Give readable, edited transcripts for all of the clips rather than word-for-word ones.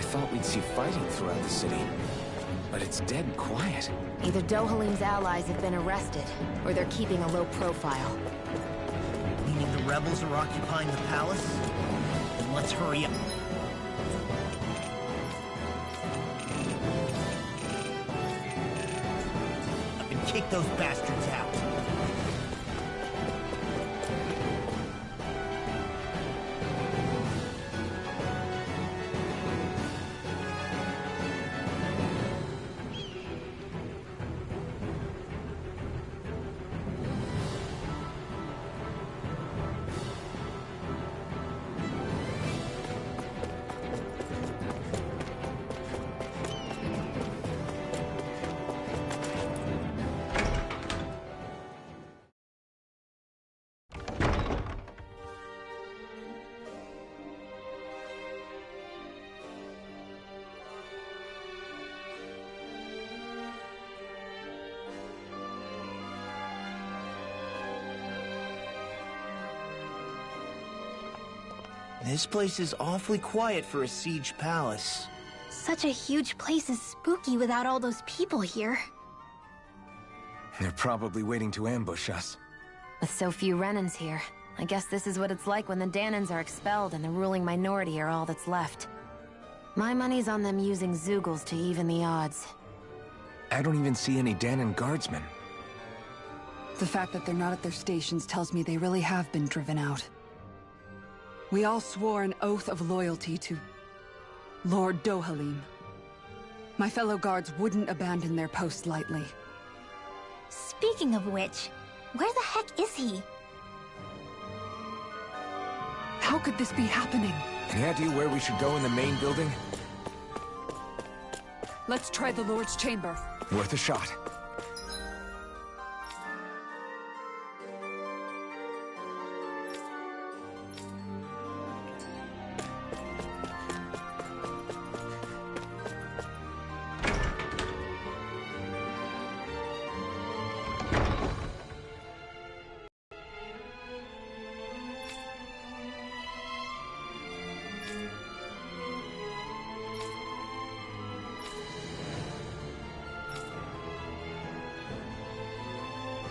thought we'd see fighting throughout the city. But it's dead quiet. Either Dohalim's allies have been arrested, or they're keeping a low profile. Meaning the rebels are occupying the palace? Then let's hurry up. And kick those bastards out. This place is awfully quiet for a siege palace. Such a huge place is spooky without all those people here. They're probably waiting to ambush us. With so few Renans here, I guess this is what it's like when the Danans are expelled and the ruling minority are all that's left. My money's on them using Zeugles to even the odds. I don't even see any Danan guardsmen. The fact that they're not at their stations tells me they really have been driven out. We all swore an oath of loyalty to Lord Dohalim. My fellow guards wouldn't abandon their post lightly. Speaking of which, where the heck is he? How could this be happening? Any idea where we should go in the main building? Let's try the Lord's chamber. Worth a shot.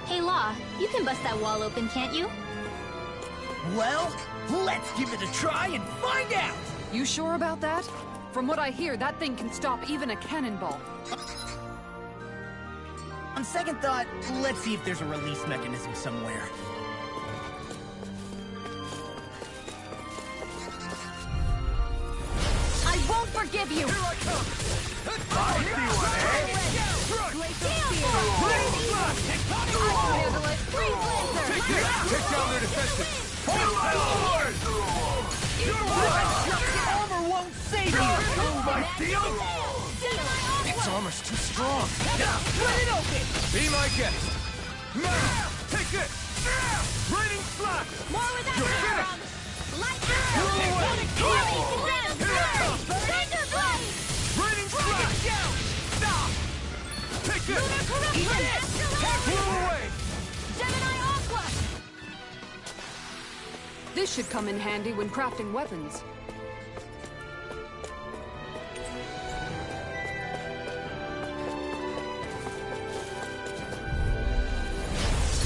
Hey, Law, you can bust that wall open, can't you? Well, let's give it a try and find out! You sure about that? From what I hear, that thing can stop even a cannonball. On second thought, let's see if there's a release mechanism somewhere. I won't forgive you! Here I come! I see one, eh? Take down their defenses! Hold my lord! Your armor won't save you! My steel! Its armor's too strong. Split it open! Be my guest! Now, take this! Raining slash! More with that You're arrow! finished! Light Blow away! Here I come! Thunderblade! Raining slash! Stop! Take this! Eat this! Blow away! Gemini Aqua! This should come in handy when crafting weapons.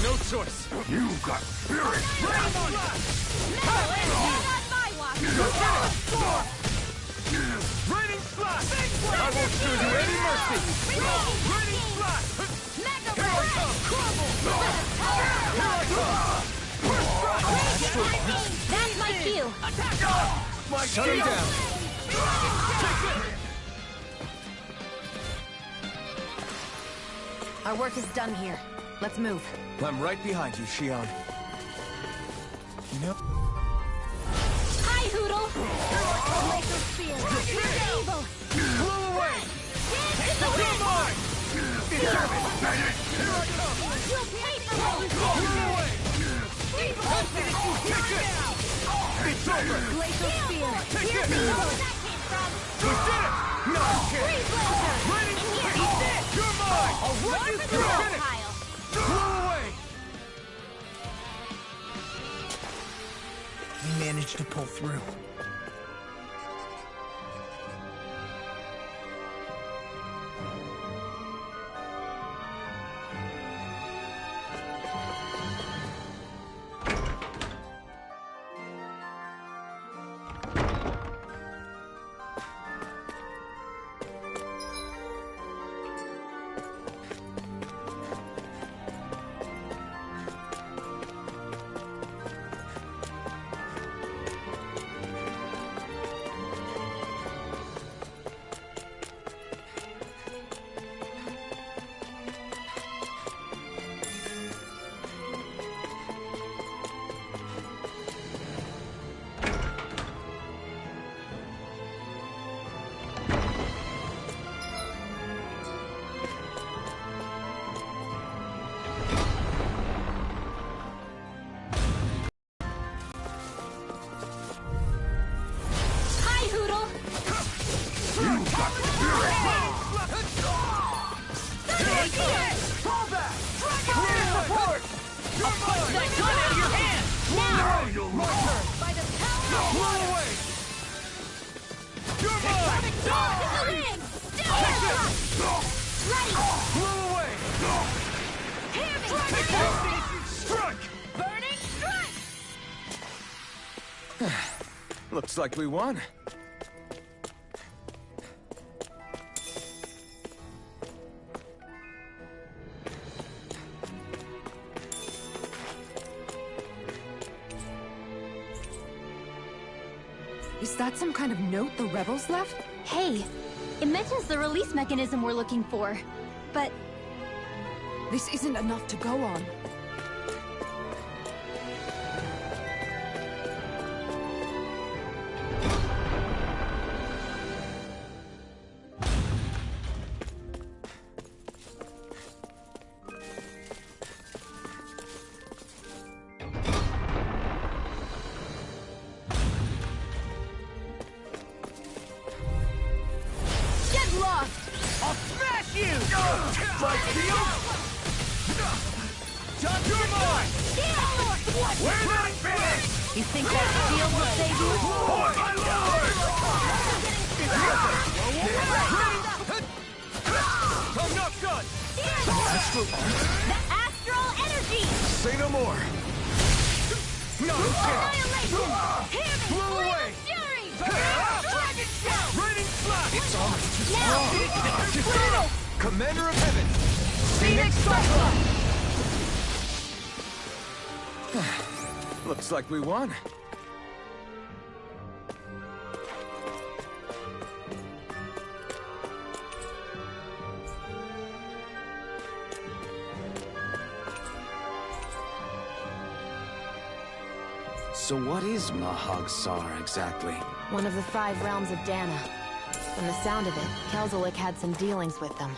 No choice! You've got spirit! Raining slash! I won't show you any mercy! Raining slash! Here I come! Here I come! That's my cue! My Shut him down. Take it! Our work is done here. Let's move. I'm right behind you, Shion. You know... Hi, Hoodle! Laser Spear! Evil! Blow away! Dance in the wind! Mine! Deserve it! Here I come! You'll pay for what you Blow did! away! Free Take it! It's over! Laser Spear! Take Here's it! where that came from! We did it! No, you can't! Free Blazer! Raining And here! Eat this! You're mine! I'll run More you for the through! roll Finish! pile! Blow away! We managed to pull through. Looks like we won. Is that some kind of note the rebels left? Hey, it mentions the release mechanism we're looking for, but This isn't enough to go on. get lost! I'll smash you! Like Theo? Just come on! Where's that finish? You think that shield will save you? Oh, my lord! I'm not done! The astral energy! Say no more. No! Annihilation! Hear me! Blow away! Fury! Dragon Shout! Raining Flash! It's almost too Now! strong. Commander of Heaven! Phoenix Cyclops! Looks like we won. So what is Mahag Sar exactly? One of the 5 realms of Dana. From the sound of it, Kelzelik had some dealings with them.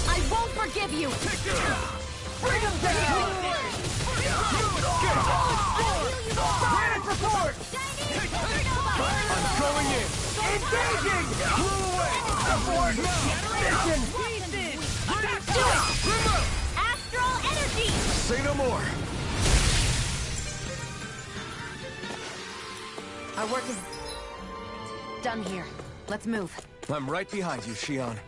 I won't forgive you! Bring him down! Granite report! I'm going in! Engaging! Blew away! Abort! Mission! Do it! Astral energy! Say no more. Our work is done here. Let's move. I'm right behind you, Shion.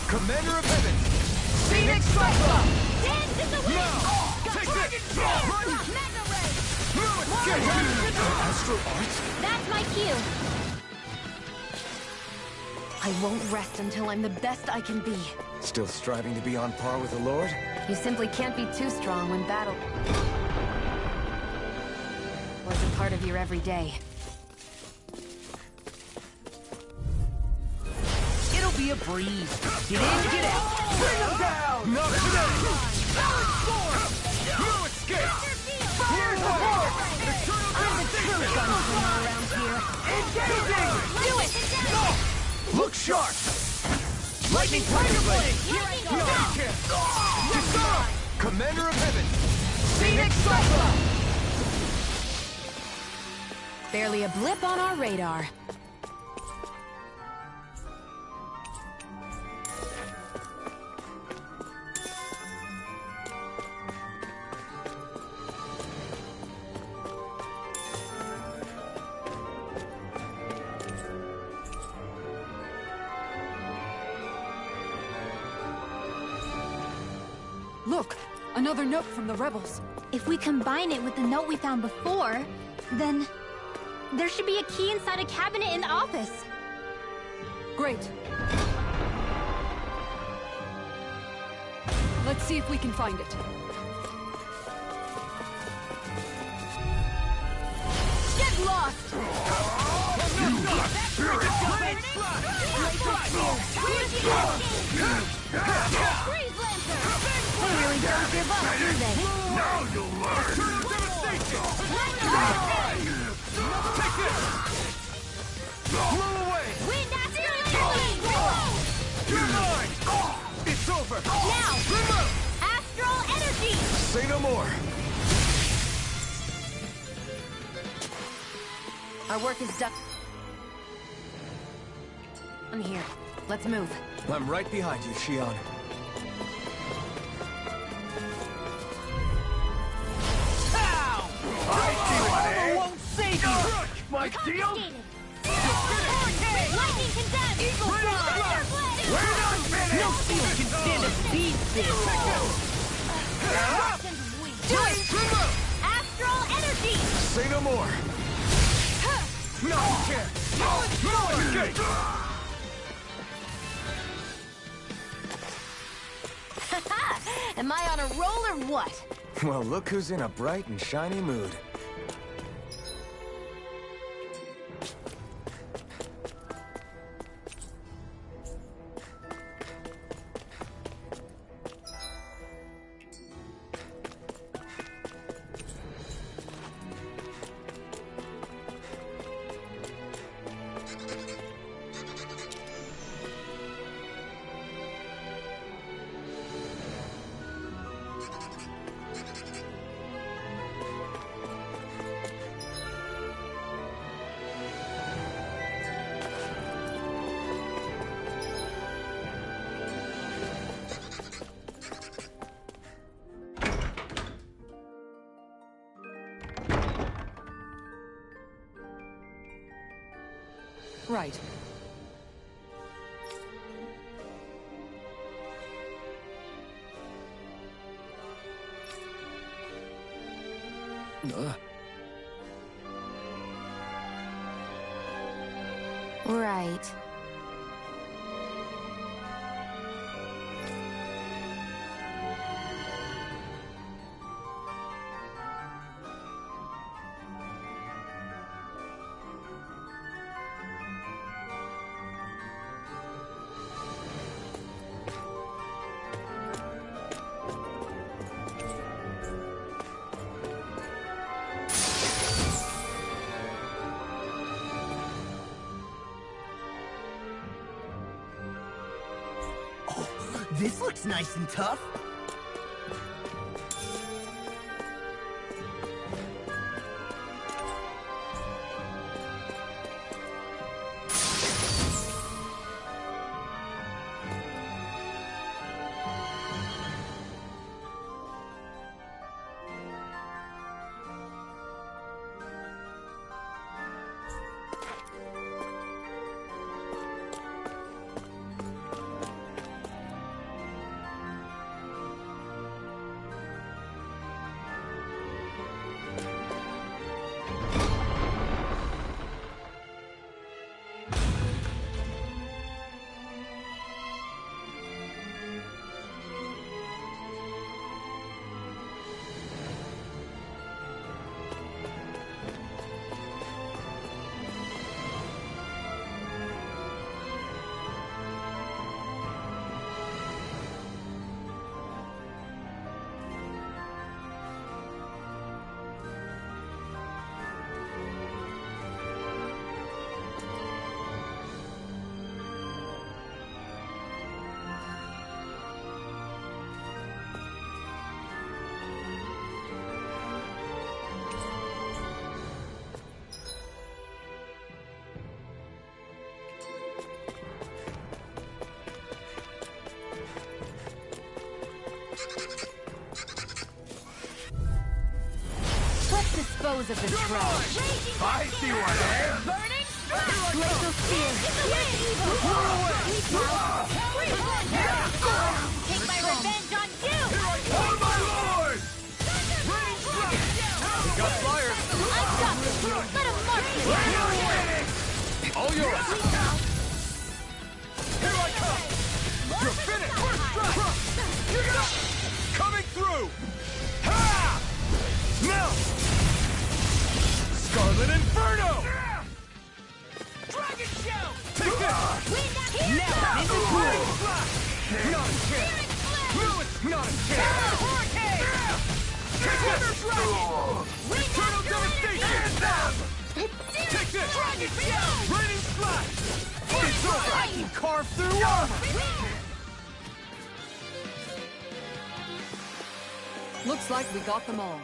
Commander of Heaven! Phoenix Cyclops! Dance in the wind! Dragon Astral Arts? That's my cue! I won't rest until I'm the best I can be. Still striving to be on par with the Lord? You simply can't be too strong when battle was a part of your everyday. It'll be a breeze. Get in, get out. Bring him down! Not today! No escape! Here's the horse! I'm the true gunslinger around here. Engaging! Do it! Look sharp! Lightning Tiger Blade! No! Commander of Heaven! Phoenix Cyclops! Barely a blip on our radar. Look, another note from the rebels. If we combine it with the note we found before, then there should be a key inside a cabinet in the office. Great. Let's see if we can find it. Get lost! Freeze Lancer! They really don't give up, do they? Now you'll learn! Devastation! Take this! Blow away! Wind Astral! You're mine! It's over! Now! Remove! Astral Energy! Say no more. Our work is done. I'm here. Let's move. I'm right behind you, Shion. Won't save you! My deal? Confiscated! Lightning condemned! Eagle Fly! We're not finished! No shield can stand a speed stick! Do it! Astral Energy! Say no more. No, you can't! No escape! Am I on a roll or what? Well, look who's in a bright and shiny mood. Right. Right. This looks nice and tough. Let's dispose of this trash. I see what I am! Burning Strike! Glacial Spear. Take my revenge on you! Oh my lord! We got flyers! I've got this! Let him march it! All yours! Here I come! You're finished! First strike! Coming through! Ha! Now! Scarlet Inferno! Dragon Shout! Take this! Now, into Burning Flash! Not a chance! Lewis, not a chance! Hurricane! Timber Dragon! Eternal Devastation! Take this! Raining Splash! It's over! I can carve through armor! Looks like we got them all.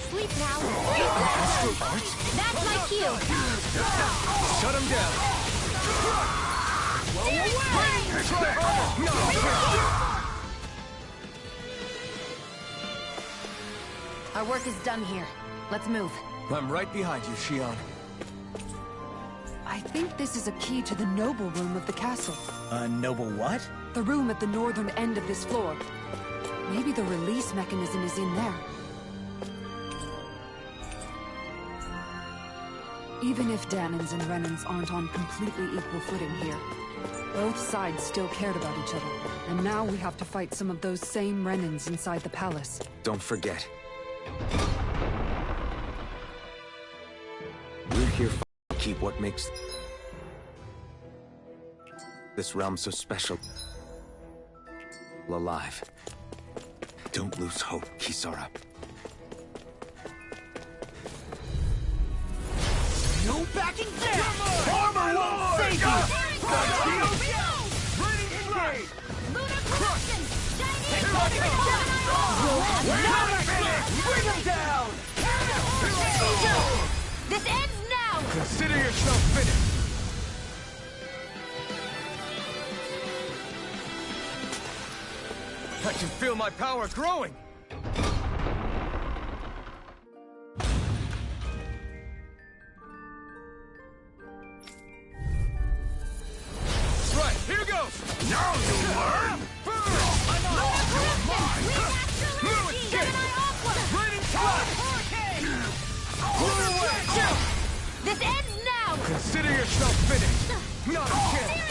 Sleep now. That's my cue. Shut him down. Our work is done here. Let's move. I'm right behind you, Shionne. I think this is a key to the noble room of the castle. Noble what? The room at the northern end of this floor. Maybe the release mechanism is in there. Even if Dahnans and Renans aren't on completely equal footing here, both sides still cared about each other. And now we have to fight some of those same Renans inside the palace. Don't forget. We're here to keep what makes this realm so special alive. Don't lose hope, Kisara. No backing down! Armor won't save you! Raining Blade! Bring him down! This ends now! Consider yourself finished! I can feel my power growing! Right, here goes! Now you learn! Raining Flash! Blow away! This ends now! Consider yourself finished! Not a chance!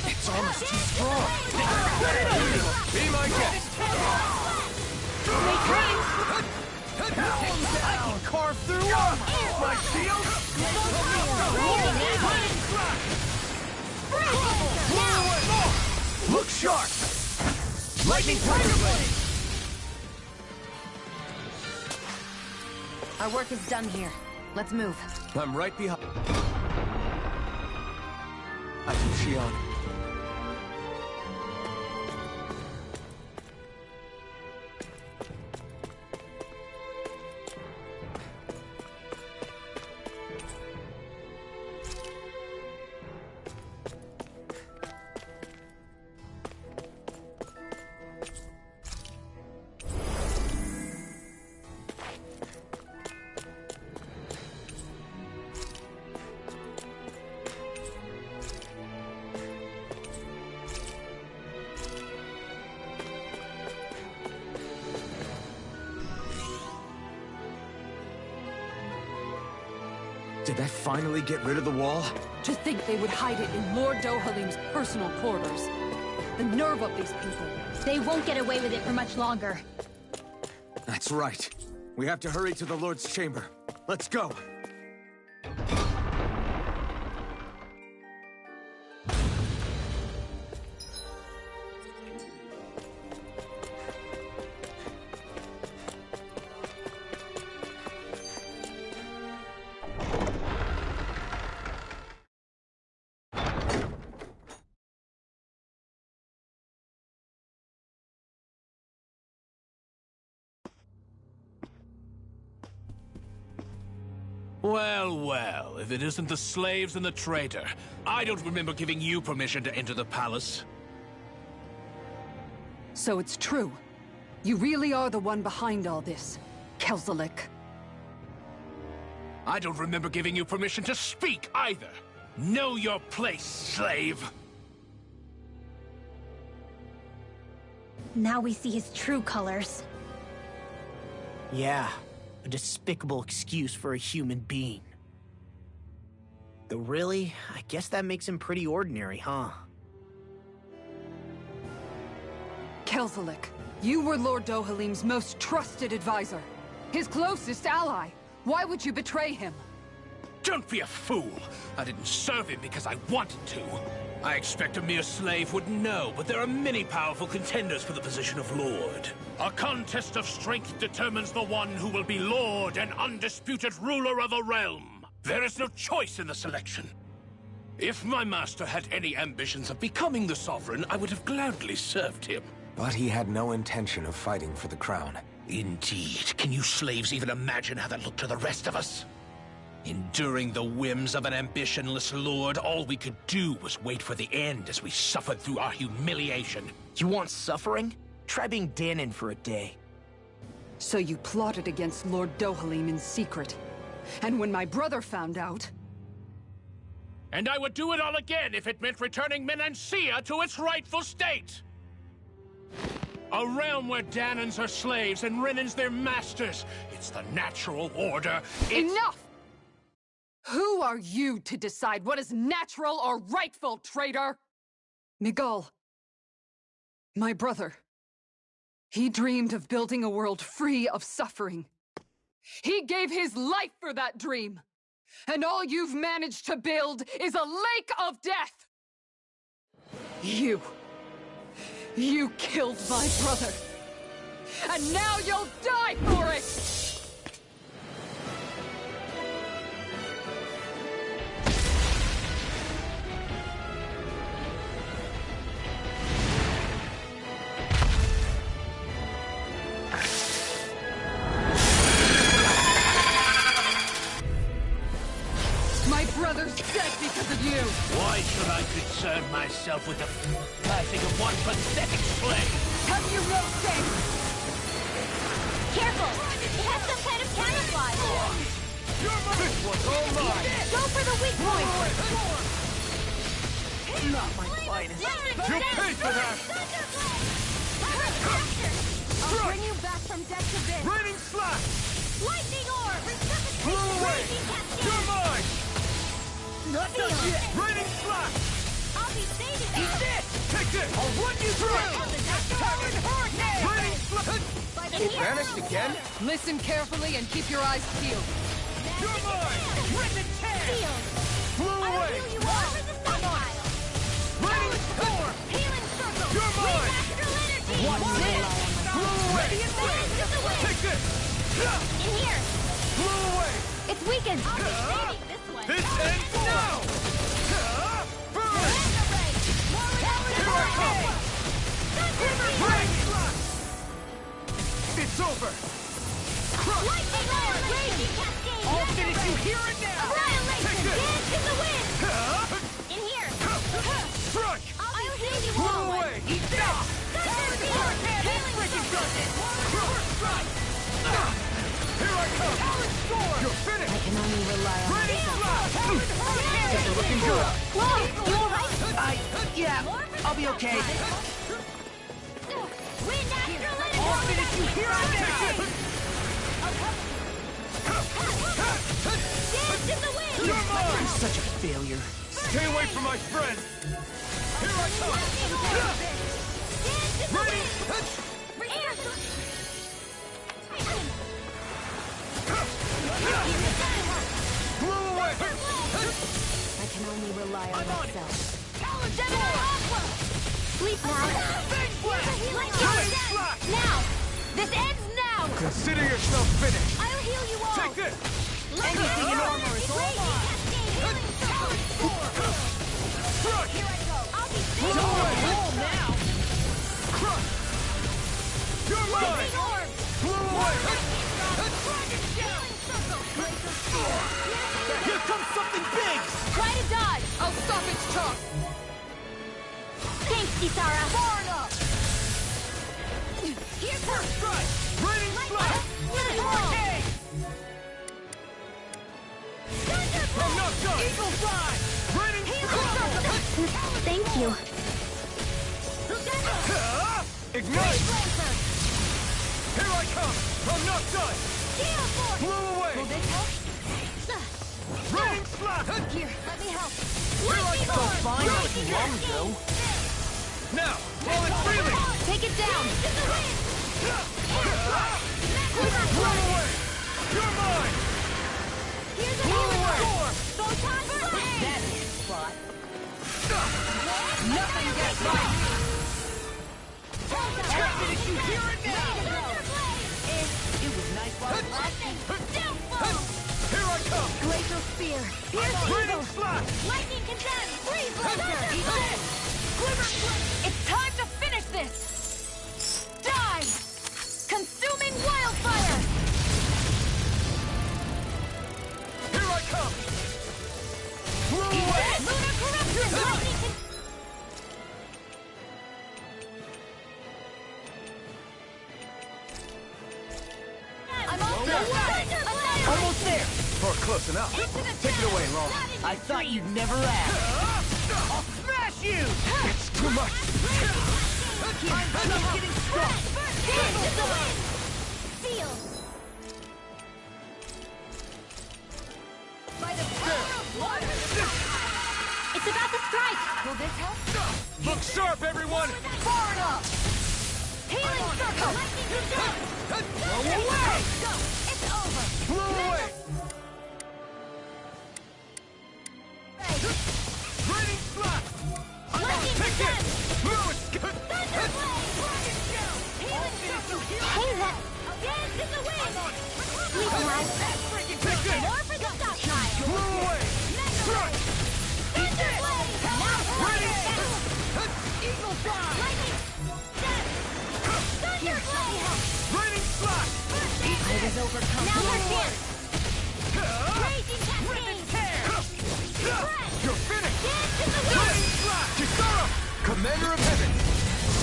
It's almost too strong. Be my guest. carve through armor! My shield! Look sharp! Lightning Tiger Blade! Our work is done here. Let's move. I'm right behind. I can Shion. Did that finally get rid of the wall? To think they would hide it in Lord Dohalim's personal quarters. The nerve of these people. They won't get away with it for much longer. That's right. We have to hurry to the Lord's chamber. Let's go. Well, well, if it isn't the slaves and the traitor. I don't remember giving you permission to enter the palace. So it's true. You really are the one behind all this, Kelzelik. I don't remember giving you permission to speak either. Know your place, slave. Now we see his true colors. Yeah, a despicable excuse for a human being. Though really, I guess that makes him pretty ordinary, huh? Kelzelik, you were Lord Dohalim's most trusted advisor. His closest ally. Why would you betray him? Don't be a fool! I didn't serve him because I wanted to. I expect a mere slave would know, but there are many powerful contenders for the position of Lord. A contest of strength determines the one who will be Lord and undisputed ruler of a realm. There is no choice in the selection. If my master had any ambitions of becoming the Sovereign, I would have gladly served him. But he had no intention of fighting for the crown. Indeed. Can you slaves even imagine how that looked to the rest of us? Enduring the whims of an ambitionless lord, all we could do was wait for the end as we suffered through our humiliation. You want suffering? Try being Dahnan for a day. So you plotted against Lord Dohalim in secret. And when my brother found out... And I would do it all again if it meant returning Menancia to its rightful state! A realm where Dahnans are slaves and Renans their masters. It's the natural order. Enough! Who are you to decide what is natural or rightful, traitor? Miguel. My brother. He dreamed of building a world free of suffering. He gave his life for that dream. And all you've managed to build is a lake of death! You killed my brother. And now you'll die for it! My brother's dead because of you! Why should I concern myself with the passing of one pathetic slave? Have you no shame? Careful! It has some kind of camouflage! This one's all mine! Go for the weak point! Not my finest. You'll pay for that! I'll bring you back from death to this! Raining slash! Lightning orb! Blew away! You're mine! Not done yet! Raining slash! I'll be saving you! Take this! I'll run you through! Talon Hurricane! Raining slash! By the It vanished again? Listen carefully and keep your eyes peeled. You're mine! Rip and tear! Shield. Flew I'll away! heal you all for the stockpile. Raining storm! Healing circle. You're mine! Astral energy. What's this? Flew away! Dance of the wind. Take this! In here. Flew away! It's weakened. I'll be saving this one. This ends now! Burn! Here I come! Rain! It's over! Lightning Lord. Raging cascade. I'll finish you here and now! Annihilation. Take this! Dance in the wind. In here. Strike! I'll heal you Flew all. away! Eat that! Here I come! You're finished! I can only rely on Raining myself. blast! This is looking good! Whoa, you alright? Yeah, I'll be okay. Wind astral energy. I'll finish you here and now! Dance in the wind. You're mine! Such a failure. Stay away from my friend! Here I come! Dance in the Raining! wind. Flew away! I can only rely on myself. Gemini Aqua. Sleep now. Raining slash! Now. This ends now. Consider yourself finished! I'll heal you all. Take this! Anything in armor is all mine. Crush! Here I go. I'll be Flew safe. away! Now. Crush! You're mine! Big orb. Flew away! Here comes something big! Try to dodge. I'll stop its charge. Thanks, Kisara. Far enough! Here's her. Strike! Raining slash! I'm not done! Eagle fly! Raining Thank you. Ignite! Here I come! I'm not done! Flew away! Raining slash! Here, let me help. Here I come! Fine like long ago. Now, while it's freely! Take it down. Flew away! You're mine! Here's a Flew healing away! core. Photon blade. That's a spot. Nothing gets by me. Finish you here and now! It was nice while it lasted. Here I come! Glacial spear. Pierce Raining eagle. slash! Lightning condemned. Freeze laser. Eat this. It's time to finish this. Die. Consuming wildfire. Here I come! Flew away! Lunar corruption. Lightning con- I'm all Almost there. Or close enough. Take it away, Law. I thought you'd never ask. I'll smash you! It's too much! I'm just getting started. Seal. By the power of water. It's about to strike. Will this help? Look sharp, everyone! Far enough. Healing circle. Blow away! Go. It's over. Flew away! Raining slap! Take it! No, it's good! Hey, that. Dance in the wind. Sleep now. Take it! More for the stockpile. Flew away! Strike! Thunderblade. Now. Raining! Eagle fly. Lightning. Thunderblade. Raining slap! I was overcome. Now we're here. Raging cascade. You're finished! Dance in the wind. Raining slap! Kisara! Commander of Heaven!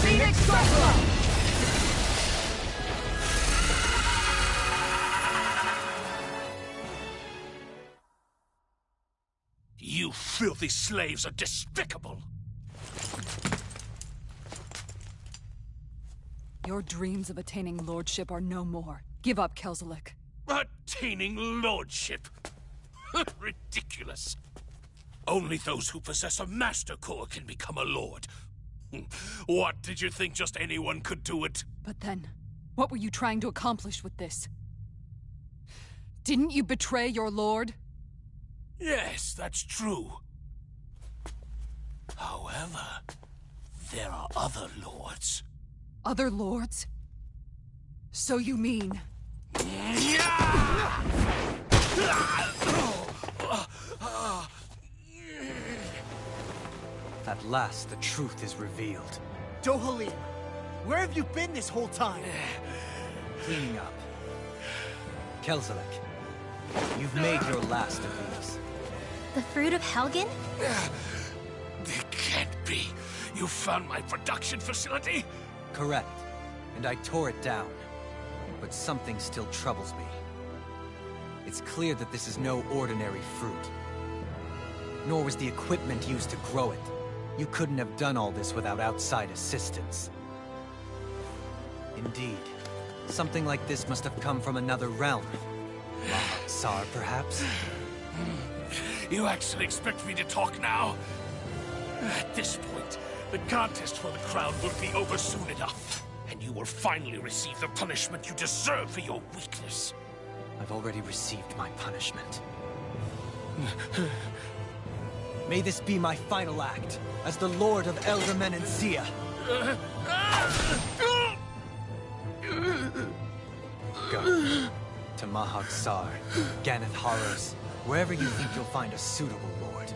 Phoenix Cyclone! You filthy slaves are despicable! Your dreams of attaining lordship are no more. Give up, Kelzelik. Attaining lordship! Ridiculous! Only those who possess a master core can become a lord. What, did you think just anyone could do it? But then, What were you trying to accomplish with this? Didn't you betray your lord? Yes, that's true. However, there are other lords. Other lords? So you mean... At last, the truth is revealed. Dohalim, where have you been this whole time? Cleaning up. Kelzalek, you've made your last of these. The fruit of Helgen? It can't be. You found my production facility? Correct. And I tore it down. But something still troubles me. It's clear that this is no ordinary fruit. Nor was the equipment used to grow it. You couldn't have done all this without outside assistance. Indeed. Something like this must have come from another realm. Tsar, perhaps? You actually expect me to talk now? At this point, the contest for the crown will be over soon enough. And you will finally receive the punishment you deserve for your weakness. I've already received my punishment. May this be my final act, as the Lord of Elder Menencia. Go. To Mahag Saar, Ganeth Harros, wherever you think you'll find a suitable lord.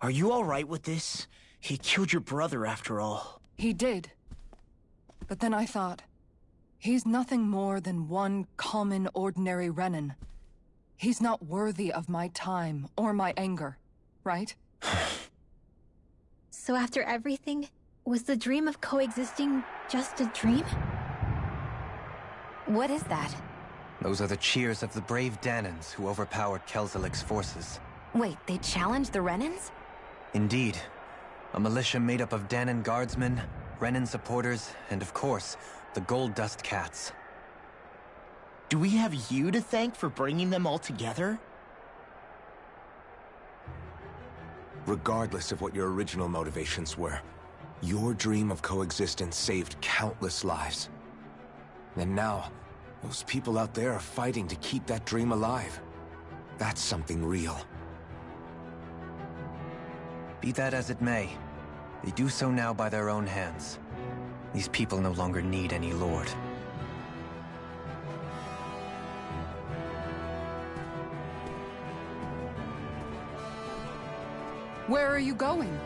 Are you all right with this? He killed your brother after all. He did. But then I thought, he's nothing more than one common, ordinary Renan. He's not worthy of my time or my anger, right? So after everything, was the dream of coexisting just a dream? What is that? Those are the cheers of the brave Danans who overpowered Kelzalek's forces. Wait, they challenged the Renans? Indeed. A militia made up of Danan guardsmen, Renan supporters, and of course, the Gold Dust Cats. Do we have you to thank for bringing them all together? Regardless of what your original motivations were, your dream of coexistence saved countless lives. And now, those people out there are fighting to keep that dream alive. That's something real. Be that as it may, they do so now by their own hands. These people no longer need any lord. Where are you going?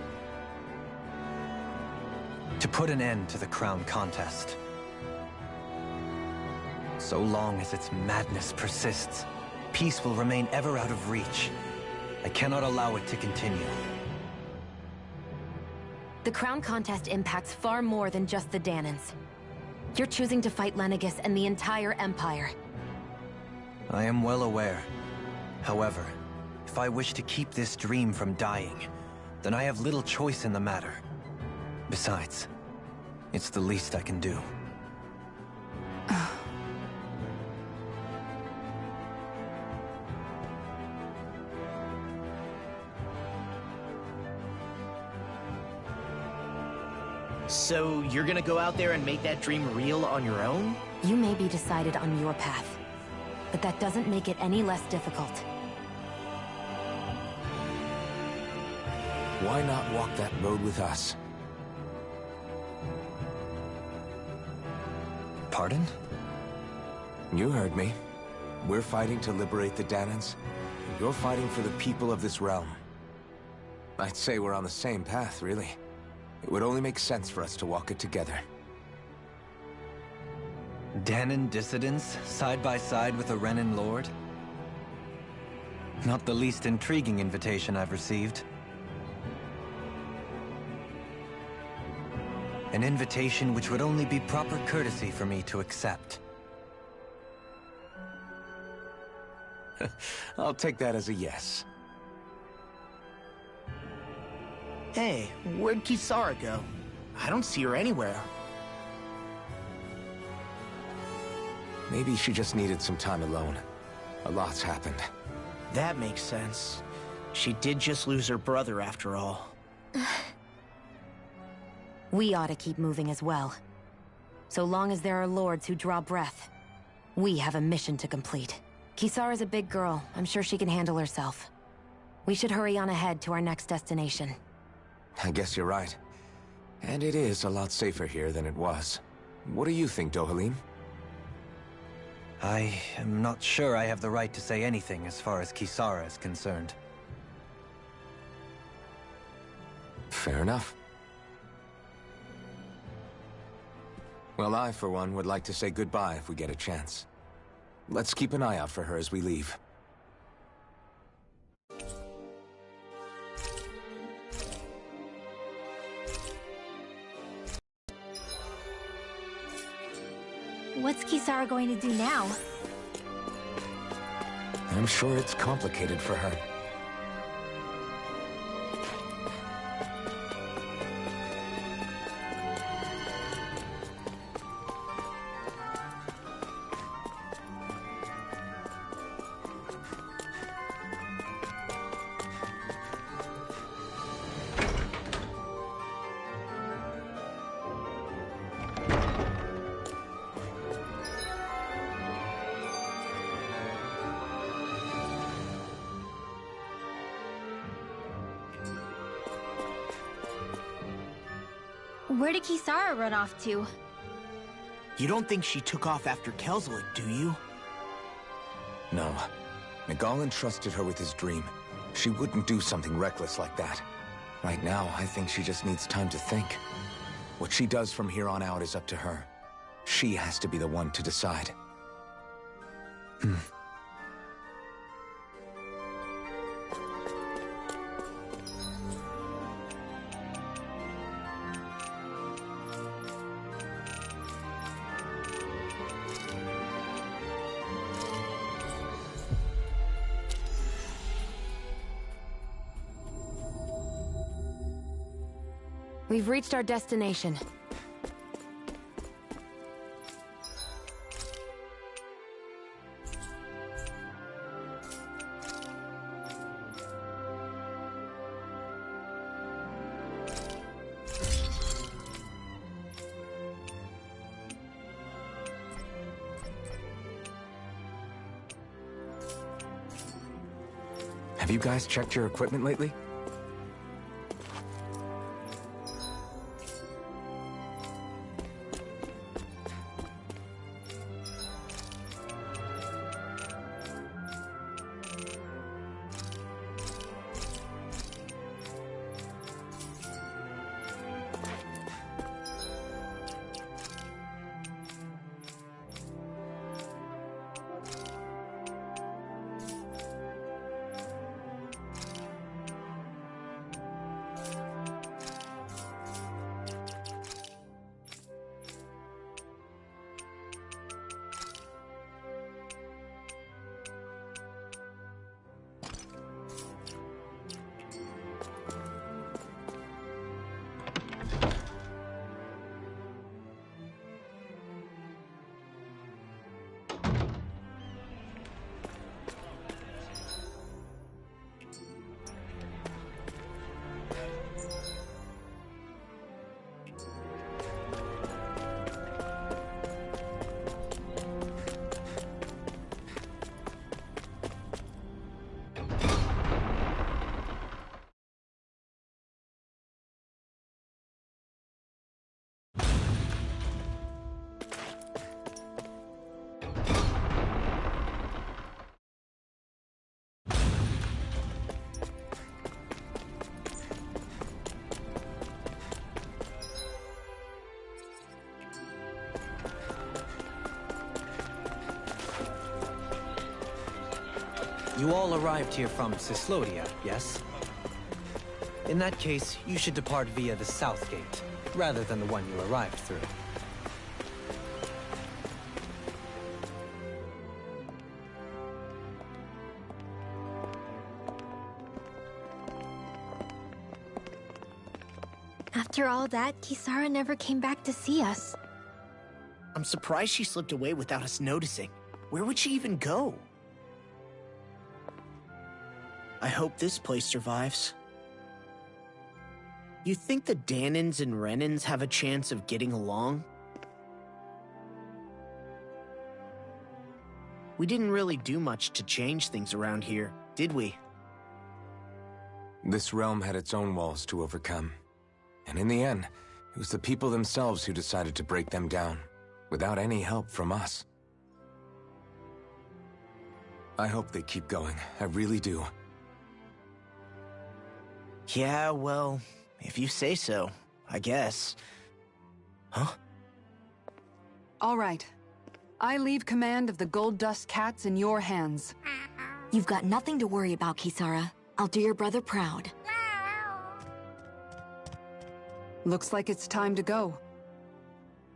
To put an end to the crown contest. So long as its madness persists, peace will remain ever out of reach. I cannot allow it to continue. The crown contest impacts far more than just the Danans. You're choosing to fight Lenegis and the entire Empire. I am well aware. However, if I wish to keep this dream from dying, then I have little choice in the matter. Besides, it's the least I can do. So you're gonna go out there and make that dream real on your own? You may be decided on your path, but that doesn't make it any less difficult. Why not walk that road with us? Pardon? You heard me. We're fighting to liberate the Danans. You're fighting for the people of this realm. I'd say we're on the same path, really. It would only make sense for us to walk it together. Danan dissidents, side by side with a Renan lord? Not the least intriguing invitation I've received. An invitation which would only be proper courtesy for me to accept. I'll take that as a yes. Hey, where'd Kisara go? I don't see her anywhere. Maybe she just needed some time alone. A lot's happened. That makes sense. She did just lose her brother after all. We ought to keep moving as well. So long as there are lords who draw breath, we have a mission to complete. Kisara's a big girl. I'm sure she can handle herself. We should hurry on ahead to our next destination. I guess you're right. And it is a lot safer here than it was. What do you think, Dohalim? I am not sure I have the right to say anything as far as Kisara is concerned. Fair enough. Well, I, for one, would like to say goodbye if we get a chance. Let's keep an eye out for her as we leave. What's Kisara going to do now? I'm sure it's complicated for her. Where did Kisara run off to? You don't think she took off after Kelzelik, do you? No. Nagal entrusted her with his dream. She wouldn't do something reckless like that. Right now, I think she just needs time to think. What she does from here on out is up to her. She has to be the one to decide. We've reached our destination. Have you guys checked your equipment lately? You all arrived here from Cyslodia, yes? In that case, you should depart via the south gate, rather than the one you arrived through. After all that, Kisara never came back to see us. I'm surprised she slipped away without us noticing. Where would she even go? I hope this place survives. You think the Dahnans and Renans have a chance of getting along? We didn't really do much to change things around here, did we? This realm had its own walls to overcome. And in the end, it was the people themselves who decided to break them down, without any help from us. I hope they keep going. I really do. Yeah, well, if you say so, I guess. Huh? All right. I leave command of the Gold Dust Cats in your hands. You've got nothing to worry about, Kisara. I'll do your brother proud. Looks like it's time to go.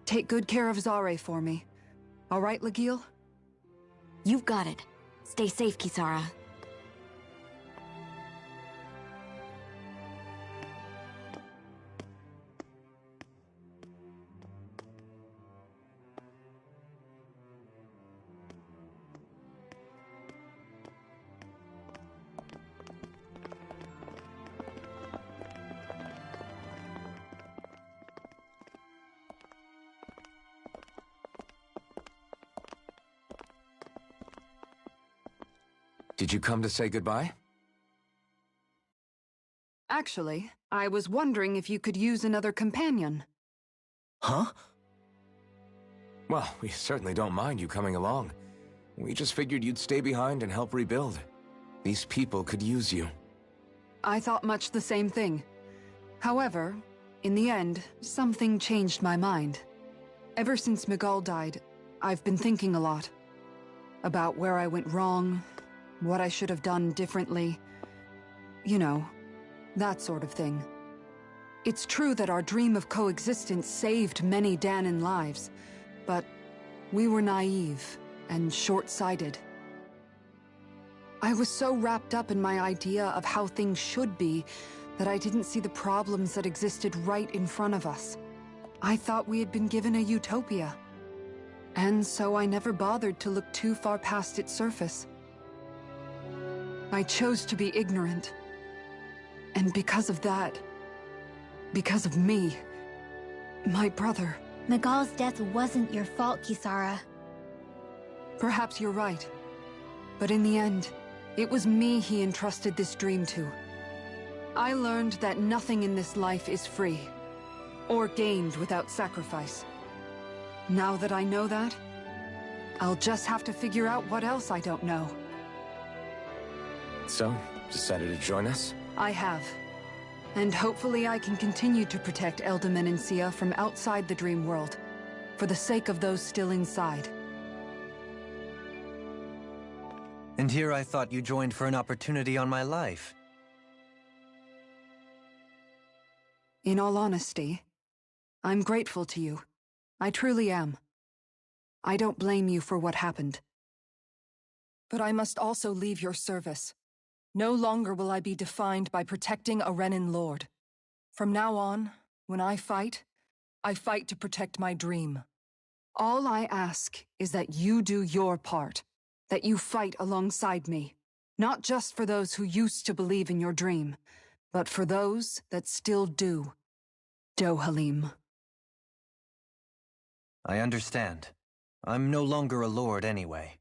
Take good care of Zare for me. All right, Lagiel? You've got it. Stay safe, Kisara. Did you come to say goodbye? Actually, I was wondering if you could use another companion. Huh? Well, we certainly don't mind you coming along. We just figured you'd stay behind and help rebuild. These people could use you. I thought much the same thing. However, in the end, something changed my mind. Ever since Miguel died, I've been thinking a lot. About where I went wrong, what I should have done differently. You know, that sort of thing. It's true that our dream of coexistence saved many Dahnan lives, but we were naive and short-sighted. I was so wrapped up in my idea of how things should be that I didn't see the problems that existed right in front of us. I thought we had been given a utopia. And so I never bothered to look too far past its surface. I chose to be ignorant. And because of that, because of me, my brother... Miguel's death wasn't your fault, Kisara. Perhaps you're right. But in the end, it was me he entrusted this dream to. I learned that nothing in this life is free, or gained without sacrifice. Now that I know that, I'll just have to figure out what else I don't know. So, decided to join us? I have. And hopefully I can continue to protect Elde Menancia from outside the dream world, for the sake of those still inside. And here I thought you joined for an opportunity on my life. In all honesty, I'm grateful to you. I truly am. I don't blame you for what happened. But I must also leave your service. No longer will I be defined by protecting a Renan lord. From now on, when I fight to protect my dream. All I ask is that you do your part, that you fight alongside me, not just for those who used to believe in your dream, but for those that still do. Dohalim. I understand. I'm no longer a lord anyway.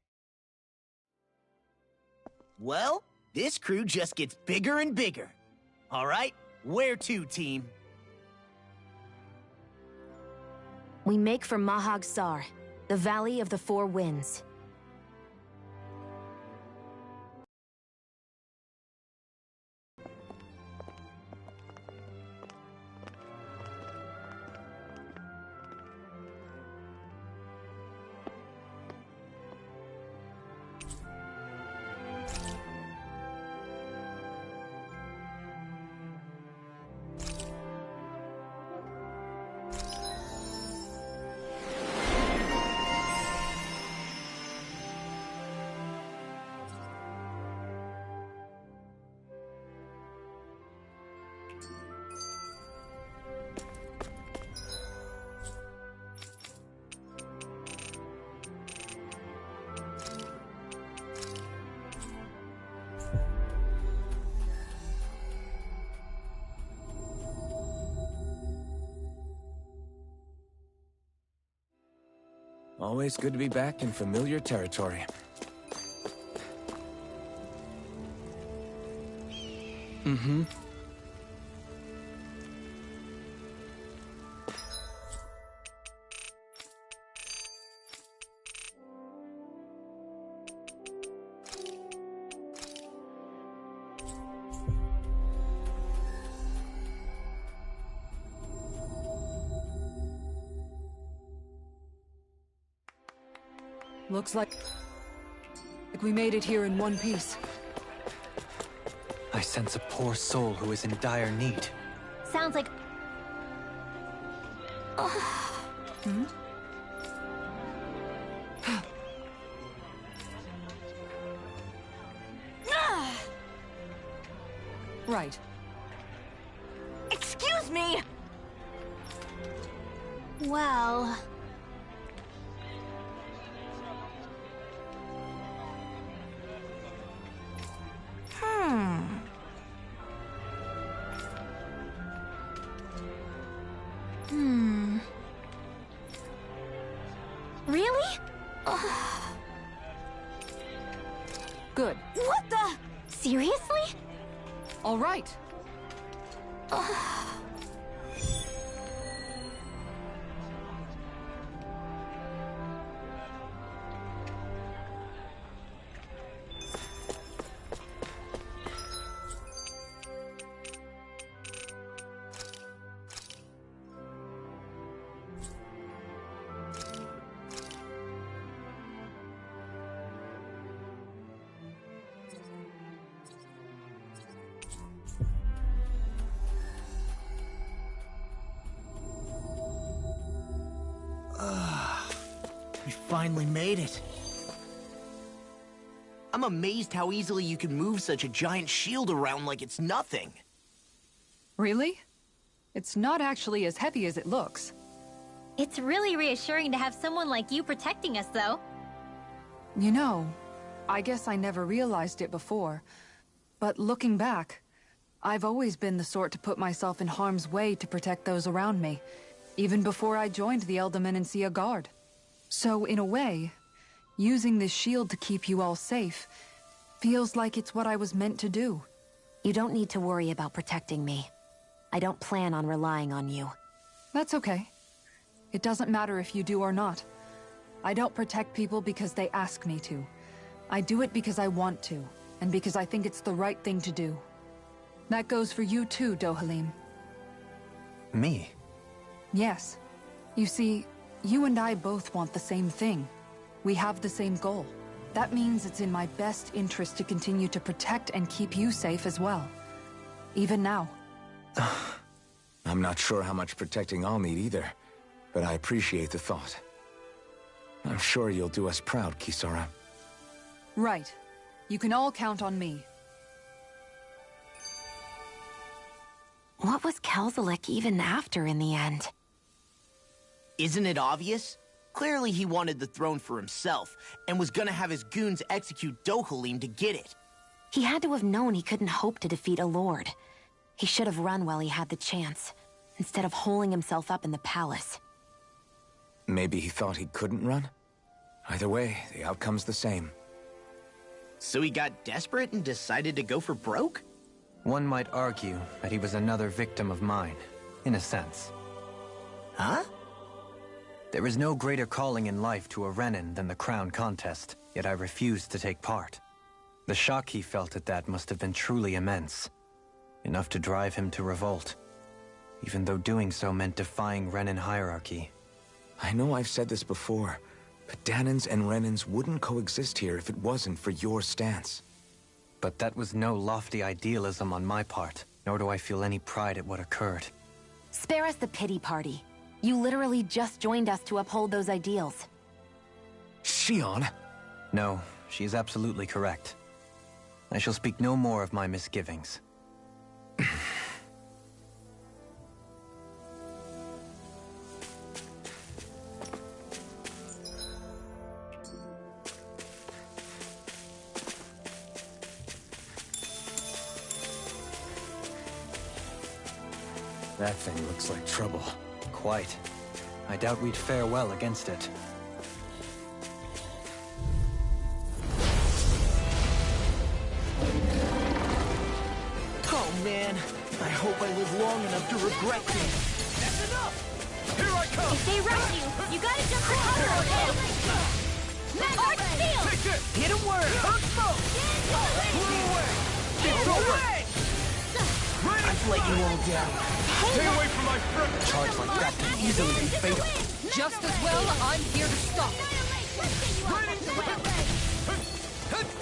Well, this crew just gets bigger and bigger. All right, where to, team? We make for Mahag Sar, the Valley of the Four Winds. Always good to be back in familiar territory. Mm-hmm. Looks like we made it here in one piece. I sense a poor soul who is in dire need. Sounds like... Hmm? Right. Excuse me! Well... Really? Good. What the? Seriously? All right. We finally made it. I'm amazed how easily you can move such a giant shield around like it's nothing. Really? It's not actually as heavy as it looks. It's really reassuring to have someone like you protecting us, though. You know, I guess I never realized it before. But looking back, I've always been the sort to put myself in harm's way to protect those around me, even before I joined the Eldaman Guard. So, in a way, using this shield to keep you all safe feels like it's what I was meant to do. You don't need to worry about protecting me. I don't plan on relying on you. That's okay. It doesn't matter if you do or not. I don't protect people because they ask me to. I do it because I want to, and because I think it's the right thing to do. That goes for you too, Dohalim. Me? Yes. You see, you and I both want the same thing. We have the same goal. That means it's in my best interest to continue to protect and keep you safe as well. Even now. I'm not sure how much protecting I'll need either, but I appreciate the thought. I'm sure you'll do us proud, Kisara. Right. You can all count on me. What was Kelzalik even after in the end? Isn't it obvious? Clearly he wanted the throne for himself, and was gonna have his goons execute Dohalim to get it. He had to have known he couldn't hope to defeat a lord. He should have run while he had the chance, instead of holding himself up in the palace. Maybe he thought he couldn't run? Either way, the outcome's the same. So he got desperate and decided to go for broke? One might argue that he was another victim of mine, in a sense. Huh? There is no greater calling in life to a Renin than the crown contest, yet I refused to take part. The shock he felt at that must have been truly immense. Enough to drive him to revolt, even though doing so meant defying Renin hierarchy. I know I've said this before, but Dahnans and Renins wouldn't coexist here if it wasn't for your stance. But that was no lofty idealism on my part, nor do I feel any pride at what occurred. Spare us the pity party. You literally just joined us to uphold those ideals. Shionne? No, she is absolutely correct. I shall speak no more of my misgivings. That thing looks like trouble. Quite. I doubt we'd fare well against it. man. I hope I live long enough to regret this. That's enough! Here I come! If they rush you, you gotta jump for cover, okay? Arch field! Take this! Hit him where it hurts most! Blew away! It's over! I've let you all down. Stay away from my friend! Charge like that can easily be fatal. Just as well, I'm here to stop it.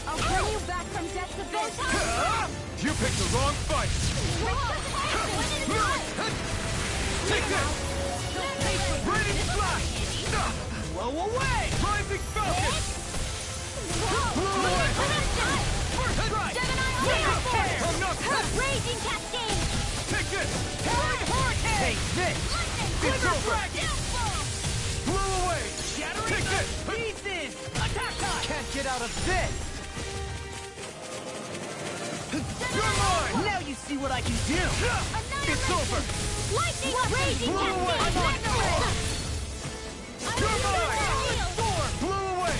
I'll bring you back from death to death. You picked the wrong fight! Take this! Raining Flash! Blow away! Rising Falcon! Blew away! First strike! I'm not Raging Cascade! Take this! Hurricane! Take this! It's over! Blew away! Take this! Pieces! Attack time! Can't get out of this! You're mine! Now you see what I can do! It's over! Lightning Raging Blew away! You're mine! Blew away!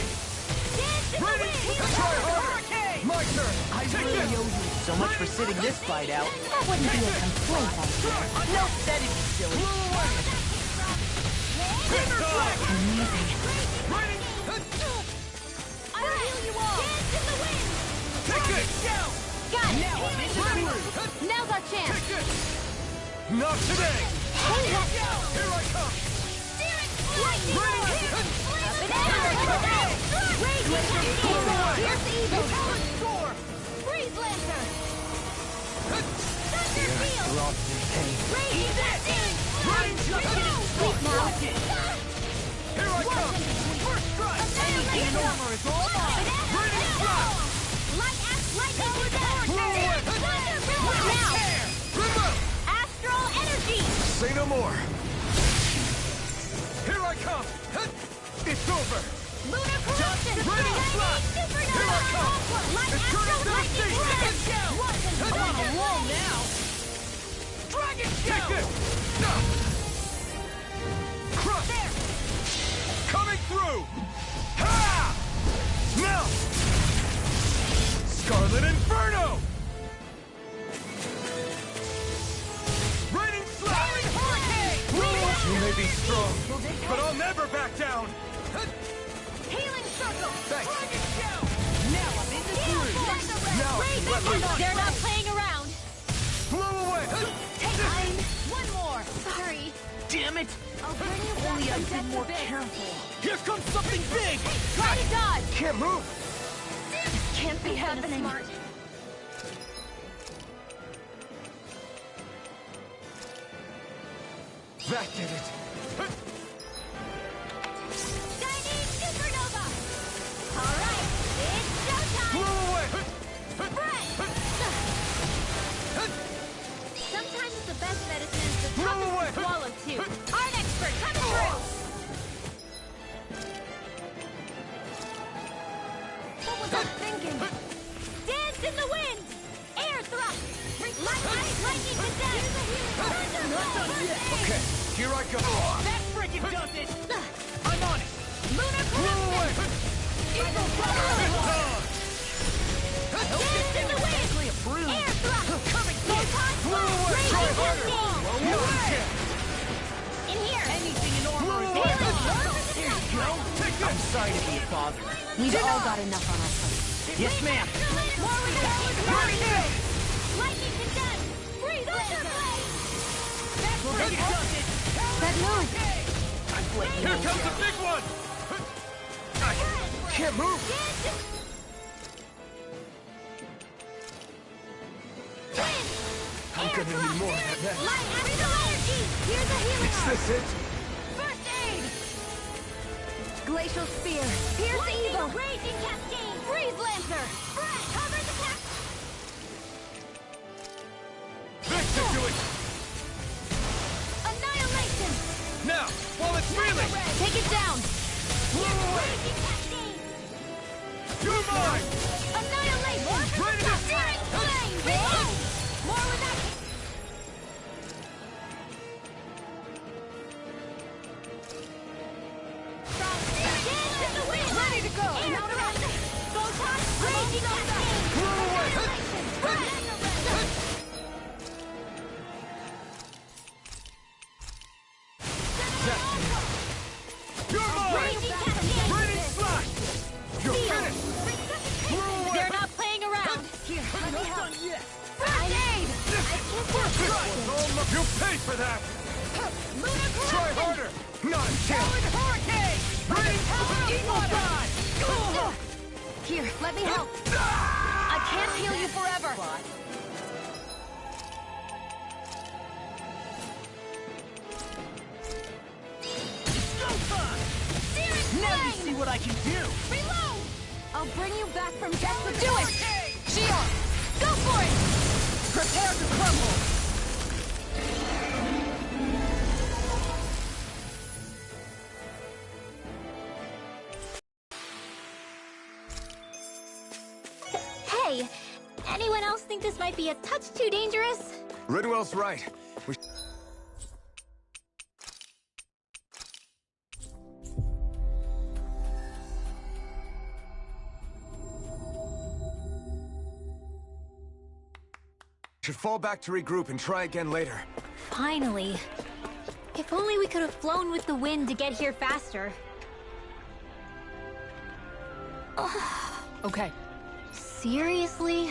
Ready? Try harder! My turn! I Take really this! owe you so much for sitting this fight out. That wouldn't be a complaint, I think. No, that'd be silly. Blew away! This time! Amazing. Ready? I'll heal you all! Dance in the wind! Take this! Got it! Now I'm in the groove. Now's our chance! Take this! Not today! Here I come! Lightning Raging Cascade! Here's the evil! Freeze Lancer! Thunder Field! Raging Cascade! Sleep now! Here I come! First strike! Annihilation! Armor is all mine. Raining Flash! Lightning Thunder! Now! Remote! Astral Energy! Say no more! Here I come! It's over! Lunar Corruption! Raining Flash! Here I come! Eternal Devastation! On a roll now. Dragon Take this! Crush! Coming through! Ha! Now! Scarlet Inferno! Raining Slash! You may be strong, but I'll never back down! Healing Circle! Thanks. Now I'm in the groove. Now I can let loose! They're not playing around! Blow away! Take time! One more! Sorry! Damn it! I'll bring you If back only I'd from been death more to bit. careful. Here comes something big! Try to dodge! Can't move! Can't be happening! Smart. That did it! Shining Supernova! Alright, it's showtime! Blow away! Sometimes the best medicine is the Blow toughest away. to swallow, too. Art expert, coming through! What was I thinking? Dance in the wind! Air thrust! Lightning to death! Okay, here I go! That frickin' does it! I'm on it! Lunar Blow away! Evil It's on! Dance in the wind! Technically a bruise. Air thrust! Coming Photon Blow blast! away! Raging Try harder! Cascade! No chance! In here! Anything in armor is Blow away. Here you go. Take this! I'm sorry to be a bother. We've all got enough on our plate. Yes, ma'am. More Ready? Lightning to death! Freeze Laser! That does it! That noise! I've let you Here all comes the down. big one! I can't move! I'm gonna need more of that next. Light Astral Energy! Here's a healing Is this it? First aid! Glacial Spear! Here's the evil! Raging Cascade! Freeze Lancer! Cover the cap! This should do it! Annihilation! Now, while it's reeling! Take it down! Blow away! Raging Cascade! You're mine! Annihilation! Ready to Searing Flame! More with that! Dance in the wind! Ready to go! Air thrust! Photon Raging Cascade! Blow away! Annihilation! You'll pay for that! Lunar Try Corruption! harder! Not a chance! Talon Hurricane! Rain Power of Eagle water! God! Here, let me help. I can't heal you forever. Now you see what I can do! Reload! I'll bring you back from death with do it! Shion, go for it! Prepare to crumble! Hey, anyone else think this might be a touch too dangerous? Ridwell's right. We should fall back to regroup and try again later. Finally. If only we could have flown with the wind to get here faster. Okay. Seriously?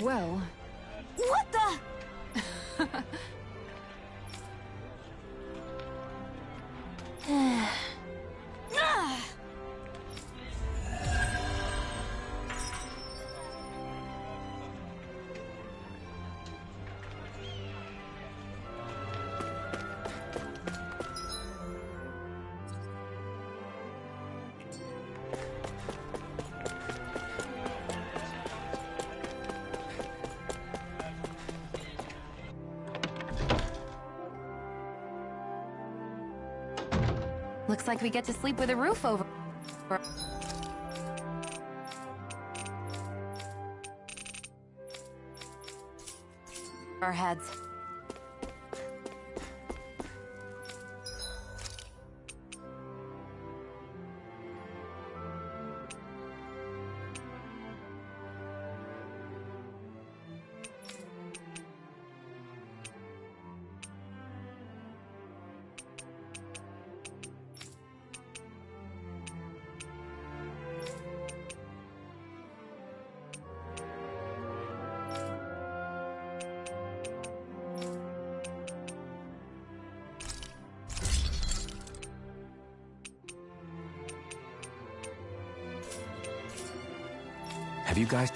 Well, What the? Looks like we get to sleep with a roof over our heads. Have you guys...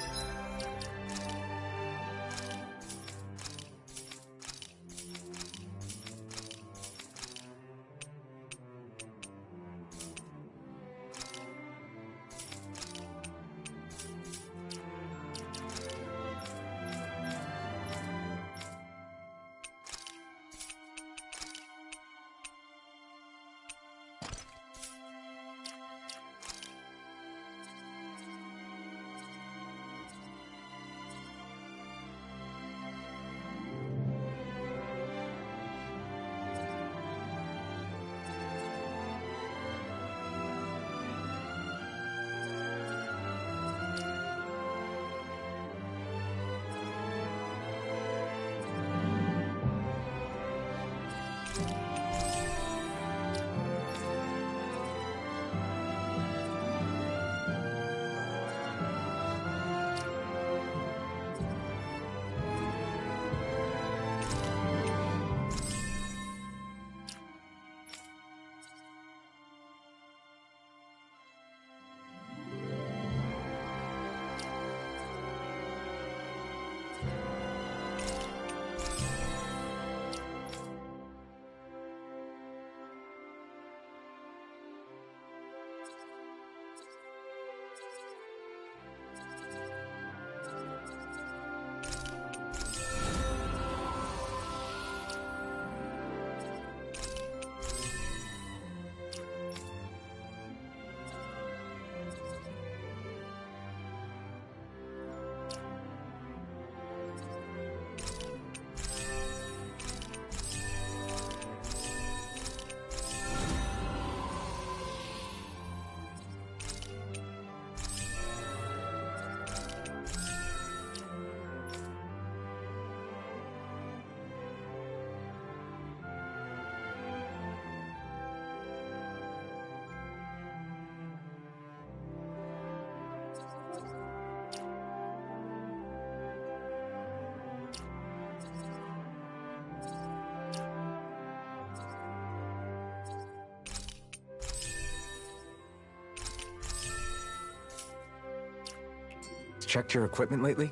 checked your equipment lately?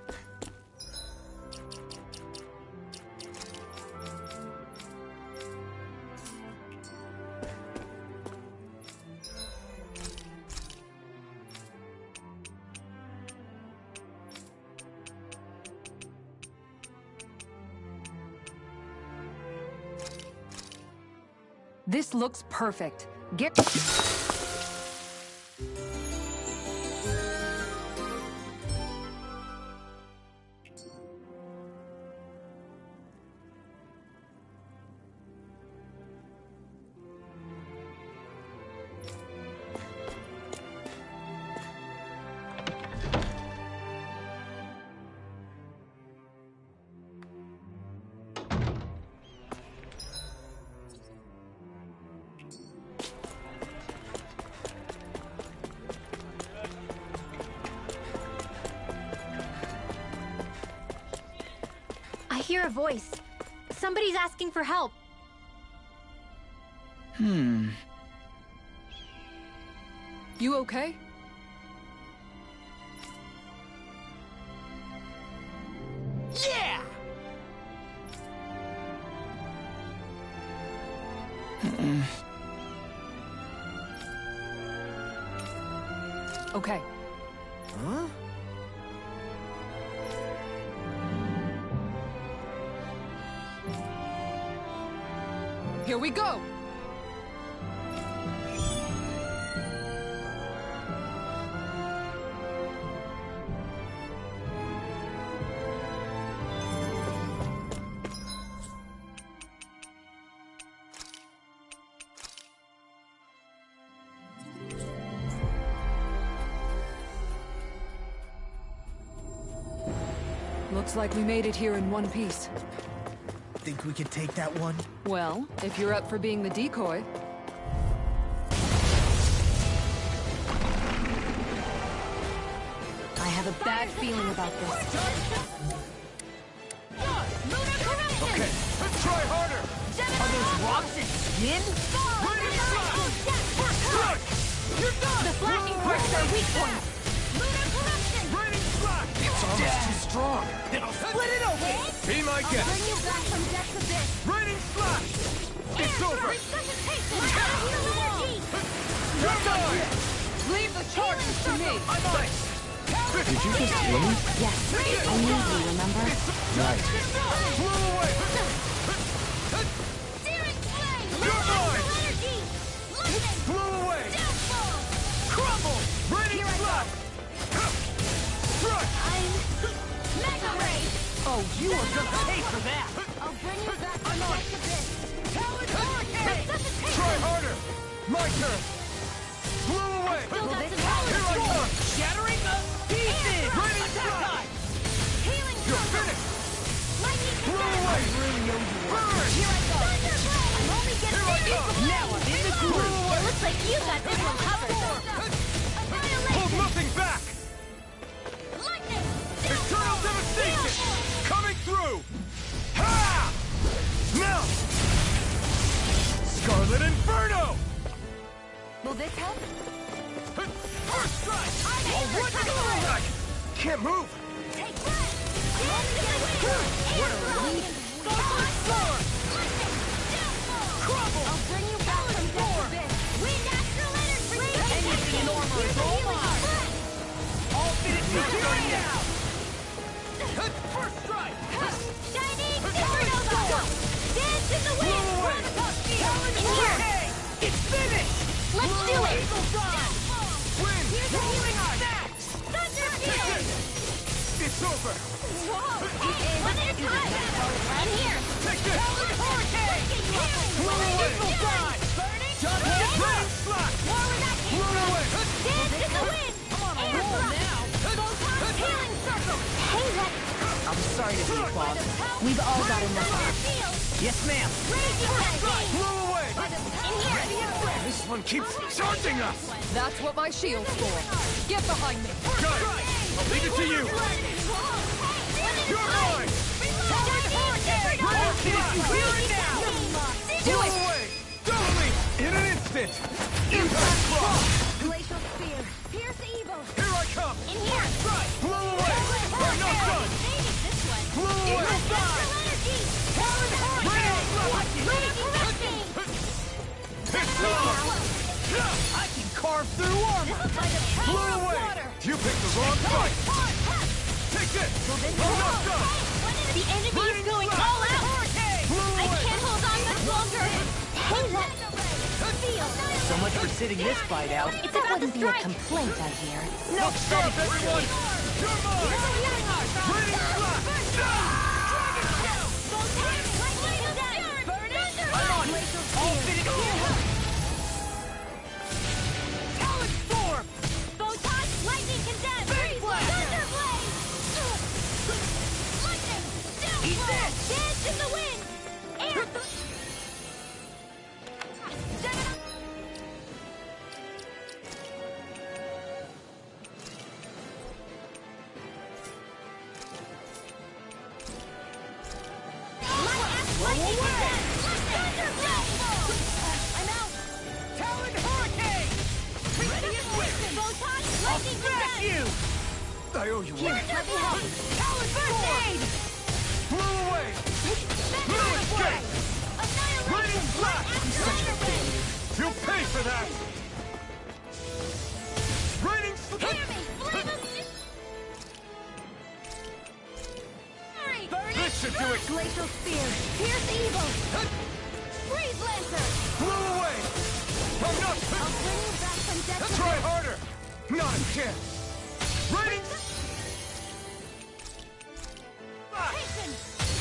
This looks perfect. Get... I hear a voice. Somebody's asking for help. You okay? Yeah! Okay. Huh? Here we go! Looks like we made it here in one piece. Think we can take that one? Well, if you're up for being the decoy. I have a bad feeling about this. Okay, let's try harder! Are those rocks and skin? You're done! The flashing quirks are weak points. Raining slash! It's almost too strong. Then I'll split it open! Be my Bring guest! you back from depths abyss. Raining slash! It's over! Resuscitation. You're mine! Leave the charges to me! I'm mine! Did you just heal me? Yes, I need you, remember? Right. Blow away! Searing flame. You're mine! Energy. Lightning. Blow away! Downfall. Crumble! Raining slash! Strike! Mega ray. Oh, you are gonna pay for that! I'll bring you back from depths abyss. Talon hurricane! Resuscitation. Try harder! My turn! Blow away! Still got some Here I come! Shattering the pieces! Raining Attack slash! time! Healing You're circle. finished! Lightning Blow attack. away! Burn! Here I go. Thunderblade. I'm only getting Here I started. come! Now I'm in the Blow groove! away! Looks like you got this one covered. Hold nothing back! Lightning. Eternal devastation! Coming through! Ha! Now! Scarlet Inferno! Will this help? First strike! I'll What the heck? Can't move! Take breath. What a relief. Crumble! I'll bring you back from depths abyss. Wind astral energy. Anything in armor is all mine! All finish me starting now! First strike! Shining supernova. Dance in the wind. In here. It's finished! Let's do it. Eagle Dawn! Win! Here's a healing art. Thunder field. It's over! Whoa. Hey, one at a time. In here. Take this! Hurricane. Blow away! Eagle Dawn. Burning. Raining slash! More with that Blow away! Dance in the wind. Air thrust. Photon healing circle. Hey, let's... I'm sorry to be boss. We've all got enough. Thunder field. Yes, ma'am. Raging lightning. Blow away! In here. This one keeps charging us! That's what my shield's for. Get behind me! Got it! I'll leave it to you! You're mine! All finish you here and now! Blow away! Totally! In an instant! Impact Claw! Glacial spear. Pierce evil. Here I come! In here. Blow away! side! energy! Talon Hurricane! Raging Rushing! It's on! I can carve through armor! By the Blew power of away! water! You picked the wrong fight! Take this! I'm not done! The enemy is going all out! Blew I away! can't hold on much longer! Hey, what? Feel! So much for sitting this fight out. It's That about to wouldn't be a strike! complaint, I hear. No stop, everyone! You're mine! Raining Slash! All fitted Talon Storm! Photon, lightning condemned! Big blast! Thunder blade! Lightning! Eat Downfall! this! Dance in the wind! Air! Lightning condemned! Thunder blade! I'm out! Talon Hurricane! Ready and waiting! Photon, lightning Smash condemned! you! I owe you Here, one. let me help! Talon First Storm! aid! Blew away! Annihilation! Raining Slash! Thunder blade! You pay for that! Raining Hear me! Flame of Burning! This should do it! Glacial Spear! Pierce evil! Freeze Lancer! Blew away! I'm not... I'll bring you back from death to Try death. harder! Not a chance! Raining... Hasten!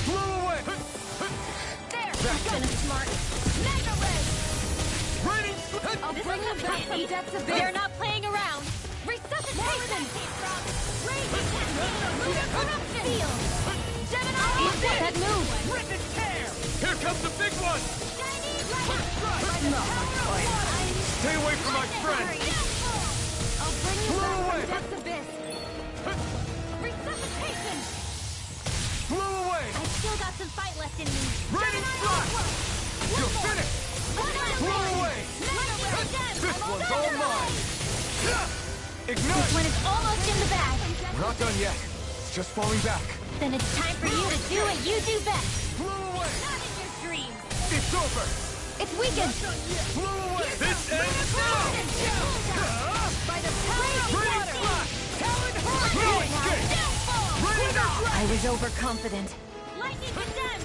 Blew away! There! That's Gonna smart! Mega Ray! Raining... I'll bring you back from depths of They're not playing around! Resuscitation! Raging Cascade! Lunar Corruption! Field! Gemini! That move! Rip and tear! Here comes the big one! Shiny First strike! Light! Stay away from my friend! I'll bring you Blow back away! from Death's Abyss! Resuscitation! Blew away! I've still got some fight left in me. Raining Slash! You're finished! Blow away! This one's all mine! Ignite! When it's almost in the bag, We're not done yet. It's just falling back. then it's time for you to do what you do best. Blew away! Not in your dreams. It's over! It's weakened. Blew away! This ends now! By the power of Raining water. Slash! Talon Hurricane! Raining I was overconfident. Lightning condemned.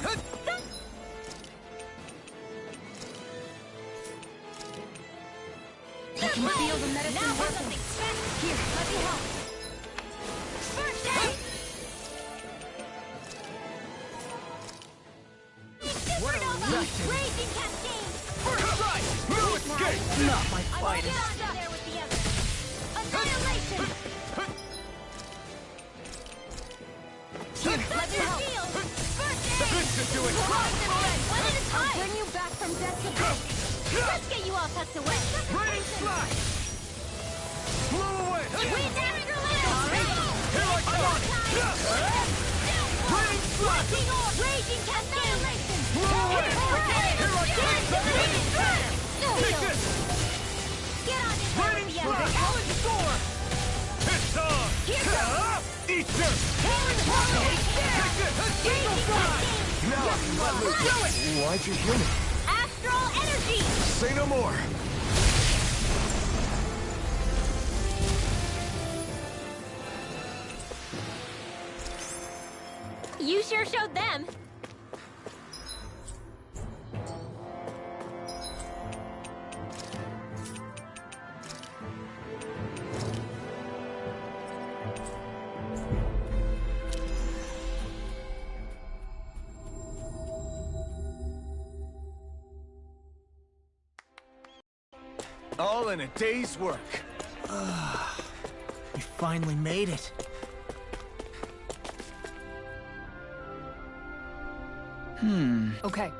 I can feel the medicine Now for working. something special. Here, let me help. First aid. What a Supernova. wreck. Raging Cascade. First strike! No escape! Not my I will finest. get on down there with the others. Annihilation. Here, let me help. First aid. This should do it! One at a time. I'll bring you back from death to death. Let's get you all tucked away. Raining Slash! Blew away! Wind after land. Here I come! Raining Slash! Raging Cascade. Blow away! Here I come! Take this! Get on in there Raining with the Slash! others. Talon Storm! It's on! Here goes. Eat this! Take this! Raging Cascade. Now I can let loose! Why'd you heal me? Astral energy. Say no more! You sure showed them. All in a day's work. We finally made it. Okay.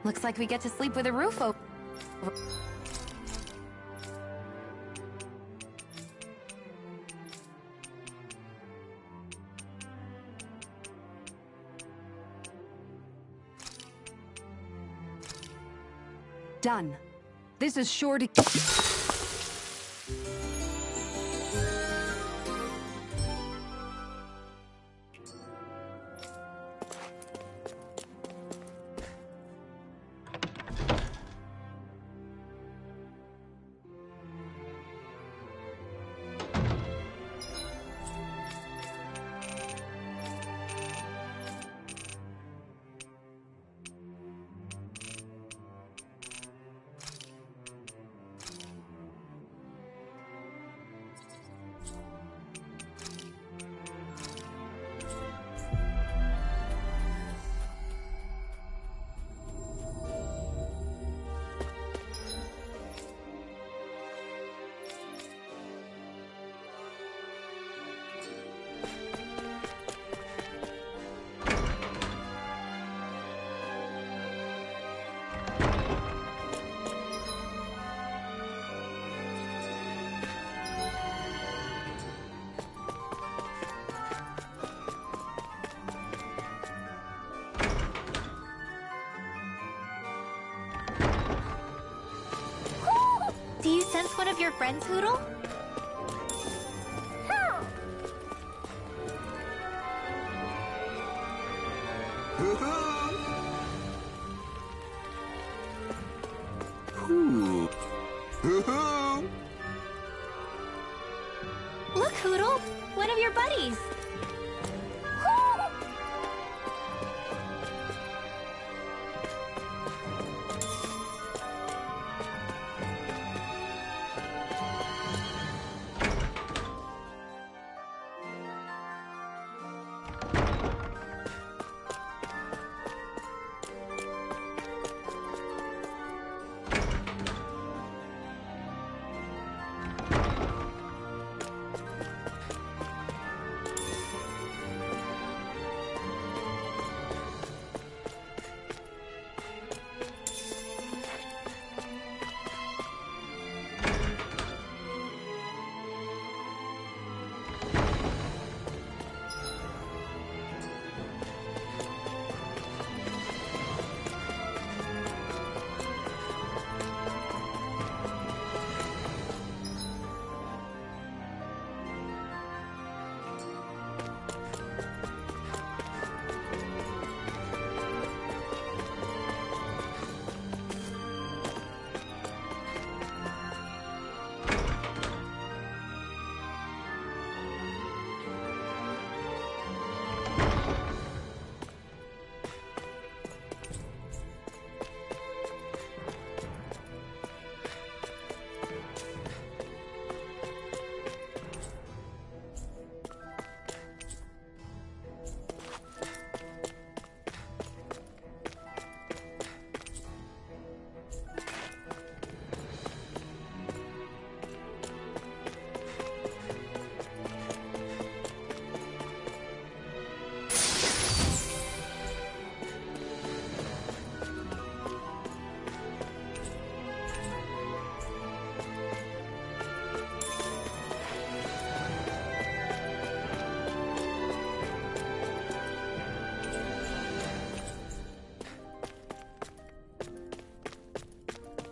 Looks like we get to sleep with a roof over. Done. This is sure to... Do you sense one of your friends, Hootle? Look, Hootle! One of your buddies!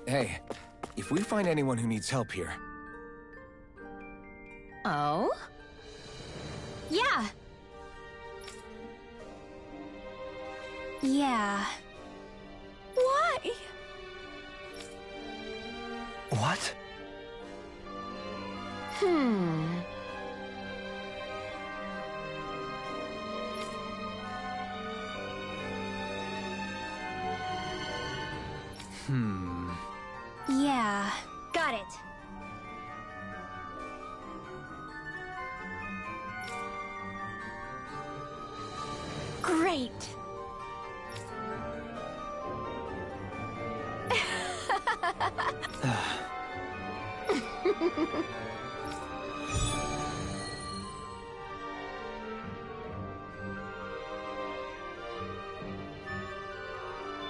Hey, if we find anyone who needs help here... Oh? Yeah. Yeah. Why? What? Yeah. Got it. Great.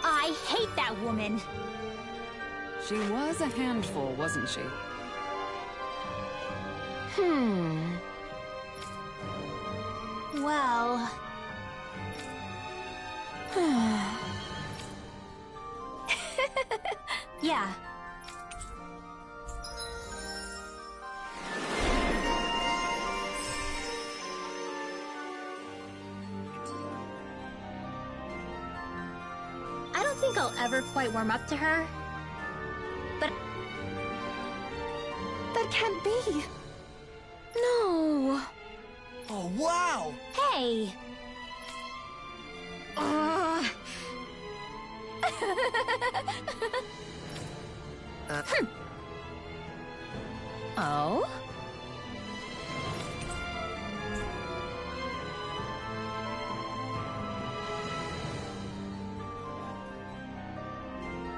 I hate hate that woman. She was a handful, wasn't she? Well... yeah. I don't think I'll ever quite warm up to her. But... That can't be. No. Oh, wow! Hey! Oh?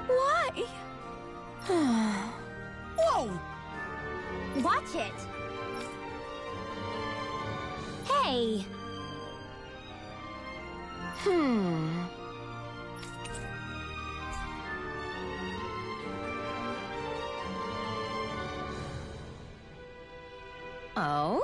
Why? Whoa! Watch it! Hey! Oh?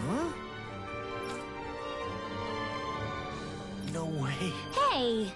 Huh? No way. Hey!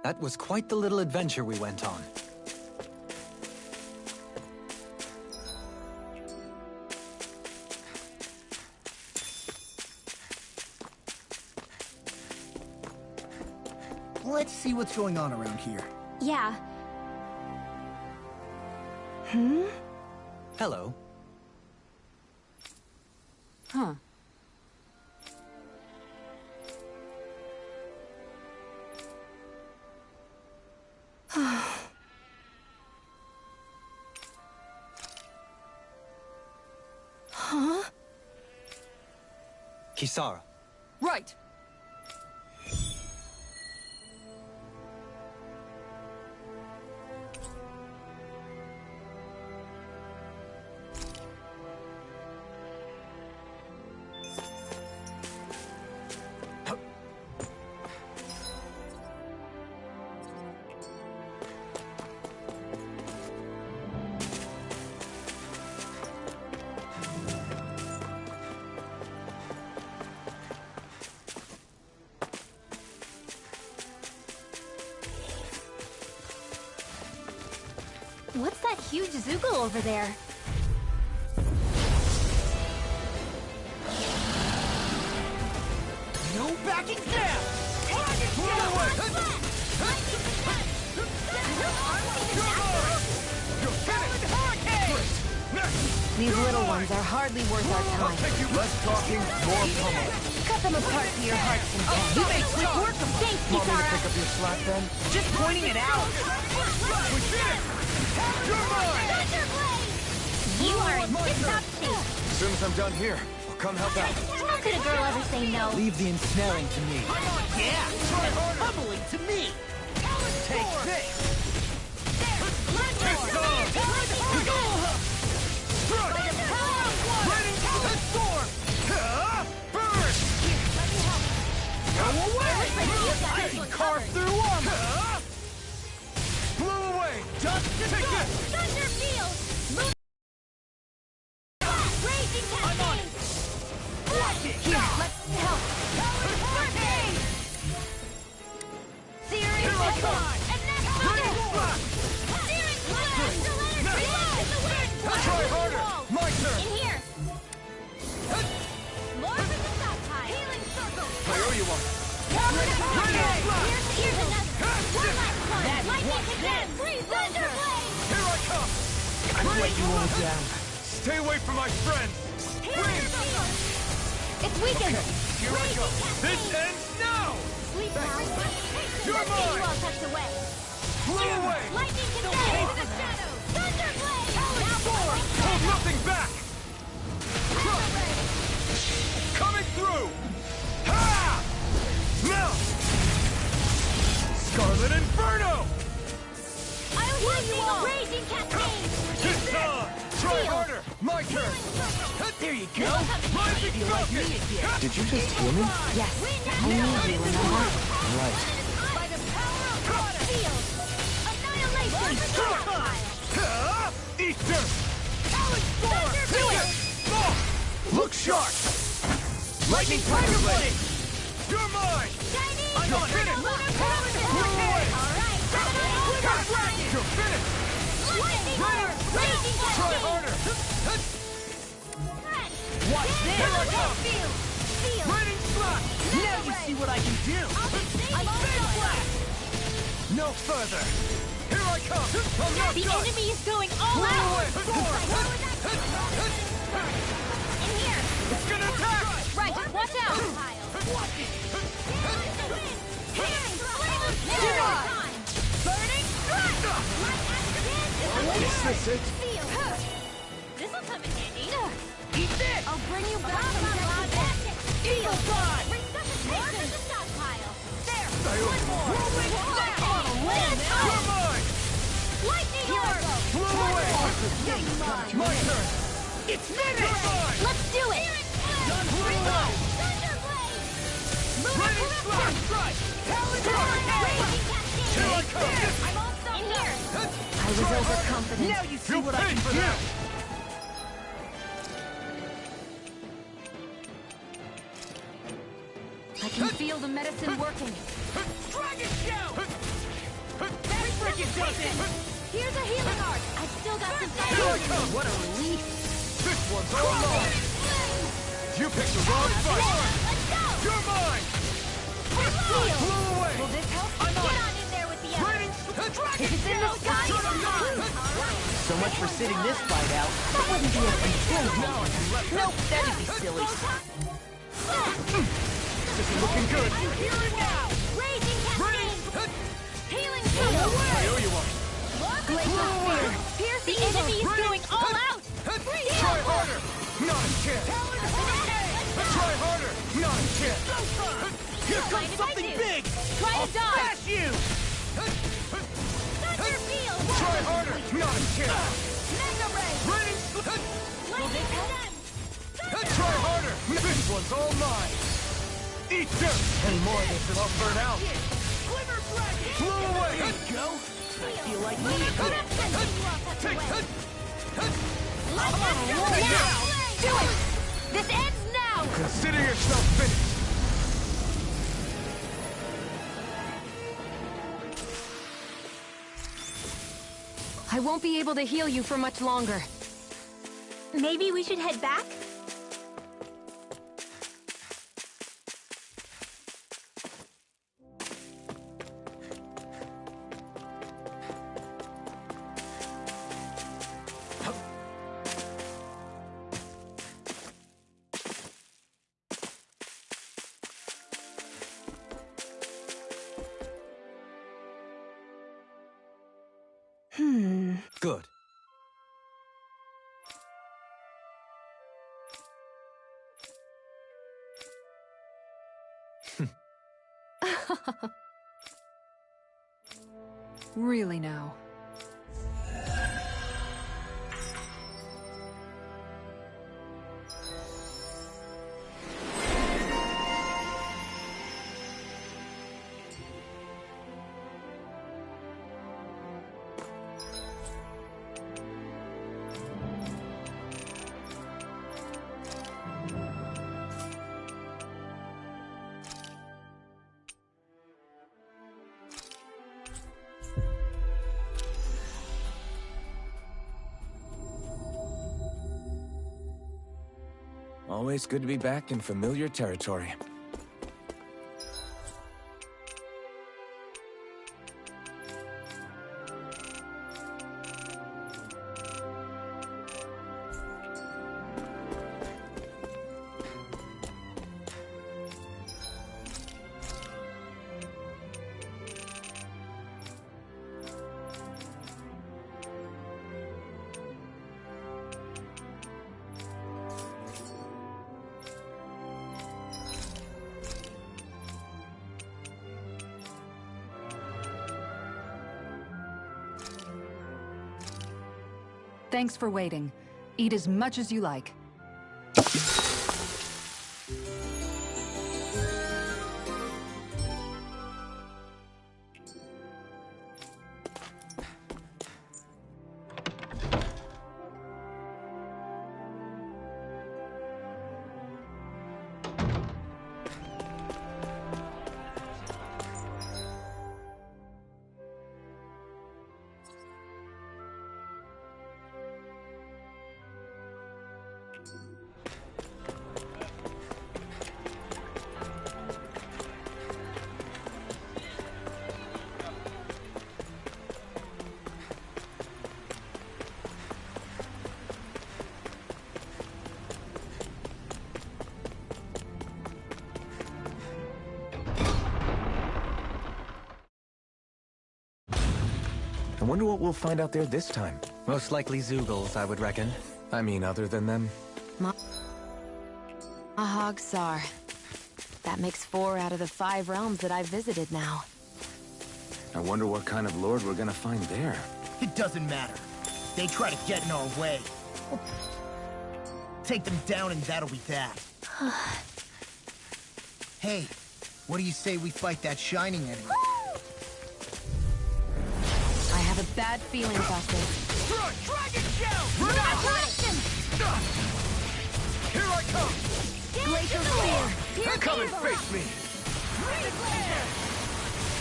That was quite the little adventure we went on. Let's see what's going on around here. Yeah. Hello. Huh. Huh? Kisara. Right! What's that huge Zoogle over there? No backing down! These little ones are hardly worth our time. Less talking, more pummeling. Cut them apart to your heart's content. You made quick work of it. Thanks, Want me to Kisara. pick up your slack then? Just pointing it out. We did it! You're mine! You are in tip-top shape. As soon as I'm done here, I'll come help out. How could a girl ever say no? Leave the ensnaring to me. Yeah, pummeling to me. Take this. Carve through armor! Blew away! Just take this! Thunder Field! Move! Raging Cascade! Here, let's help. Hurricane! Searing Cyclone! And next Thunder! Searing Blast! Reload! In the wind! Try harder! My turn! In here! More from the stockpile! Healing Circle! I owe you one! Here's another! One last one! Lightning again! Thunder Blade! Here I come! I've let you all down. Stay away from my friends! It's weakened! Here I go! This ends now! Sleep now! You're Let's see you mine! all tucked away! Blew away! Lightning condensed! The shadow! Thunder Blade! Now Hold nothing back! Coming through! Ha! Now! Scarlet Inferno! I'll heal you all! Raging Cascade! It's on! Try harder! My turn! There you go. Rising Falcon! Did you just hear me? Yes, I need you, remember? Right. By the power of water! Field! Annihilation! Ha! Easter! Do it! Look sharp! Lightning Tiger Blade! You're mine! Chinese! You're finished! Blew away! Alright! You're finished! Lightning Orb! Raging Try Cascade! harder! Watch this. Here I come! Field! Field! Raining Slash! Now you see what I can do. I'm all Blast! No further! Here I come! I'm not The done! enemy is going all Blow out! away! In here! It's gonna attack! Right, watch out! Burning Strike! Is this it? This'll come in handy. Eat this. I'll bring you back from that. Eagle Dawn! Resuscitation! The stockpile! There! One more! You're mine! Lightning Orb! Blew away! My turn! It's finished. Let's do it! Reload! Raining Slash! Strike! Here I come! I'm all stuck in here! I was overconfident. Now you see You what I paid can for do. that! I can feel the medicine working. Dragon Shout! still got some Here I fire. come! What a relief! This one's all mine! You picked the wrong fight! Let's go! You're mine! Seal. Blow away! Will this help? I'm Get on on in there with the others. Raining Dragon It's in the sky. So much for sitting this fight out. That wouldn't be a concern. Nope, that'd be silly. This is looking good! I'm healing now. Raging cascade. Healing field. I owe you one! Glacial spear. Pierce the enemy is going all out. Try harder! Not a chance! Try harder! Not a chance! Here Mind comes if I something do? big! Try I'll to dodge. smash you! Thunder field. Try harder! Not a chance! Mega ray. Raining Will this help? Try harder! This one's all mine! Eat dirt! Any more of this and I'll burn out! Glimmer dragon. Blow away! There you go! I feel like me. Take Let's go now. Do it. This ends now. Consider yourself finished! I won't be able to heal you for much longer. Maybe we should head back? Good. Really now. Always good to be back in familiar territory. Thanks for waiting. Eat as much as you like. I wonder what we'll find out there this time. Most likely Zeugles, I would reckon. I mean, other than them. Ahog-Sar. That makes 4 out of the 5 realms that I've visited now. I wonder what kind of lord we're gonna find there. It doesn't matter. They try to get in our way. We'll take them down and that'll be that. Hey, what do you say we fight that shining enemy? I have a bad feeling about this. Dragon Shell! Here I come! Glacial Spear! Come and face me!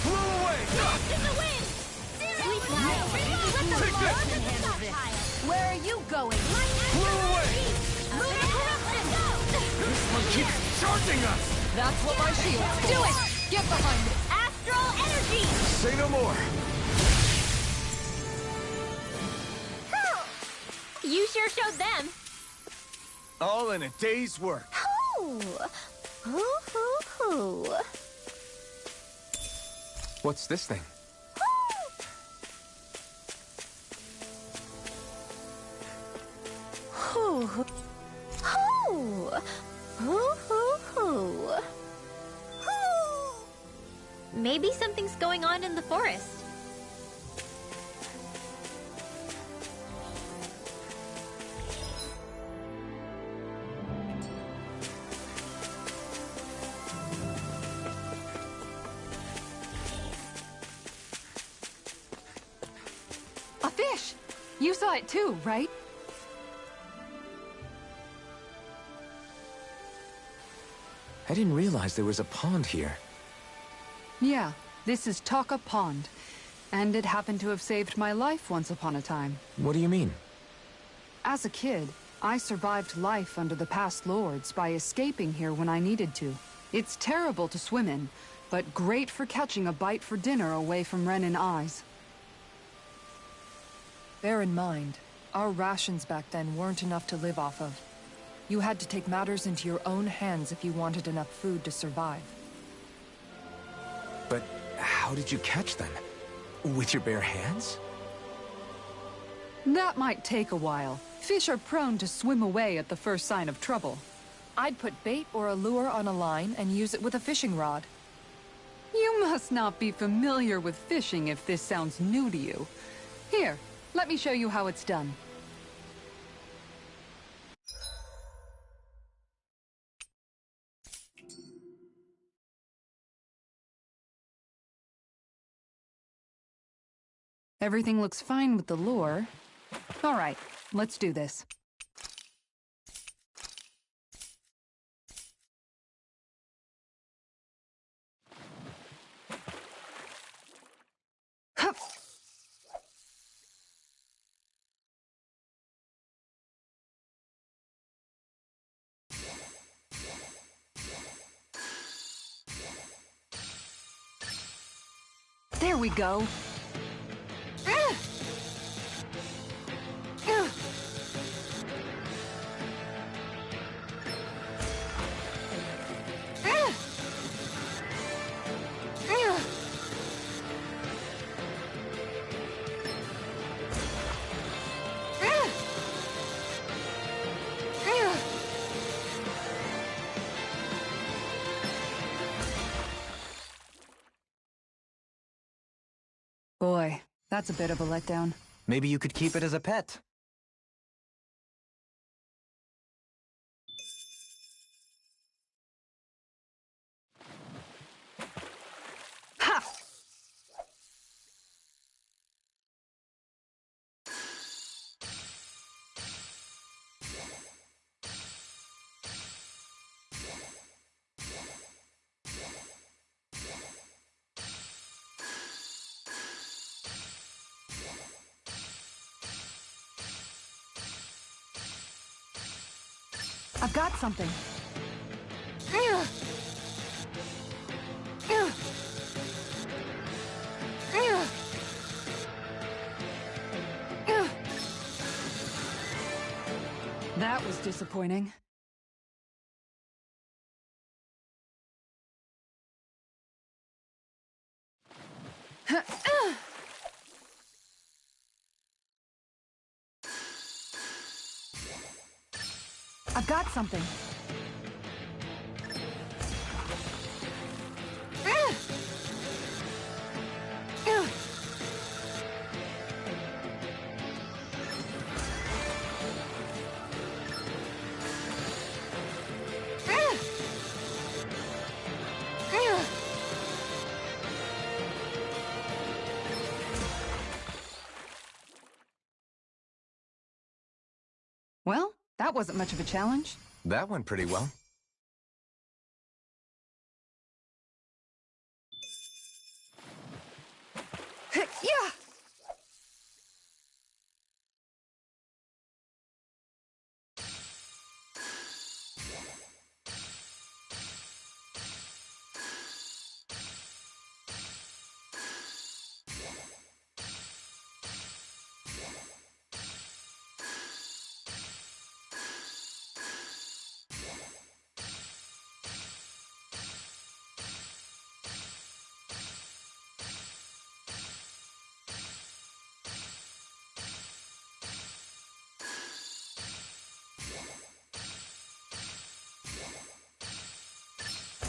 Blow away! In the wind! Sweep Where are you going? Blew away! Lunar corruption! This one keeps charging us! That's what my shield's for. Do it! Get behind me! Astral energy! Say no more! You sure showed them. All in a day's work. Ooh. Ooh. What's this thing? Ooh. Ooh. Ooh. Maybe something's going on in the forest. A fish! You saw it too, right? I didn't realize there was a pond here. Yeah, this is Taka Pond. And it happened to have saved my life once upon a time. What do you mean? As a kid, I survived life under the past lords by escaping here when I needed to. It's terrible to swim in, but great for catching a bite for dinner away from Ren and eyes. Bear in mind, our rations back then weren't enough to live off of. You had to take matters into your own hands if you wanted enough food to survive. But how did you catch them? With your bare hands? That might take a while. Fish are prone to swim away at the first sign of trouble. I'd put bait or a lure on a line and use it with a fishing rod. You must not be familiar with fishing if this sounds new to you. Here, let me show you how it's done. Everything looks fine with the lure. All right, let's do this. Hup. There we go. Boy, that's a bit of a letdown. Maybe you could keep it as a pet. Ha! I've got something. That was disappointing. I've got something. Well, that wasn't much of a challenge. That went pretty well. Yeah.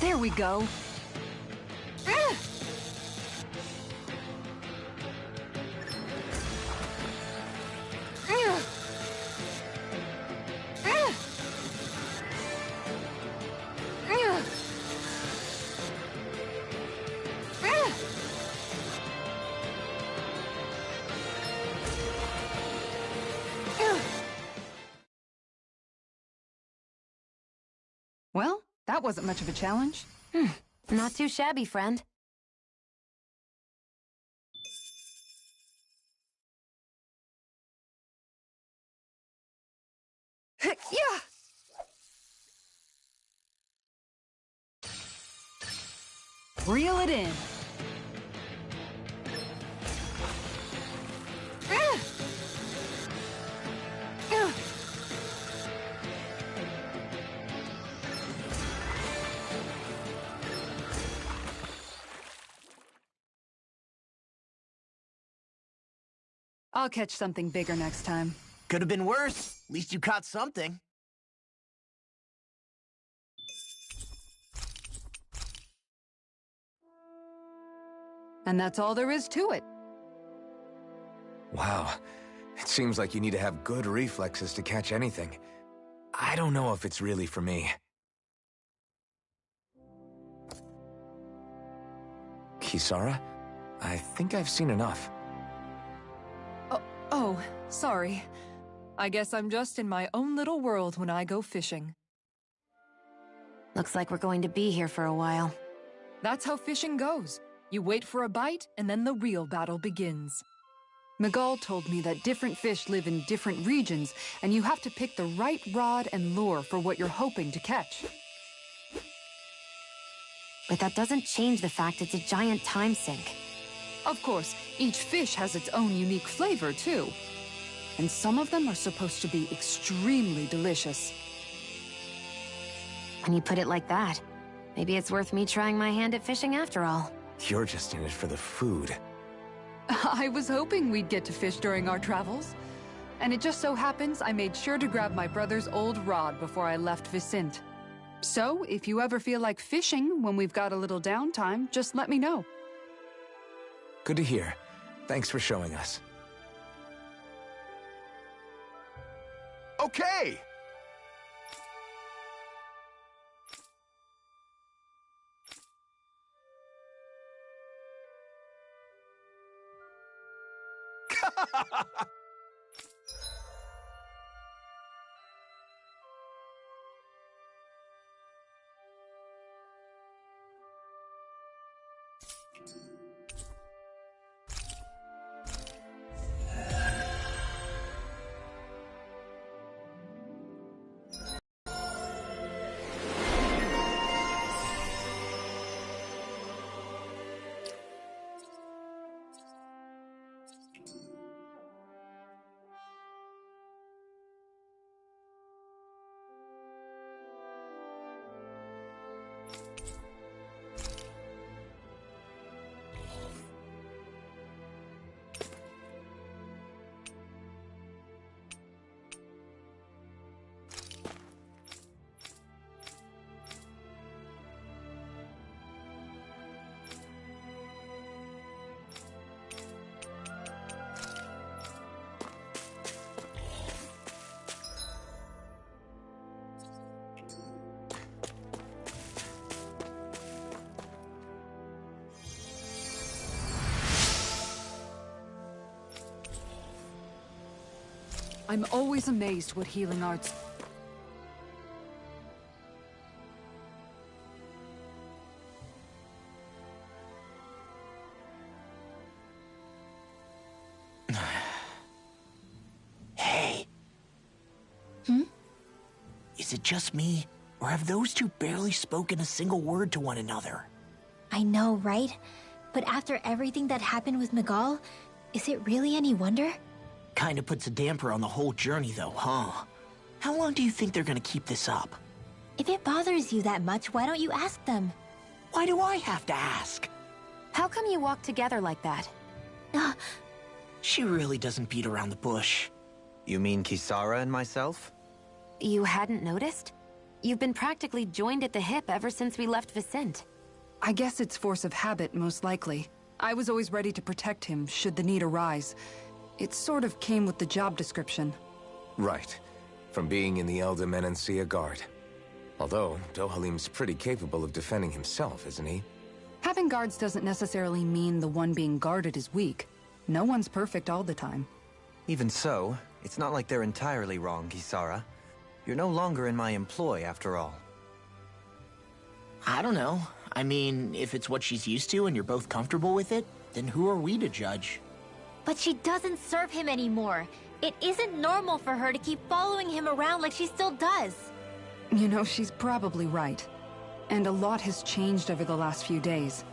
There we go. Well, that wasn't much of a challenge. Not too shabby, friend. Yeah! Reel it in. I'll catch something bigger next time. Could have been worse. At least you caught something. And that's all there is to it. Wow. It seems like you need to have good reflexes to catch anything. I don't know if it's really for me. Kisara? I think I've seen enough. Oh, sorry. I guess I'm just in my own little world when I go fishing. Looks like we're going to be here for a while. That's how fishing goes. You wait for a bite, and then the real battle begins. Miguel told me that different fish live in different regions, and you have to pick the right rod and lure for what you're hoping to catch. But that doesn't change the fact it's a giant time sink. Of course, each fish has its own unique flavor, too. And some of them are supposed to be extremely delicious. When you put it like that, maybe it's worth me trying my hand at fishing after all. You're just in it for the food. I was hoping we'd get to fish during our travels. And it just so happens I made sure to grab my brother's old rod before I left Vicente. So, if you ever feel like fishing when we've got a little downtime, just let me know. Good to hear. Thanks for showing us. Okay! I'm always amazed what healing arts... Hey. Is it just me, or have those two barely spoken a single word to one another? I know, right? But after everything that happened with Miguel, is it really any wonder? Kinda puts a damper on the whole journey, though, huh? How long do you think they're gonna keep this up? If it bothers you that much, why don't you ask them? Why do I have to ask? How come you walk together like that? She really doesn't beat around the bush. You mean Kisara and myself? You hadn't noticed? You've been practically joined at the hip ever since we left Vicente. I guess it's force of habit, most likely. I was always ready to protect him, should the need arise. It sort of came with the job description. Right. From being in the Elder Menancia Guard. Although, Dohalim's pretty capable of defending himself, isn't he? Having guards doesn't necessarily mean the one being guarded is weak. No one's perfect all the time. Even so, it's not like they're entirely wrong, Kisara. You're no longer in my employ, after all. I don't know. I mean, if it's what she's used to and you're both comfortable with it, then who are we to judge? But she doesn't serve him anymore. It isn't normal for her to keep following him around like she still does. You know, she's probably right. And a lot has changed over the last few days.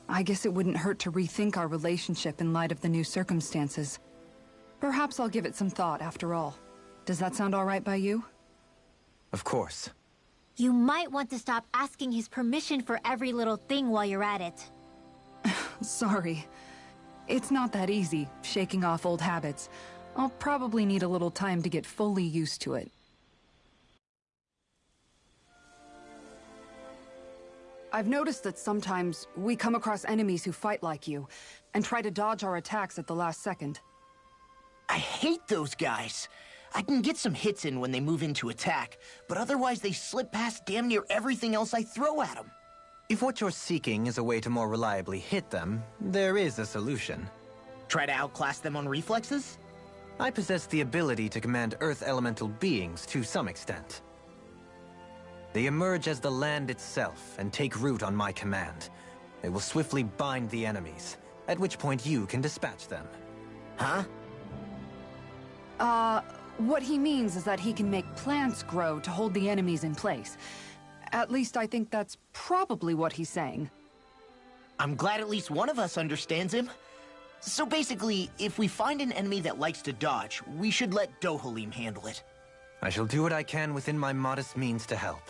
I guess it wouldn't hurt to rethink our relationship in light of the new circumstances. Perhaps I'll give it some thought after all. Does that sound all right by you? Of course. You might want to stop asking his permission for every little thing while you're at it. Sorry. It's not that easy, shaking off old habits. I'll probably need a little time to get fully used to it. I've noticed that sometimes we come across enemies who fight like you, and try to dodge our attacks at the last second. I hate those guys. I can get some hits in when they move into attack, but otherwise they slip past damn near everything else I throw at them. If what you're seeking is a way to more reliably hit them, there is a solution. Try to outclass them on reflexes? I possess the ability to command Earth elemental beings to some extent. They emerge as the land itself and take root on my command. They will swiftly bind the enemies, at which point you can dispatch them. Huh? What he means is that he can make plants grow to hold the enemies in place. At least I think that's probably what he's saying. I'm glad at least one of us understands him. So basically, if we find an enemy that likes to dodge, we should let Dohalim handle it. I shall do what I can within my modest means to help.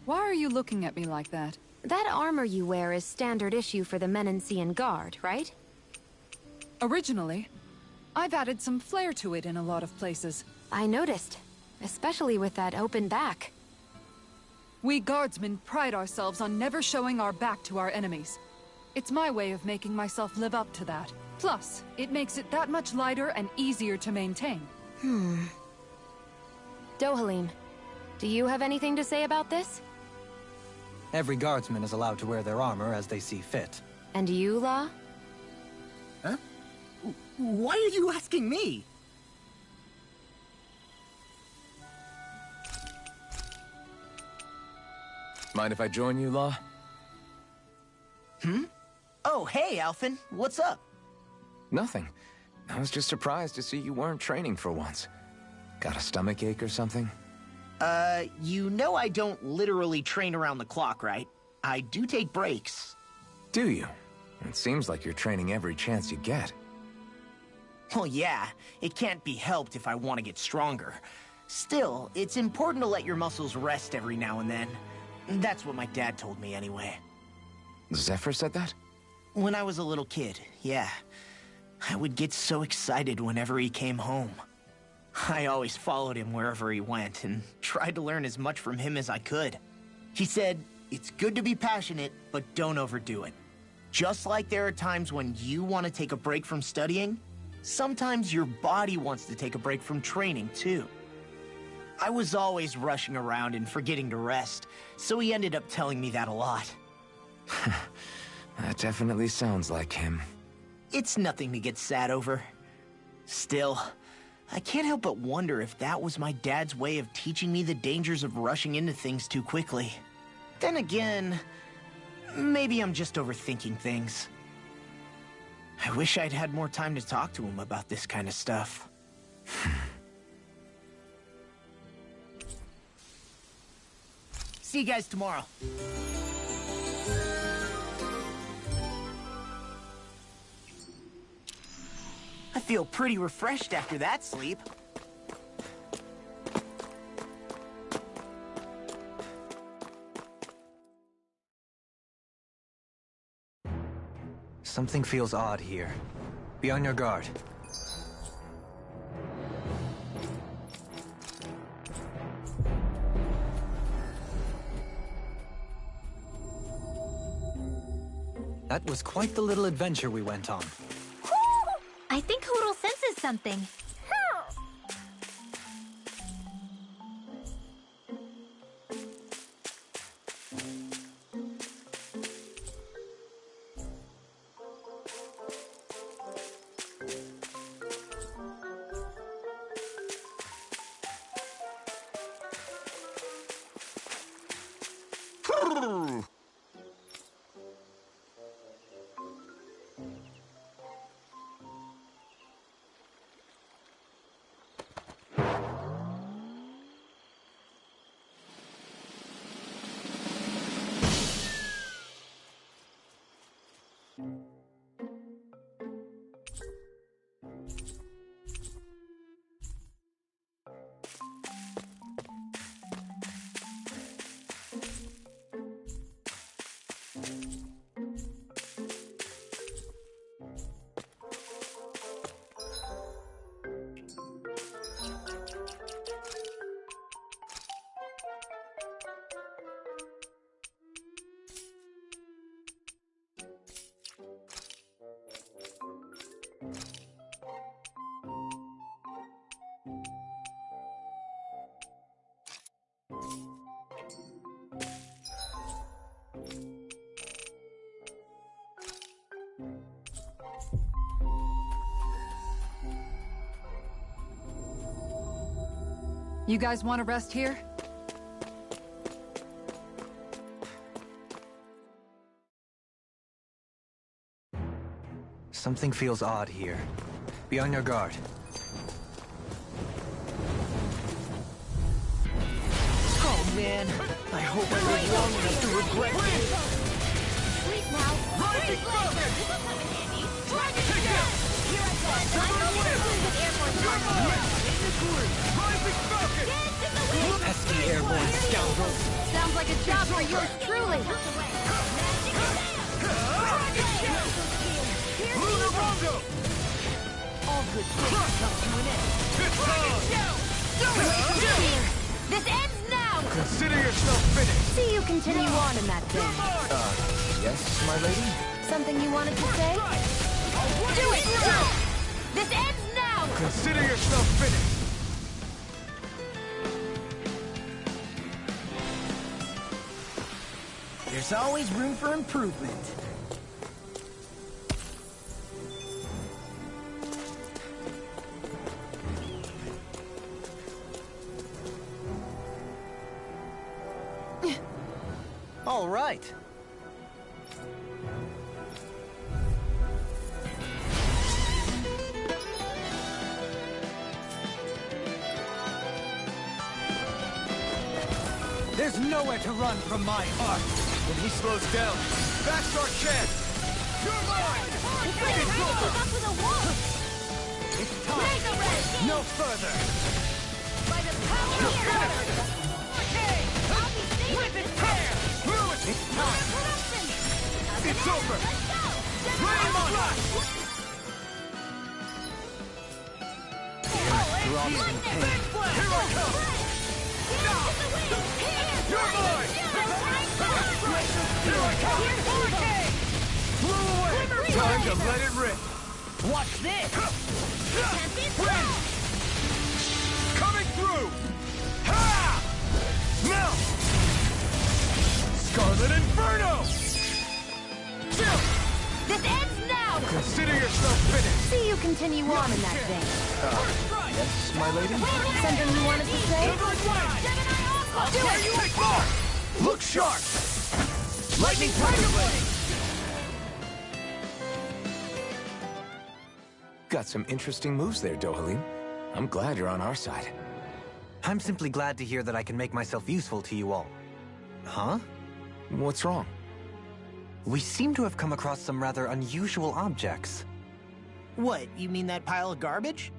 Why are you looking at me like that? That armor you wear is standard issue for the Menancian Guard, right? Originally, I've added some flair to it in a lot of places. I noticed, especially with that open back. We guardsmen pride ourselves on never showing our back to our enemies. It's my way of making myself live up to that. Plus, it makes it that much lighter and easier to maintain. Dohalim, do you have anything to say about this? Every guardsman is allowed to wear their armor as they see fit. And you, La? Huh? Why are you asking me? Mind if I join you, Law? Oh, hey, Alphen. What's up? Nothing. I was just surprised to see you weren't training for once. Got a stomachache or something? You know I don't literally train around the clock, right? I do take breaks. Do you? It seems like you're training every chance you get. Well, yeah, it can't be helped if I want to get stronger. Still, it's important to let your muscles rest every now and then. That's what my dad told me anyway. Zephyr said that? When I was a little kid, yeah. I would get so excited whenever he came home. I always followed him wherever he went and tried to learn as much from him as I could. He said, it's good to be passionate, but don't overdo it. Just like there are times when you want to take a break from studying, Sometimes your body wants to take a break from training, too. I was always rushing around and forgetting to rest, so he ended up telling me that a lot. That definitely sounds like him. It's nothing to get sad over. Still, I can't help but wonder if that was my dad's way of teaching me the dangers of rushing into things too quickly. Then again, maybe I'm just overthinking things. I wish I'd had more time to talk to him about this kind of stuff. See you guys tomorrow. I feel pretty refreshed after that sleep. Something feels odd here. Be on your guard. That was quite the little adventure we went on. I think Hootle senses something. You guys want to rest here? Something feels odd here. Be on your guard. Oh man, I hope I live long enough to regret it. Sleep now. Rising Falcon! This will come in handy. Take him! Here I go. Sever I'm the going wind! with airborne You're tornado. mine! Rising Falcon! Get in the wind. Pesky airborne scoundrels! Sounds like a job for yours truly. Lunar Rondo! All good things come to an end. It's time! This ends now! Consider yourself finished! See you continue on in that You're thing. mine! Yes, my lady? Something you wanted to say? Do it! This ends now! Consider yourself finished! There's always room for improvement. All right. There's nowhere to run from my heart. When he slows down, that's our chance! You're mine! It's up with a wolf. It's time. No further. By the power of water. Okay! I'll be safe. Rip and tear! Lewis! It's time. Corruption. It's over! Let's go. Rain on us! Throbbing in pain. Here I come! You're mine! Here I come! Hurricane! Blew away! Time to let it rip! Watch this! Can't be stopped! Coming through! Ha! Now! Scarlet Inferno! This ends now! Consider yourself finished! See you continue on in that vein. Yes, my lady? Something you wanted to say? I'll tear you apart! Look sharp! Lightning Tiger Blade! Got some interesting moves there, Dohalim. I'm glad you're on our side. I'm simply glad to hear that I can make myself useful to you all. Huh? What's wrong? We seem to have come across some rather unusual objects. What, you mean that pile of garbage?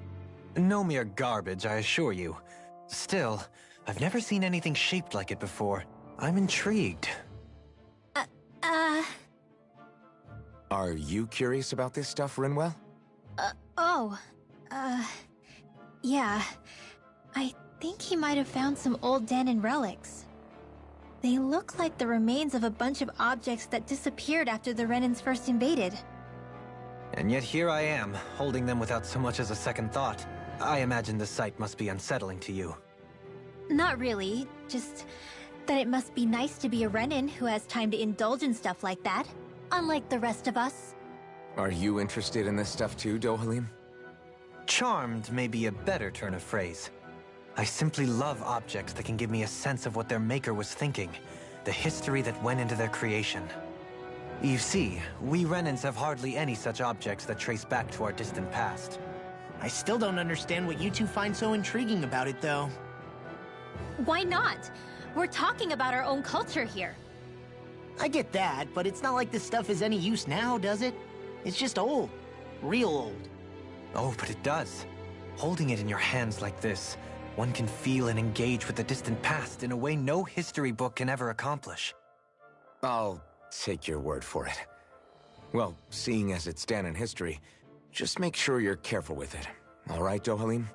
No mere garbage, I assure you. Still, I've never seen anything shaped like it before. I'm intrigued. Are you curious about this stuff, Rinwell? Yeah. I think he might have found some old Dahnan relics. They look like the remains of a bunch of objects that disappeared after the Renans first invaded. And yet here I am, holding them without so much as a second thought. I imagine the sight must be unsettling to you. Not really, just that it must be nice to be a Renan who has time to indulge in stuff like that, unlike the rest of us. Are you interested in this stuff too, Dohalim? Charmed may be a better turn of phrase. I simply love objects that can give me a sense of what their maker was thinking, the history that went into their creation. You see, we Renans have hardly any such objects that trace back to our distant past. I still don't understand what you two find so intriguing about it, though. Why not? We're talking about our own culture here. I get that, but it's not like this stuff is any use now, does it? It's just old. Real old. Oh, but it does. Holding it in your hands like this, one can feel and engage with the distant past in a way no history book can ever accomplish. I'll take your word for it. Well, seeing as it's Dahnan history, just make sure you're careful with it. All right, Dohalim?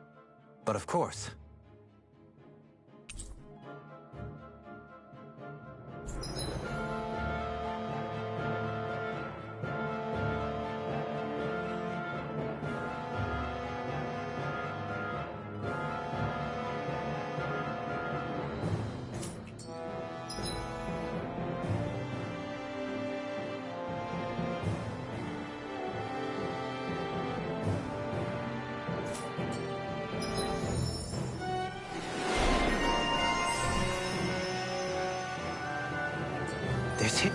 But of course. This hit.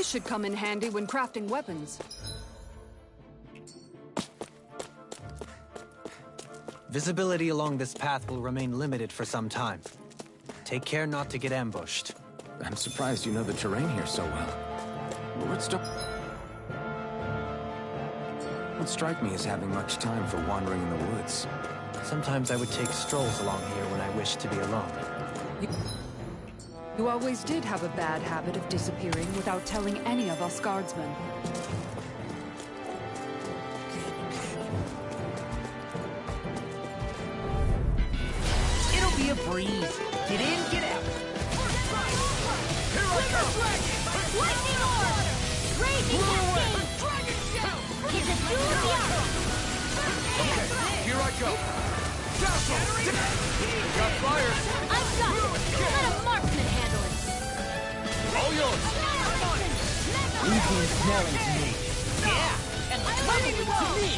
This should come in handy when crafting weapons. Visibility along this path will remain limited for some time. Take care not to get ambushed. I'm surprised you know the terrain here so well. Would strike me as having much time for wandering in the woods. Sometimes I would take strolls along here when I wished to be alone. You always did have a bad habit of disappearing without telling any of us guardsmen. It'll be a breeze. Get in, get out. Here I go! Lightning orb! Raging cascade! It's a duel! Okay, here I go! Dazzle! Got fire! I've got it! Let a marksman handle it! All yours! Easy smelling to me. Yeah, and Lightning to me.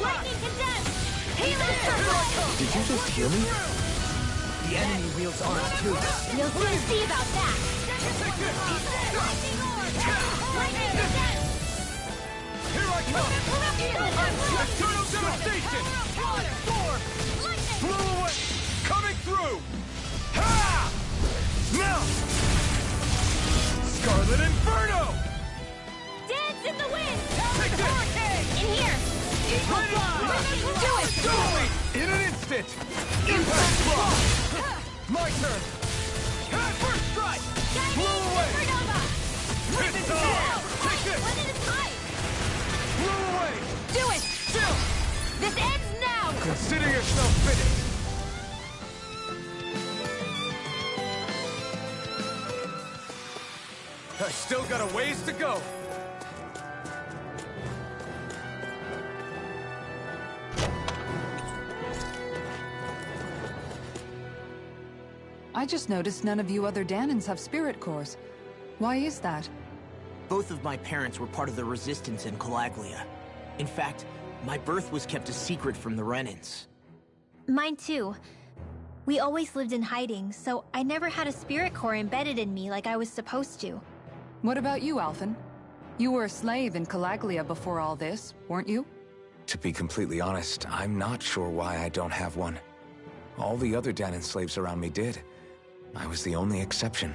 Lightning condensed! Healing circle! Did you just hear me? The enemy wields arms too. You'll soon see about that! Lightning orb! Lightning condensed! Here I come! Eternal devastation! Blow away! Coming through! Ha! Now! Scarlet Inferno! Dance in the wind! Take this! In here! Do it! In an instant! Impact block! My turn! First strike! Blow away! Hit time! Take this! When it is time! Blow away! Do it! Still! This ends now! Consider yourself finished! I still got a ways to go! I just noticed none of you other Danans have spirit cores. Why is that? Both of my parents were part of the resistance in Calaglia. In fact, my birth was kept a secret from the Renans. Mine too. We always lived in hiding, so I never had a spirit core embedded in me like I was supposed to. What about you, Alphen? You were a slave in Calaglia before all this, weren't you? To be completely honest, I'm not sure why I don't have one. All the other Danan slaves around me did. I was the only exception.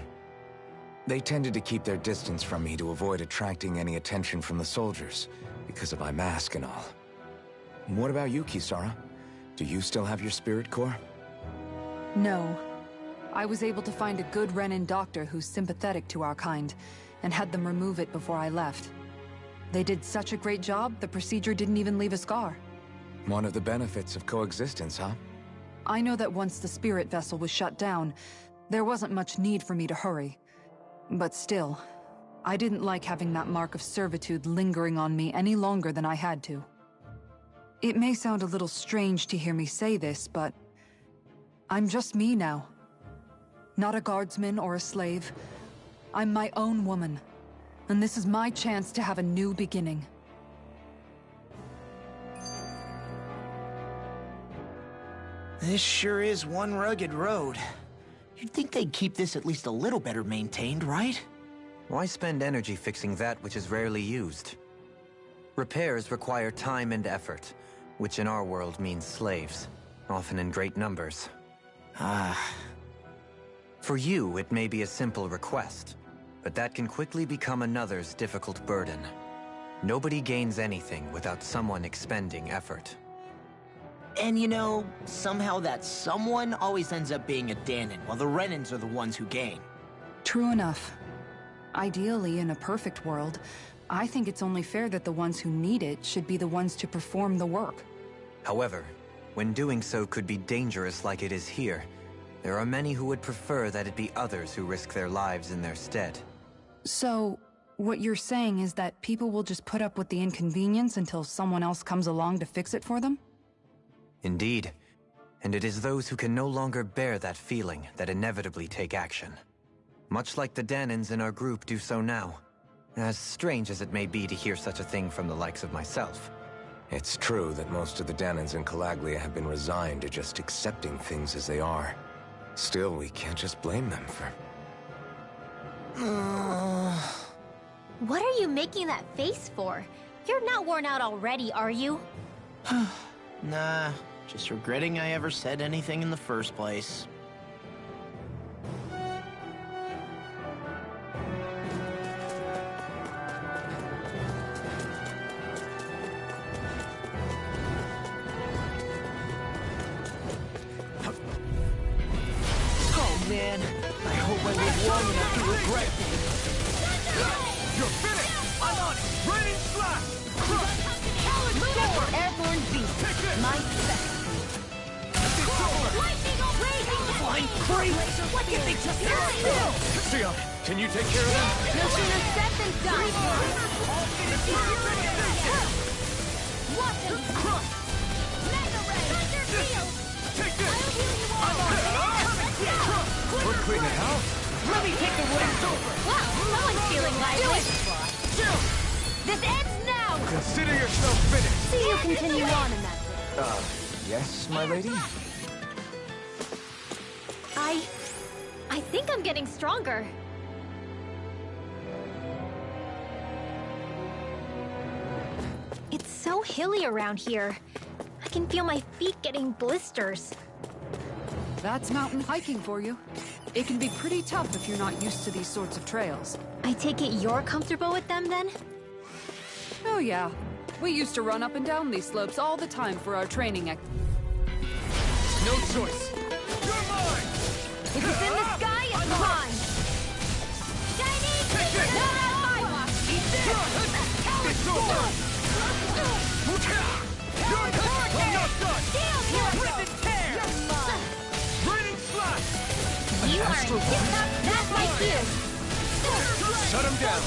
They tended to keep their distance from me to avoid attracting any attention from the soldiers, because of my mask and all. What about you, Kisara? Do you still have your spirit core? No. I was able to find a good Renan doctor who's sympathetic to our kind, and had them remove it before I left. They did such a great job, the procedure didn't even leave a scar. One of the benefits of coexistence, huh? I know that once the spirit vessel was shut down, there wasn't much need for me to hurry. But still, I didn't like having that mark of servitude lingering on me any longer than I had to. It may sound a little strange to hear me say this, but I'm just me now. Not a guardsman or a slave. I'm my own woman, and this is my chance to have a new beginning. This sure is one rugged road. You'd think they'd keep this at least a little better maintained, right? Why spend energy fixing that which is rarely used? Repairs require time and effort, which in our world means slaves, often in great numbers. For you, it may be a simple request, but that can quickly become another's difficult burden. Nobody gains anything without someone expending effort. And you know, somehow that someone always ends up being a Danan, while the Renans are the ones who gain. True enough. Ideally, in a perfect world, I think it's only fair that the ones who need it should be the ones to perform the work. However, when doing so could be dangerous like it is here, there are many who would prefer that it be others who risk their lives in their stead. So, what you're saying is that people will just put up with the inconvenience until someone else comes along to fix it for them? Indeed. And it is those who can no longer bear that feeling that inevitably take action. Much like the Danans in our group do so now. As strange as it may be to hear such a thing from the likes of myself. It's true that most of the Danans in Calaglia have been resigned to just accepting things as they are. Still, we can't just blame them for... What are you making that face for? You're not worn out already, are you? Nah, just regretting I ever said anything in the first place. Oh man, I hope I live long enough to regret this. You're finished! I'm on it! Raining slash! Crush! Airborne beast. Take this! My specialty. It's over! Flying crazy! What did they just do? Sia, can you take care of them? No sooner said than done. Watch them. Crush! Mega Ray. Thunder Field. Take this! I'm on it. We're cleaning house. Let me take the rest over. Wow, someone's feeling lively. This ends now. Consider yourself finished. See you continue on in that. Yes, my lady? I think I'm getting stronger. It's so hilly around here. I can feel my feet getting blisters. That's mountain hiking for you. It can be pretty tough if you're not used to these sorts of trails. I take it you're comfortable with them then? Oh yeah. We used to run up and down these slopes all the time for our training No choice. You're mine! If it's in the sky, it's mine. Chinese! Not on my watch. Eat this. It's over! You're I'm not done! Rip and tear! Raining slash! You are in tip-top. That's my cue. Shut him down.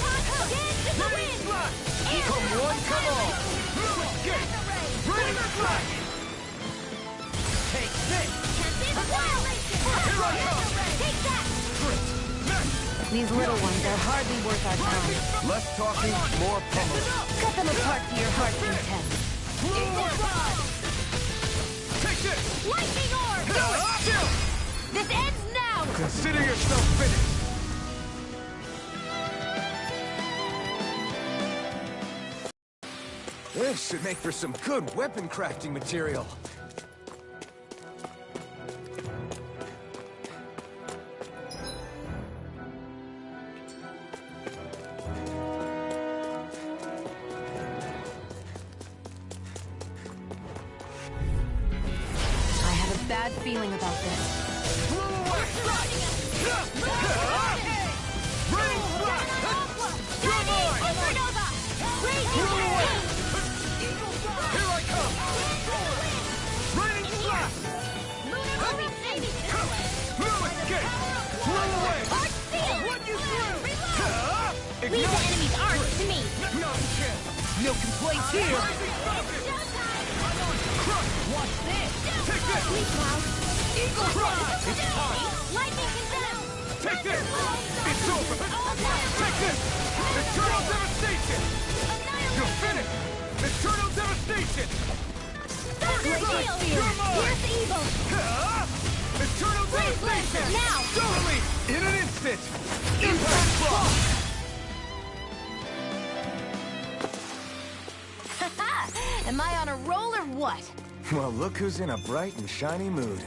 Raining slash! Come one, come all. Escape! Raining slash! Take this! Here I come! Take that. These little ones are hardly worth our time. Less talking, more pummeling. Cut them apart to your heart's content. Take this! Lightning orb. This ends now. Consider yourself finished. This should make for some good weapon crafting material. I have a bad feeling about this. Raining slash! You're mine! Supernova. Here I come! Raining slash! No escape! Blow away! What you threw! Leave the enemy's arms to me. Not a chance! No complaints here. Crush! Watch this. Take this! Eagle Crush! It's time. Lightning condemn. Take this! It's over! Take this! Eternal devastation! You're finished! Eternal devastation! Shield. You're mine! Here's evil. Eternal devastation! Now. Totally! In an instant! Impact block! Am I on a roll or what? Well, look who's in a bright and shiny mood.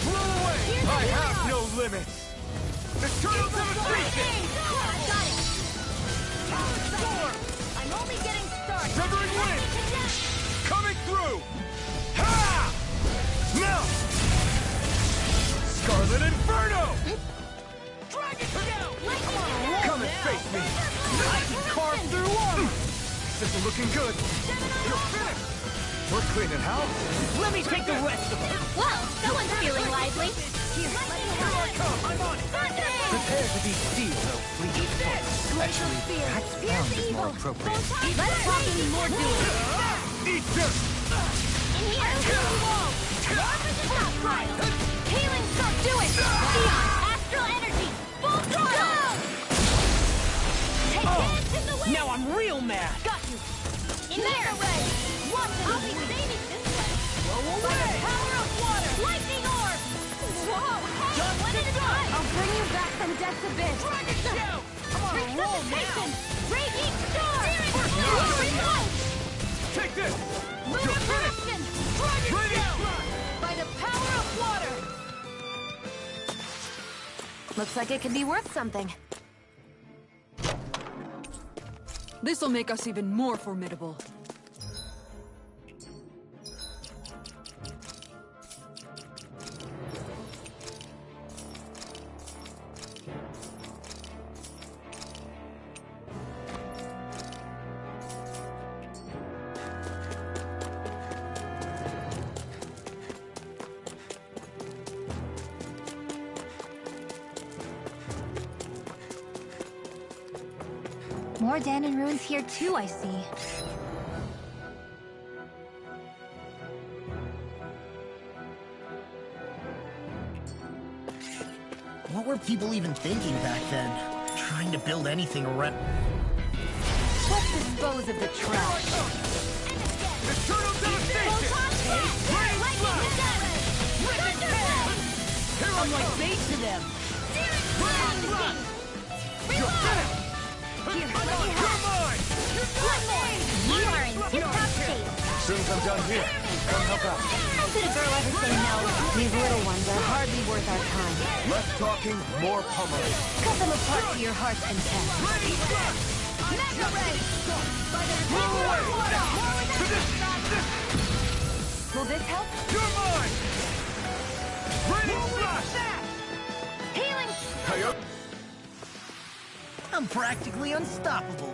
Blow away! I have no limits! Eternal devastation! Got it. I'm only getting started. Severing wind! Lightning condemn. Coming through! Ha! Now! Scarlet Inferno! Dragon Tail. Lightning condemn. Come and face me! I can carve through armor! This isn't looking good! You're finished! We're cleaning house. Let me take the rest of them! Well, someone's feeling lively. Here I come! I'm on it! Prepare to be steel, though fleet of foot. Actually, perhaps pound is more appropriate. Let's talk any more duels. Eat dirt! In here. Stop right. Healing start. Do it. Sion. Astral energy. Full throttle. Take this in the wind. Now I'm real mad! Got you. In there. Watch it. I'll be saving this way. bring you back from death's abyss. Dragon Shout! I'm on a roll now! Raging Storm! Take this! Moon of Corruption! Dragon Shout! By the power of water! Looks like it could be worth something. This'll make us even more formidable. More Dahnan ruins here too, I see. What were people even thinking back then? Trying to build anything around... Let's dispose of the trash. Eternal Devastation! I'm like bait to them. You're finished! You're mine! You are in tip-top shape. As soon as I'm done here, come help out. How could a girl ever say no? These little ones are hardly worth our time. Less talking, more pummeling. Cut them apart to your heart's content. Mega Ray! By the power of water! Will this help? You're mine! Raining Flash! Healing! I'm practically unstoppable.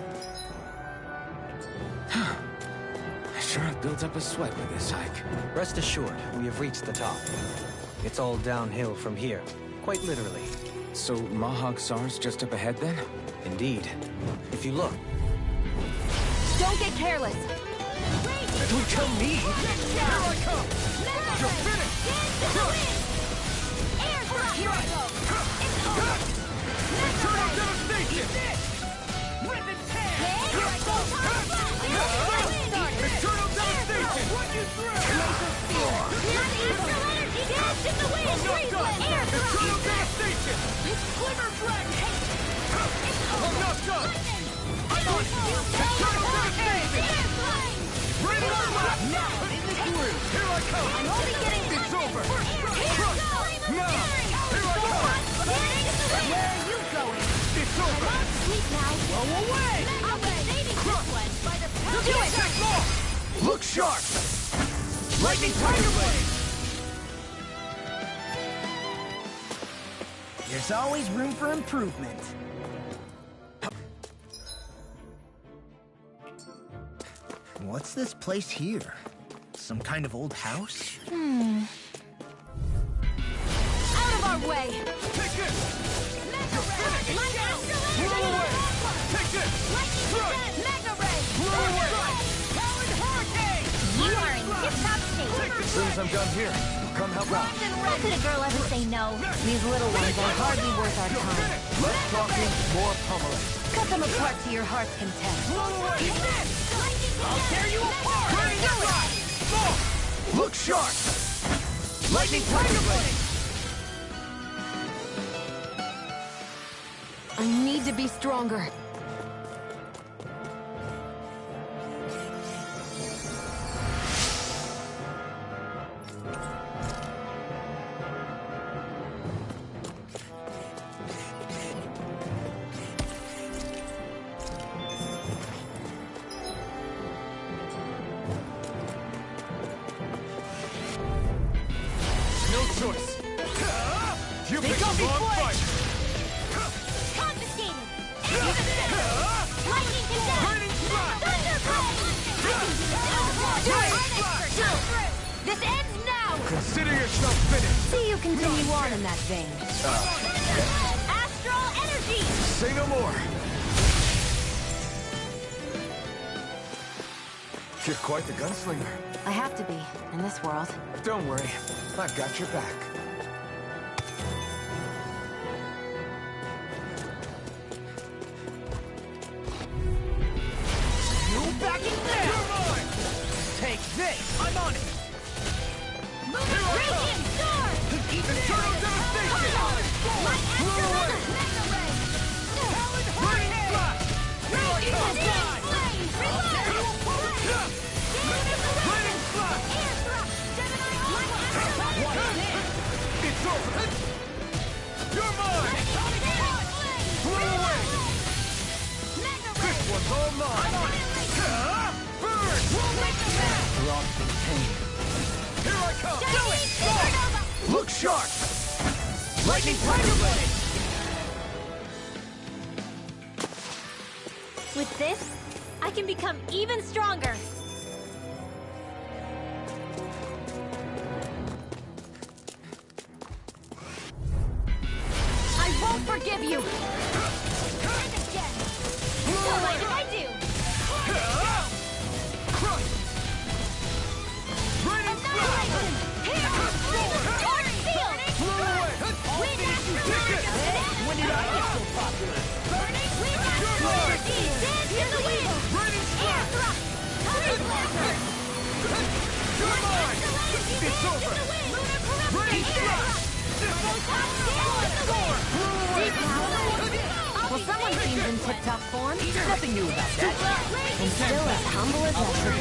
I sure have built up a sweat with this hike. Rest assured, we have reached the top. It's all downhill from here, quite literally. So Mahag Saar's just up ahead then? Indeed. If you look, Don't get careless. don't kill me! Here I come! You're finished! Here I go! Eternal Devastation! Rip and tear! Here I go! Eternal Devastation! Run you through! Astral energy! Dance in the wind! I'm not done! Air Eternal Devastation! Glimmer Dragon! I'm not done! I'm on! Eternal Devastation! Rain Flash! Now! Here I come! I'm only getting It's over! Crush! Now! Here I come! Where are you going? It's over! Sleep now. Go away! I'll be saving this one by the power. Do it! Take off! Look sharp! Lightning Tiger Blade! There's always room for improvement. What's this place here? Some kind of old house? Out of our way! Take this! Mega Ray! My astral Blow energy! away! Take this! Lightning Strike! Defense! Mega Ray! Blow away! Powered Hurricane! You are in tip-top shape. As soon as I'm done here, come help out. How could a girl ever say no? These little ones are hardly worth our time. Less talking, more pummeling. Cut them apart to your heart's content. Blow away! I'll tear you apart! Raining Flash! Look sharp! Lightning Tiger Blade! I need to be stronger. No choice! You picked the wrong fight! Confiscated! Lightning Defense! Raining Flash! This ends now! Consider yourself finished! See you continue on in that vein. Astral energy! Say no more! You're quite the gunslinger. I have to be, in this world. Don't worry, I've got your back. You backing down! You're mine! Take this! I'm on it! Radiant Storm! Eternal Devastation! My astral off in pain. Here I come! Do it! Supernova! Look sharp! Lightning Tiger Blade! With this, I can become even stronger. I won't forgive you! And again! Don't mind if I do! Annihilation! Here! Dark Field! Wind Astral! When did I get so popular? Wind Astral Energy! Dance in the wind! Air Thrust! Color Blaster! You're mine! It's over! Lunar Corruption! Air Thrust! Photon Dance in the wind! Deep Power! Well, someone seems in tip-top form. Nothing new about that. And still as humble as ever.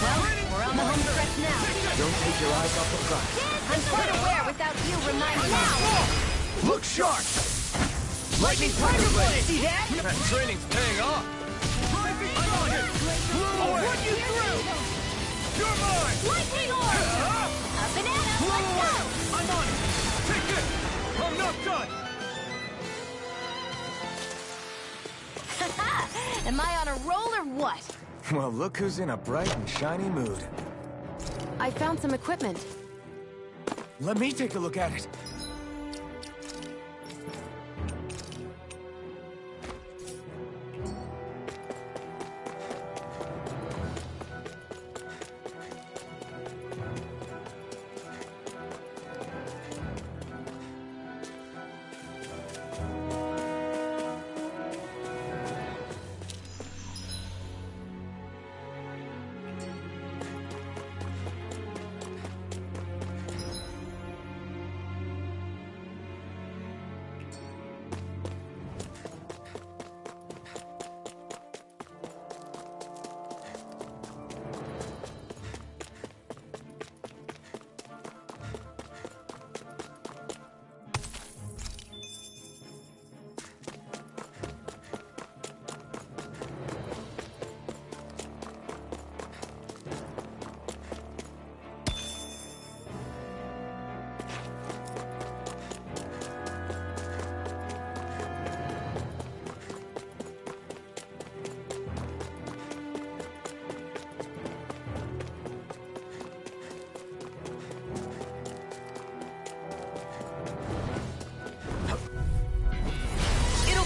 Well, we're on the home stretch now. Don't take your eyes off the prize. I'm quite aware without you reminding me. Look sharp! Lightning Tiger Blade! See that? That training's paying off. I'm on it! I'll run you through! You're mine! Lightning Orb! Up and at 'em! Let's go! I'm on it! Take this! I'm not done! Am I on a roll or what? Well, look who's in a bright and shiny mood. I found some equipment. Let me take a look at it.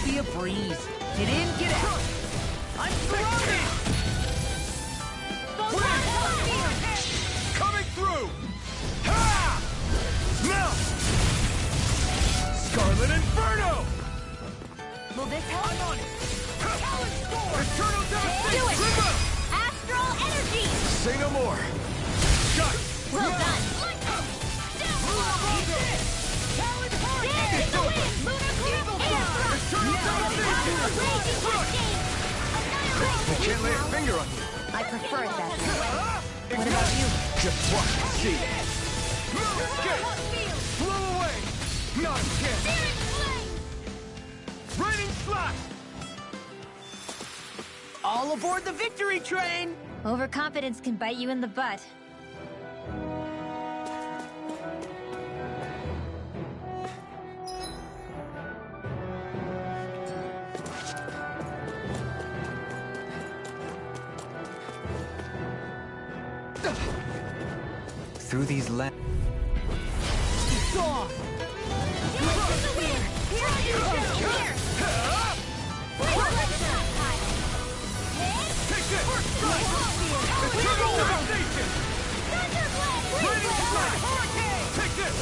Be a breeze. Get in, get out. I'm surrounded! Coming through! Ha! Now! Scarlet Inferno! Will this help? I'm on it! Eternal Devastation! Do it! Remote! Astral Energy! Say no more! Shut! Well done! Dance in the wind! Lunar Corruption! Air Thrust! Raging Cascade! I can't lay a finger on you. I prefer it that way. What about you? Just watch and see. Escape! Blow away! Not again! Searing Flame! Raining Slash! All aboard the victory train! Overconfidence can bite you in the butt. Through these lands. Dance in the wind! Here! Here! Take this! Eternal Devastation! Raining Slash! Take this!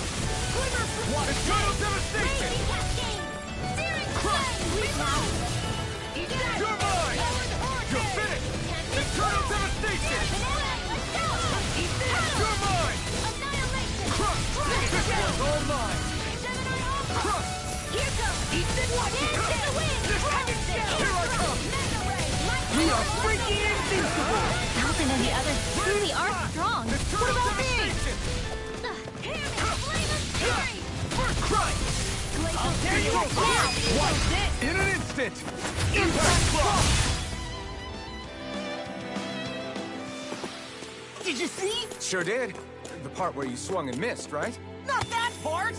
Eternal Devastation! Raging Cascade! Searing Flame! You're mine! You're finished! Eternal Devastation! You're mine! Crush! This one's all mine! Crush! Here comes! Dance in the wind! Here I come! We are freaking invincible! Falcon and the others truly are strong. Eternal Devastation! Flame of Fury! For Christ! I'll tear you apart! Watch this! In an instant! Impact Block! Did you see Sure did. The part where you swung and missed, right? Not that part!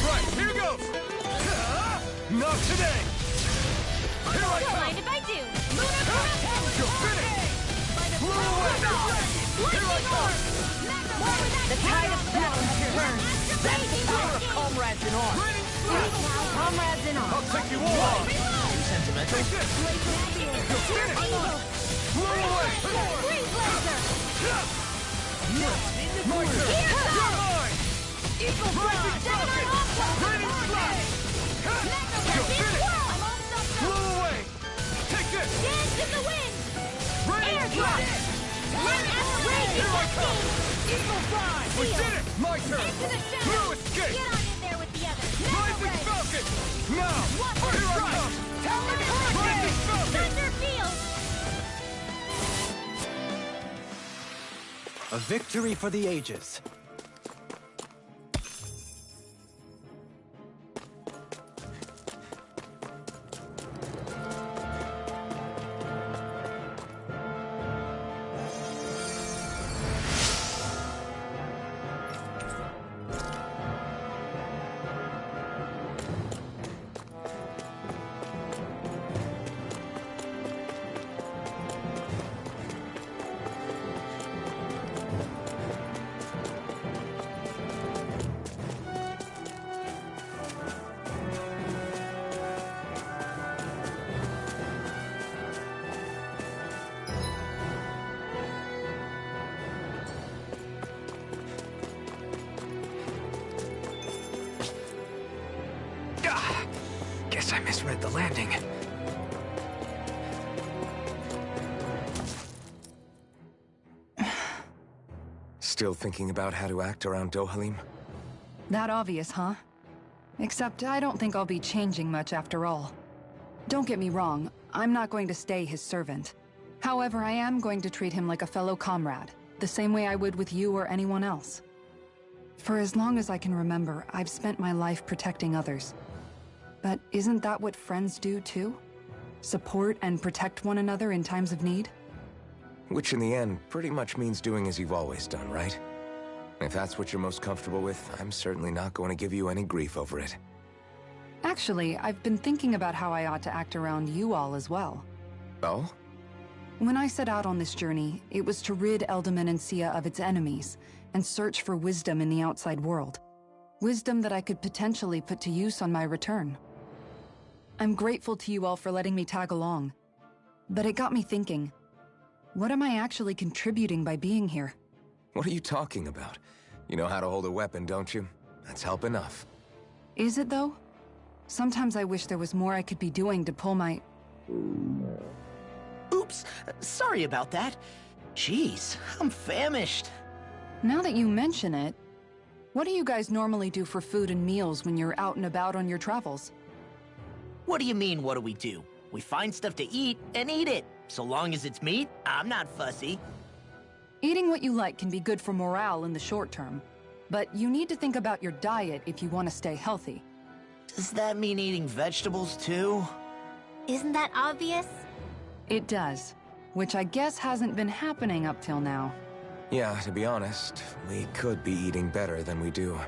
Right, here goes! Not today! Here I Don't come! mind if I do. You're finished! Blow away! Here I come! The tide of battle has turned. That's the power of comrades in arms. Raining flash! Comrades in arms. I'll take you all on! Too sentimental. Take this! You're finished! Blow away! Green Blazer! My turn! You're mine! Eagle Rising Falcon! Raining flash! You're finished! Blow away! Take this! Dance in the wind! Raining Air flash! Here I come! Eagle Fly! We did it! My turn! Into the shadows! No escape! Get on in there with the others! Rising Falcon! Now! Here I come! Rising Falcon! Thunder Field! A victory for the ages. Guess I misread the landing. Still thinking about how to act around Dohalim? That obvious, huh? Except I don't think I'll be changing much after all. Don't get me wrong, I'm not going to stay his servant. However, I am going to treat him like a fellow comrade, the same way I would with you or anyone else. For as long as I can remember, I've spent my life protecting others. But isn't that what friends do too? Support and protect one another in times of need? Which in the end pretty much means doing as you've always done, right? If that's what you're most comfortable with, I'm certainly not going to give you any grief over it. Actually, I've been thinking about how I ought to act around you all as well. Oh? When I set out on this journey, it was to rid Eldaman and Sia of its enemies, and search for wisdom in the outside world. Wisdom that I could potentially put to use on my return. I'm grateful to you all for letting me tag along. But it got me thinking, what am I actually contributing by being here? What are you talking about? You know how to hold a weapon, don't you? That's help enough. Is it though? Sometimes I wish there was more I could be doing to pull my... Oops, sorry about that. Jeez, I'm famished. Now that you mention it, what do you guys normally do for food and meals when you're out and about on your travels? What do you mean, what do? We find stuff to eat and eat it. So long as it's meat, I'm not fussy. Eating what you like can be good for morale in the short term, but you need to think about your diet if you want to stay healthy. Does that mean eating vegetables too? Isn't that obvious? It does, which I guess hasn't been happening up till now. Yeah, to be honest, we could be eating better than we do.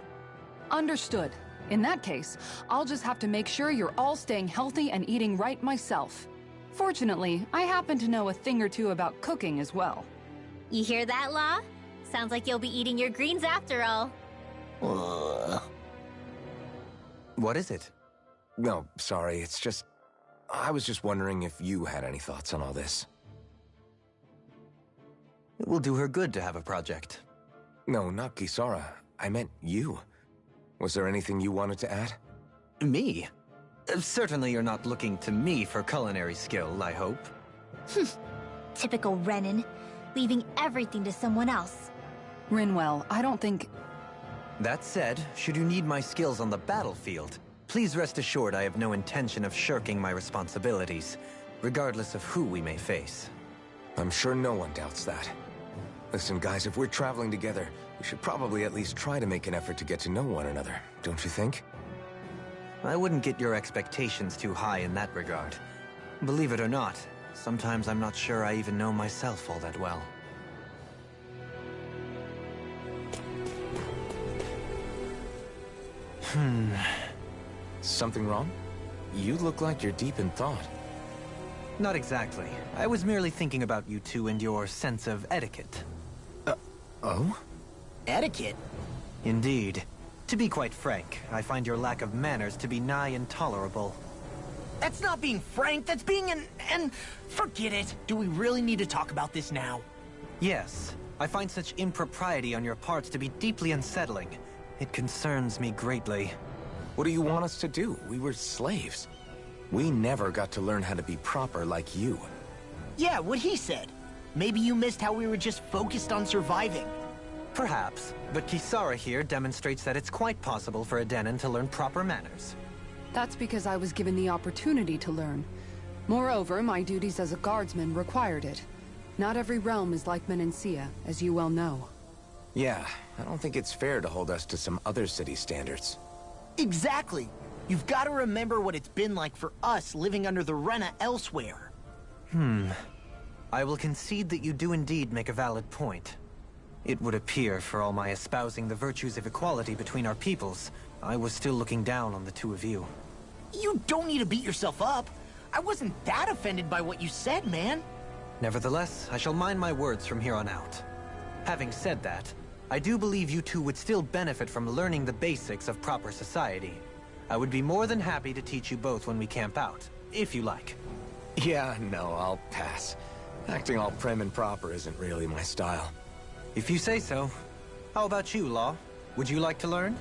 Understood. In that case, I'll just have to make sure you're all staying healthy and eating right myself. Fortunately, I happen to know a thing or two about cooking as well. You hear that, Law? Sounds like you'll be eating your greens after all. What is it? No, sorry, it's just... I was just wondering if you had any thoughts on all this. It will do her good to have a project. No, not Kisara. I meant you. Was there anything you wanted to add? Me? Certainly you're not looking to me for culinary skill, I hope. Typical Renan, leaving everything to someone else. Rinwell, I don't think... That said, should you need my skills on the battlefield, please rest assured I have no intention of shirking my responsibilities, regardless of who we may face. I'm sure no one doubts that. Listen, guys, if we're traveling together, We should probably at least try to make an effort to get to know one another, don't you think? I wouldn't get your expectations too high in that regard. Believe it or not, sometimes I'm not sure I even know myself all that well. Something wrong? You look like you're deep in thought. Not exactly. I was merely thinking about you two and your sense of etiquette. Oh? Etiquette? Indeed. To be quite frank, I find your lack of manners to be nigh intolerable. That's not being frank, that's being an... Forget it. Do we really need to talk about this now? Yes. I find such impropriety on your parts to be deeply unsettling. It concerns me greatly. What do you want us to do? We were slaves. We never got to learn how to be proper like you. Yeah, what he said. Maybe you missed how we were just focused on surviving. Perhaps, but Kisara here demonstrates that it's quite possible for a Denon to learn proper manners. That's because I was given the opportunity to learn. Moreover, my duties as a guardsman required it. Not every realm is like Menancia, as you well know. Yeah, I don't think it's fair to hold us to some other city standards. Exactly. You've got to remember what it's been like for us living under the Rena elsewhere. I will concede that you do indeed make a valid point. It would appear, for all my espousing the virtues of equality between our peoples, I was still looking down on the two of you. You don't need to beat yourself up. I wasn't that offended by what you said, man. Nevertheless, I shall mind my words from here on out. Having said that, I do believe you two would still benefit from learning the basics of proper society. I would be more than happy to teach you both when we camp out, if you like. Yeah, no, I'll pass. Acting all prim and proper isn't really my style. If you say so. How about you, Law? Would you like to learn?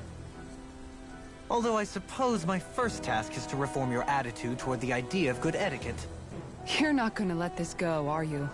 Although I suppose my first task is to reform your attitude toward the idea of good etiquette. You're not gonna let this go, are you?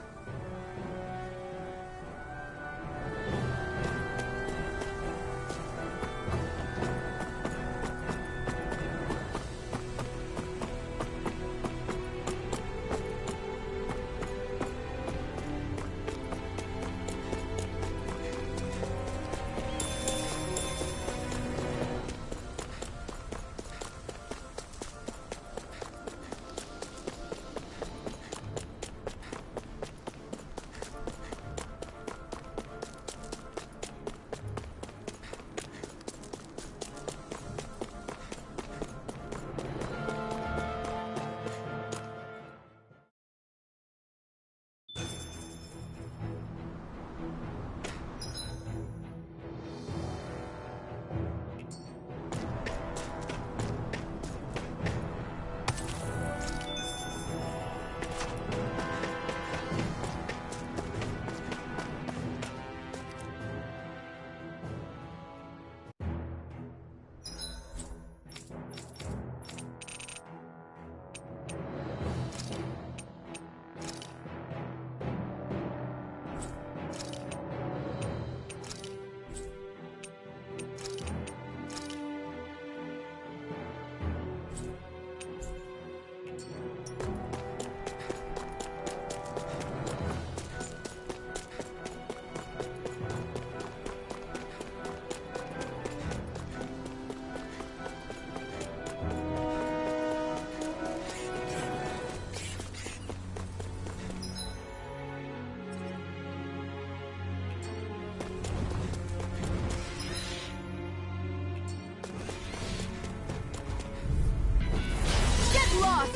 Lost!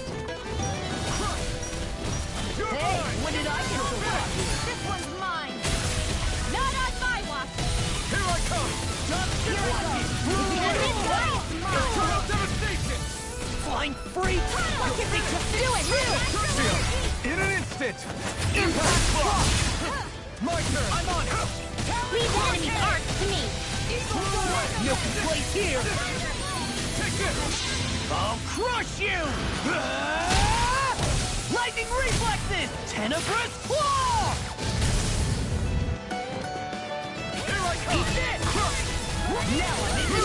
Hey, when did I get so lucky? This one's mine! Not on my watch! Here I come! Just get lucky! Total devastation! Flying free! Look at me just do it! In an instant! Impact block! My turn! I'm on it! Leave the enemy arcs to me! No place here! Take this! I'll crush you! Lightning reflexes! Tenebrous claw! Here I come! Eat this! Now I'm in the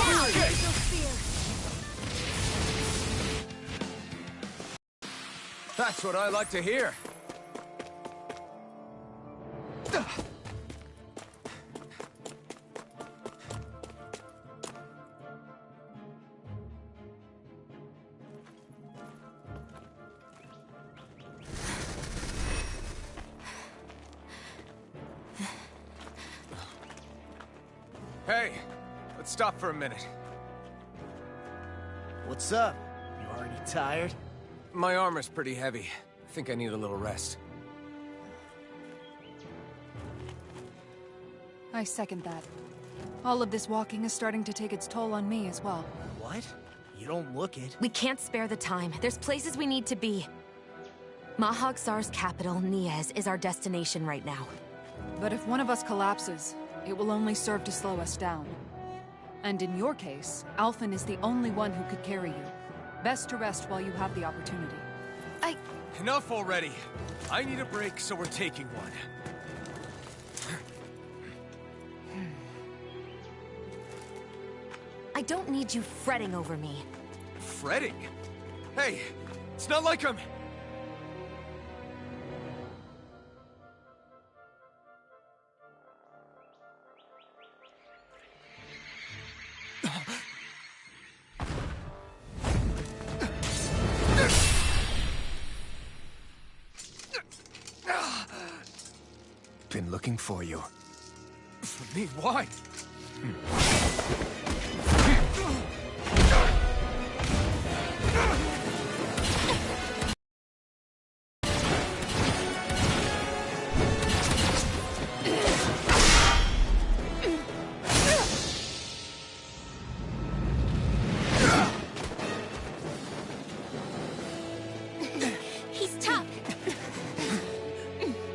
That's what I like to hear. Hey, let's stop for a minute. What's up? You already tired? My armor's pretty heavy. I think I need a little rest. I second that. All of this walking is starting to take its toll on me as well. What? You don't look it. We can't spare the time. There's places we need to be. Mahag Saar's capital, Niez, is our destination right now. But if one of us collapses, it will only serve to slow us down. And in your case, Alphen is the only one who could carry you. Best to rest while you have the opportunity. Enough already. I need a break, so we're taking one. I don't need you fretting over me. Fretting? Hey, it's not like I'm... Been looking for you. For me? Why? He's tough.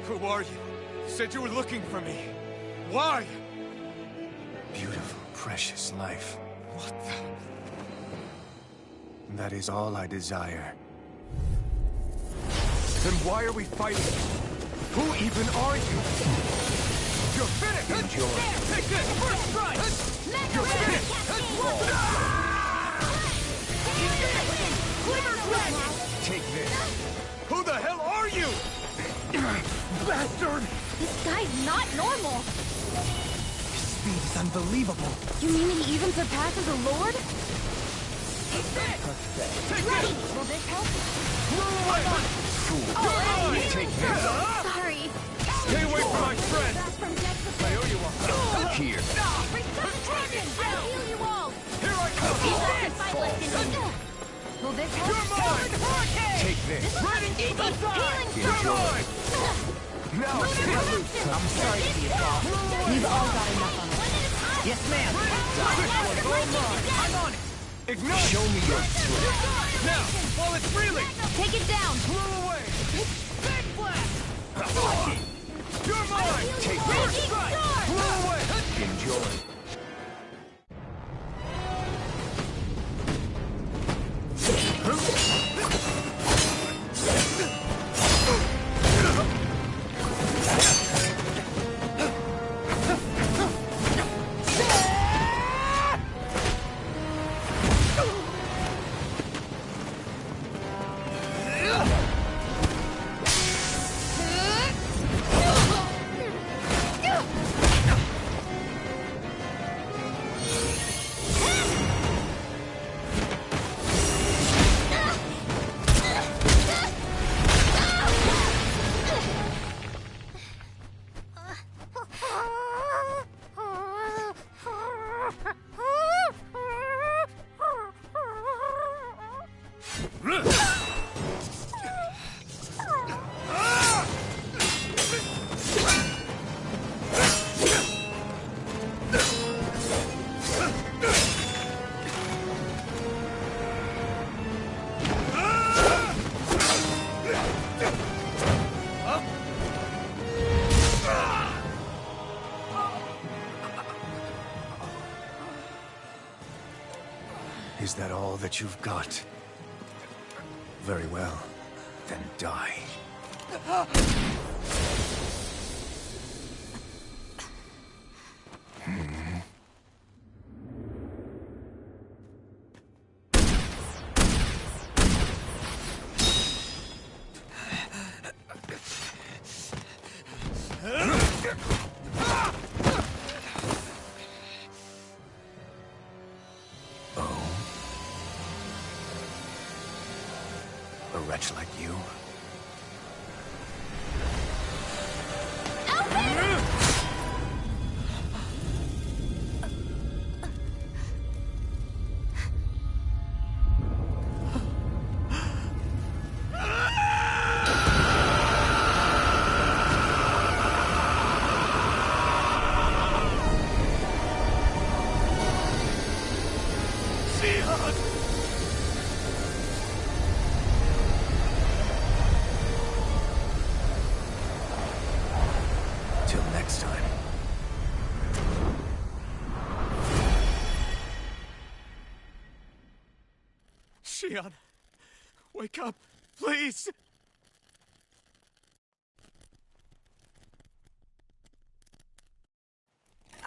Who are you? You said you were looking for me. Why? Beautiful, precious life. What the... That is all I desire. Then why are we fighting? Who even are you? You're finished! Enjoy. Take this! First strike! You're finished! Take this. Who the hell are you? Bastard! This guy's not normal. His speed is unbelievable. You mean he even surpasses a lord? Ready. Will this help? Take this. Sorry. Stay away from my friend! Back from death. I owe you one. Here. Resuscitation. I'll heal you all. Here I come! Fight left in me. Will this help? You're mine! Take this. Healing You're circle. mine! Now, I'm sorry to be a problem. We've all got enough on us. Yes, ma'am. I'm on it! Ignite! show me your strength. Now, while it's reeling! Take it down. Blow away! Big blast! You're mine! Take First this. strike! Blow away! Enjoy. Is that all that you've got? Very well. Then die. A wretch like you? Shion, wake up, please!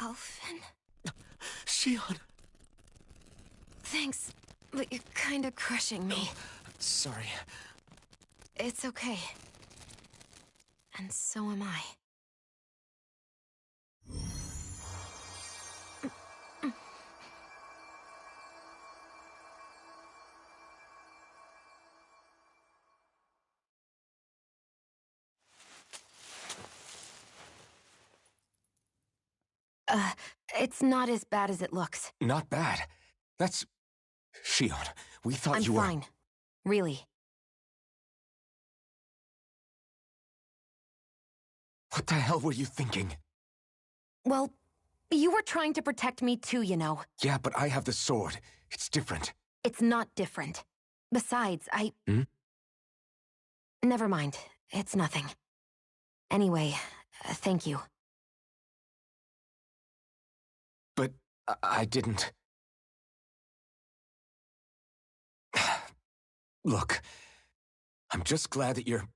Alphen? Shion! Thanks, but you're kinda crushing me. Sorry. It's okay. And so am I. It's not as bad as it looks. Not bad. That's... Shion, we thought I'm you were... fine. Really. What the hell were you thinking? Well, you were trying to protect me too, you know. Yeah, but I have the sword. It's different. It's not different. Besides, Never mind. It's nothing. Anyway, thank you. But I didn't... Look, I'm just glad that you're...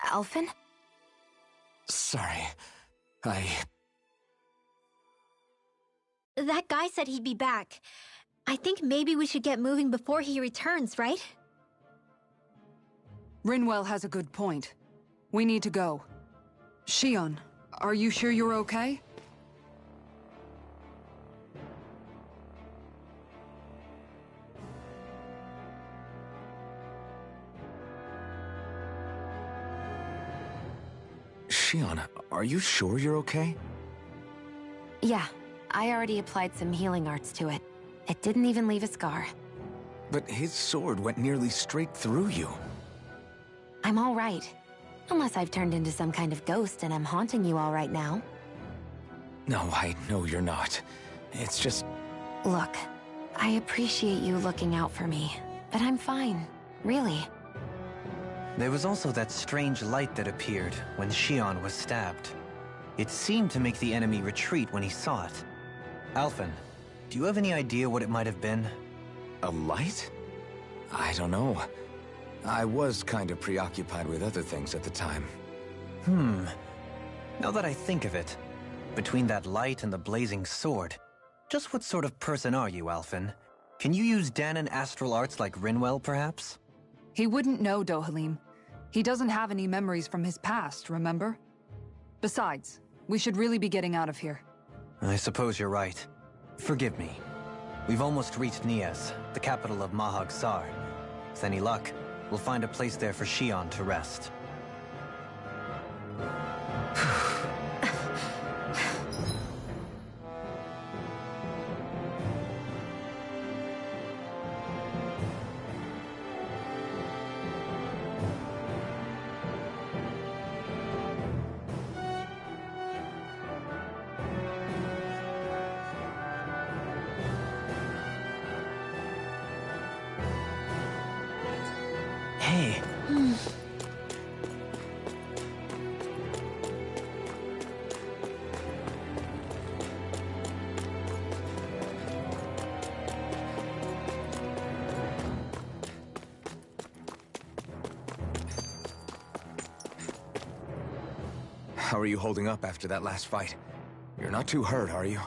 Alphen? Sorry. That guy said he'd be back. I think maybe we should get moving before he returns, right? Rinwell has a good point. We need to go. Shion, are you sure you're okay? Shion, are you sure you're okay? Yeah, I already applied some healing arts to it. It didn't even leave a scar. But his sword went nearly straight through you. I'm all right. Unless I've turned into some kind of ghost and I'm haunting you all right now. No, I know you're not. It's just... Look, I appreciate you looking out for me, but I'm fine. Really. There was also that strange light that appeared when Shion was stabbed. It seemed to make the enemy retreat when he saw it. Alphen, do you have any idea what it might have been? A light? I don't know. I was kind of preoccupied with other things at the time. Now that I think of it, between that light and the blazing sword, just what sort of person are you, Alphen? Can you use Dahnan astral arts like Rinwell, perhaps? He wouldn't know, Dohalim. He doesn't have any memories from his past, remember? Besides, we should really be getting out of here. I suppose you're right. Forgive me. We've almost reached Nias, the capital of Mahag Saar. With any luck, we'll find a place there for Shion to rest. Hey. How are you holding up after that last fight? You're not too hurt, are you?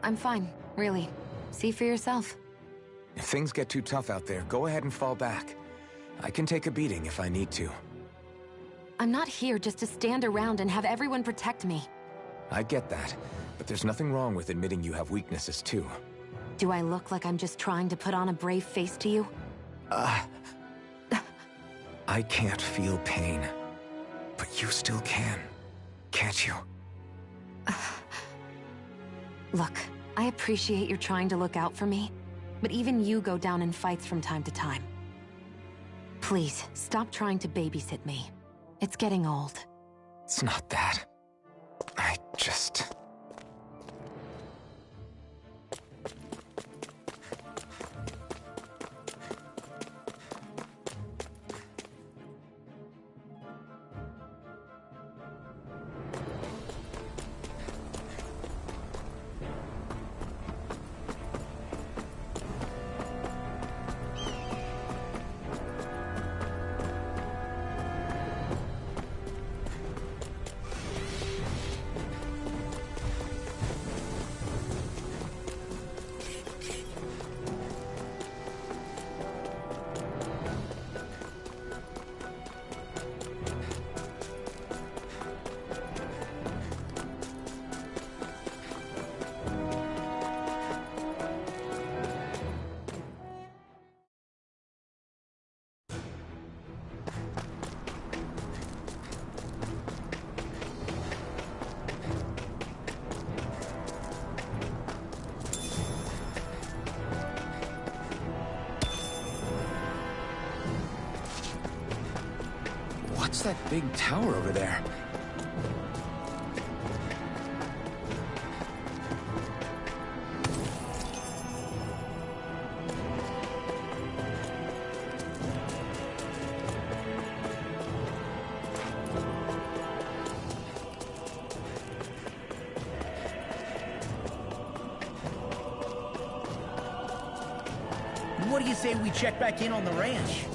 I'm fine, really. See for yourself. If things get too tough out there, go ahead and fall back. I can take a beating if I need to. I'm not here just to stand around and have everyone protect me. I get that, but there's nothing wrong with admitting you have weaknesses too. Do I look like I'm just trying to put on a brave face to you? I can't feel pain, but you still can, can't you? Look, I appreciate you're trying to look out for me, but even you go down in fights from time to time. Please, stop trying to babysit me. It's getting old. It's not that. I just... that big tower over there? What do you say we check back in on the ranch?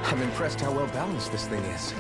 I'm impressed how well balanced this thing is.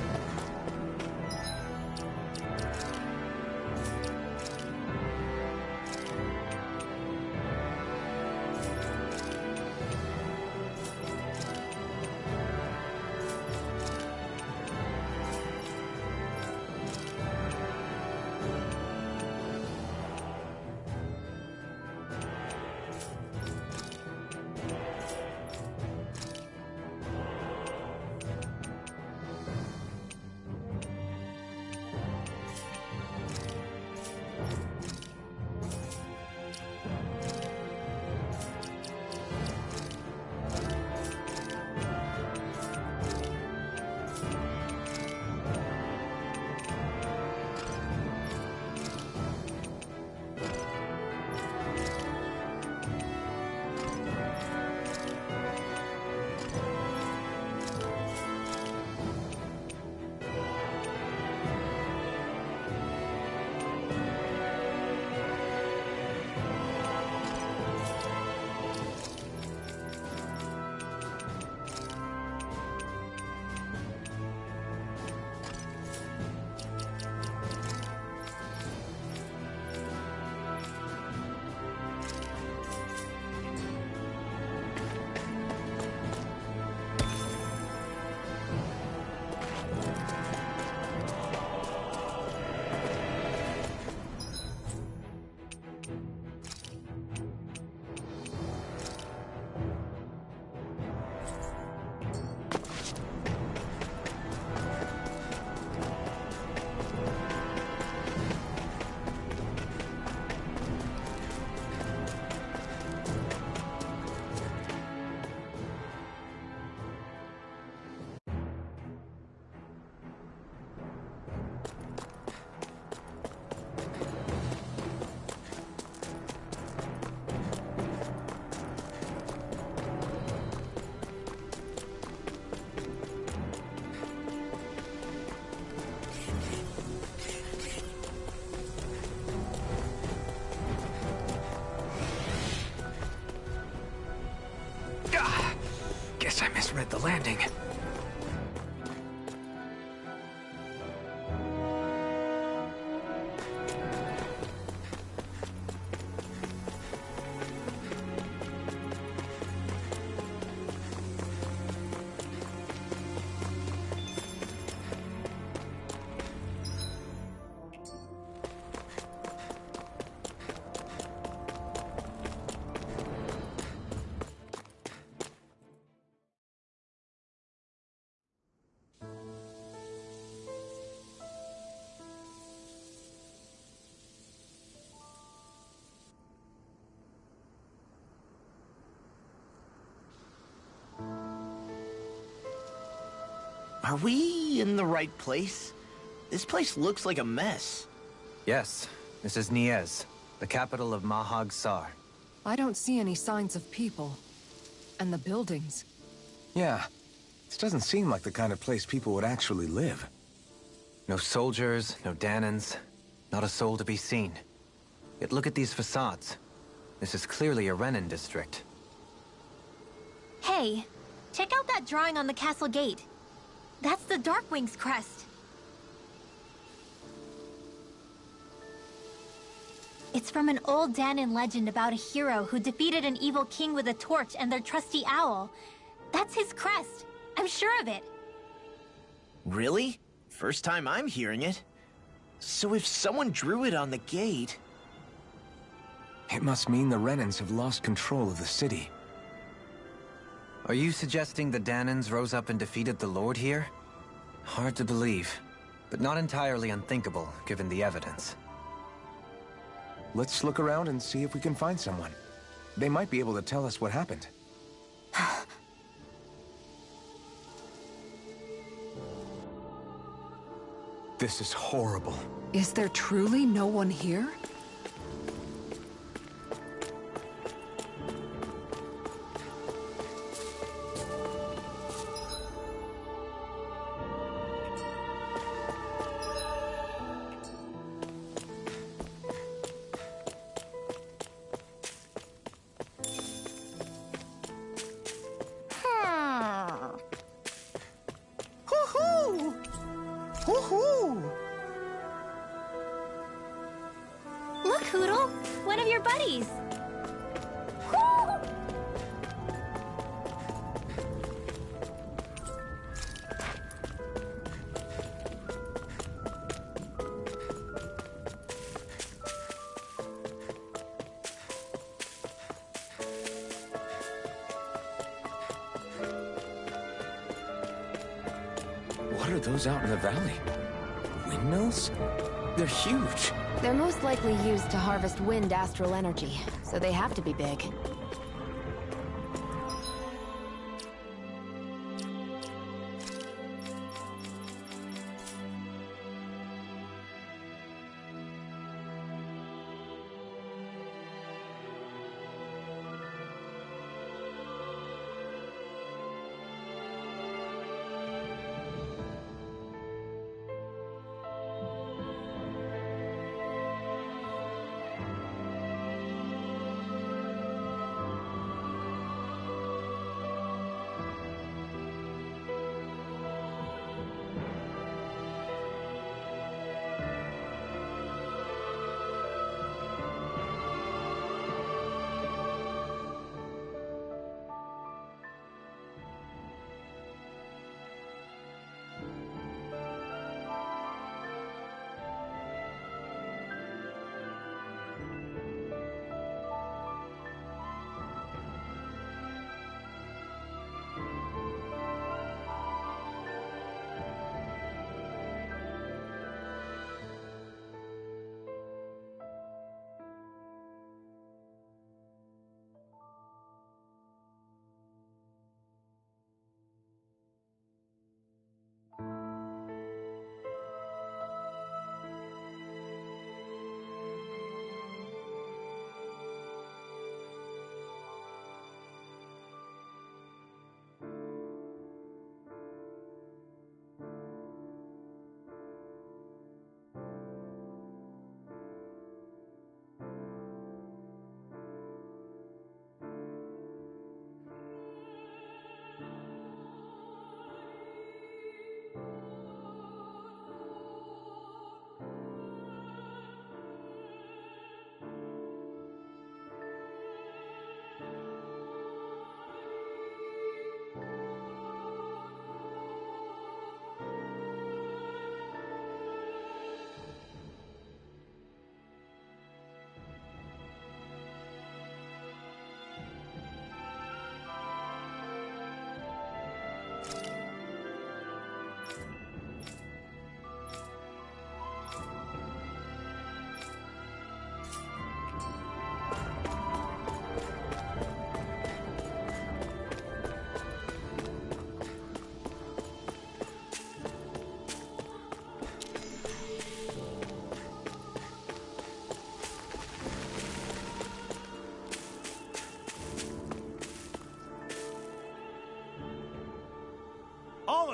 Guess I misread the landing. Are we in the right place? This place looks like a mess. Yes, this is Niez, the capital of Mahag Sar. I don't see any signs of people. And the buildings. Yeah. This doesn't seem like the kind of place people would actually live. No soldiers, no Danans, not a soul to be seen. Yet look at these facades. This is clearly a Renan district. Hey, check out that drawing on the castle gate. That's the Darkwing's crest. It's from an old Danan legend about a hero who defeated an evil king with a torch and their trusty owl. That's his crest. I'm sure of it. Really? First time I'm hearing it. So if someone drew it on the gate... It must mean the Renans have lost control of the city. Are you suggesting the Danans rose up and defeated the Lord here? Hard to believe, but not entirely unthinkable, given the evidence. Let's look around and see if we can find someone. They might be able to tell us what happened. This is horrible. Is there truly no one here? Look, Hootle! One of your buddies! What are those out in the valley? Windmills? They're huge. They're most likely used to harvest wind astral energy, so they have to be big.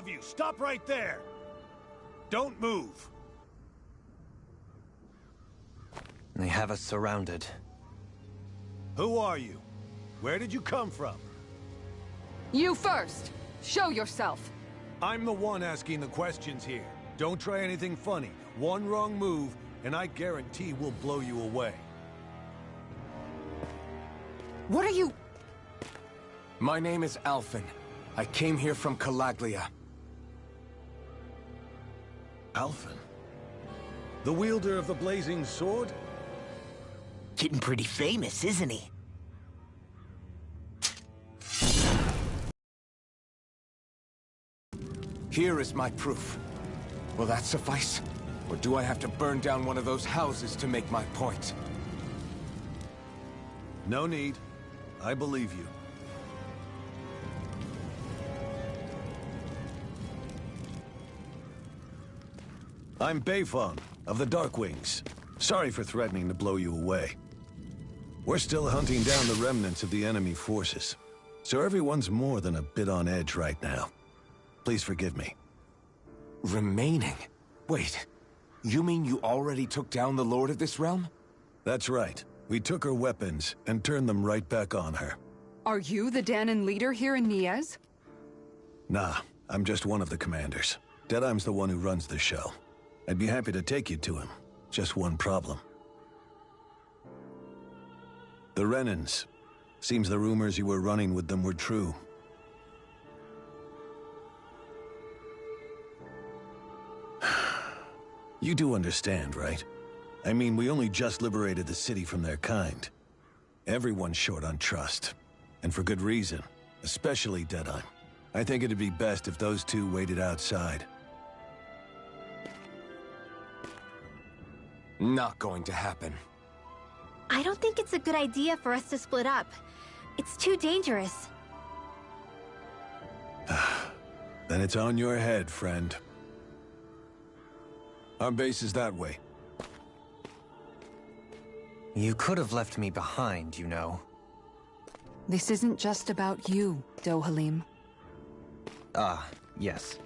of you, stop right there! Don't move! They have us surrounded. Who are you? Where did you come from? You first! Show yourself! I'm the one asking the questions here. Don't try anything funny. One wrong move, and I guarantee we'll blow you away. What are you... My name is Alphen. I came here from Calaglia. Alphen? The wielder of the blazing sword? Getting pretty famous, isn't he? Here is my proof. Will that suffice? Or do I have to burn down one of those houses to make my point? No need. I believe you. I'm Beifong, of the Darkwings. Sorry for threatening to blow you away. We're still hunting down the remnants of the enemy forces, so everyone's more than a bit on edge right now. Please forgive me. Remaining? Wait, you mean you already took down the Lord of this realm? That's right. We took her weapons and turned them right back on her. Are you the Dahnan leader here in Niez? Nah, I'm just one of the commanders. Deadheim's the one who runs the show. I'd be happy to take you to him. Just one problem. The Renans. Seems the rumors you were running with them were true. You do understand, right? I mean, we only just liberated the city from their kind. Everyone's short on trust. And for good reason. Especially Deadheim. I think it'd be best if those two waited outside. Not going to happen. I don't think it's a good idea for us to split up. It's too dangerous. Then it's on your head, friend. Our base is that way. You could have left me behind, you know. This isn't just about you, Dohalim. Ah, yes.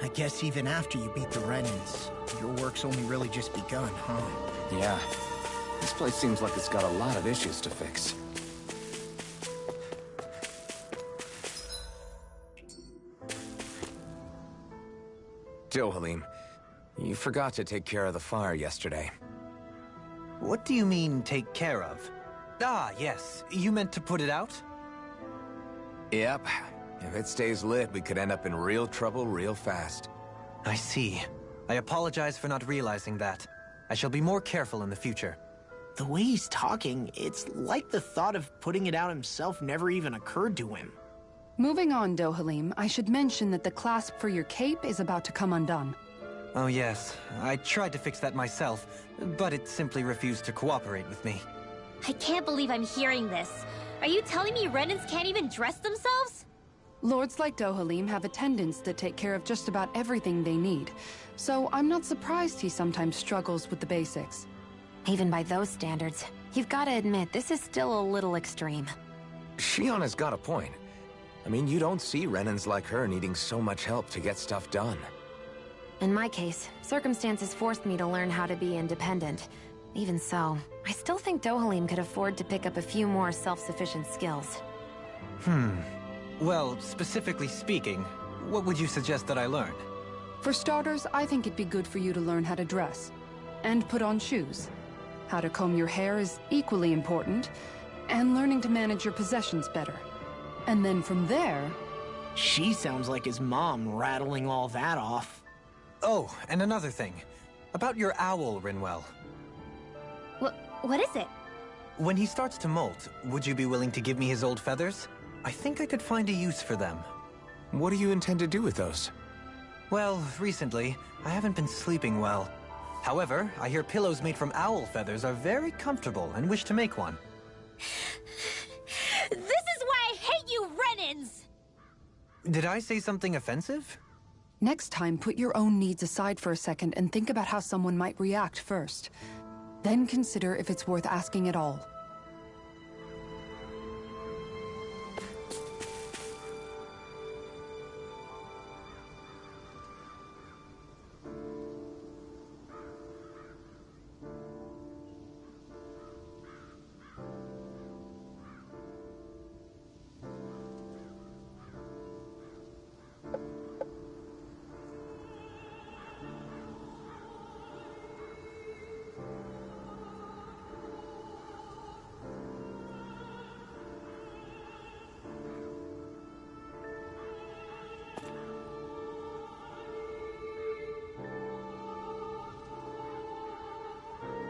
I guess even after you beat the Renans, your work's only really just begun, huh? Yeah. This place seems like it's got a lot of issues to fix. Dohalim, you forgot to take care of the fire yesterday. What do you mean, take care of? Ah, yes. You meant to put it out? Yep. If it stays lit, we could end up in real trouble real fast. I see. I apologize for not realizing that. I shall be more careful in the future. The way he's talking, it's like the thought of putting it out himself never even occurred to him. Moving on, Dohalim, I should mention that the clasp for your cape is about to come undone. Oh yes, I tried to fix that myself, but it simply refused to cooperate with me. I can't believe I'm hearing this. Are you telling me Renans can't even dress themselves? Lords like Dohalim have attendants that take care of just about everything they need, so I'm not surprised he sometimes struggles with the basics. Even by those standards, you've got to admit this is still a little extreme. Shionne has got a point. I mean, you don't see Renans like her needing so much help to get stuff done. In my case, circumstances forced me to learn how to be independent. Even so, I still think Dohalim could afford to pick up a few more self-sufficient skills. Well, specifically speaking, what would you suggest that I learn? For starters, I think it'd be good for you to learn how to dress. And put on shoes. How to comb your hair is equally important. And learning to manage your possessions better. And then from there... She sounds like his mom rattling all that off. Oh, and another thing. About your owl, Rinwell. What is it? When he starts to molt, would you be willing to give me his old feathers? I think I could find a use for them. What do you intend to do with those? Well, recently, I haven't been sleeping well. However, I hear pillows made from owl feathers are very comfortable and wish to make one. This is why I hate you, Renans! Did I say something offensive? Next time, put your own needs aside for a second and think about how someone might react first. Then consider if it's worth asking at all.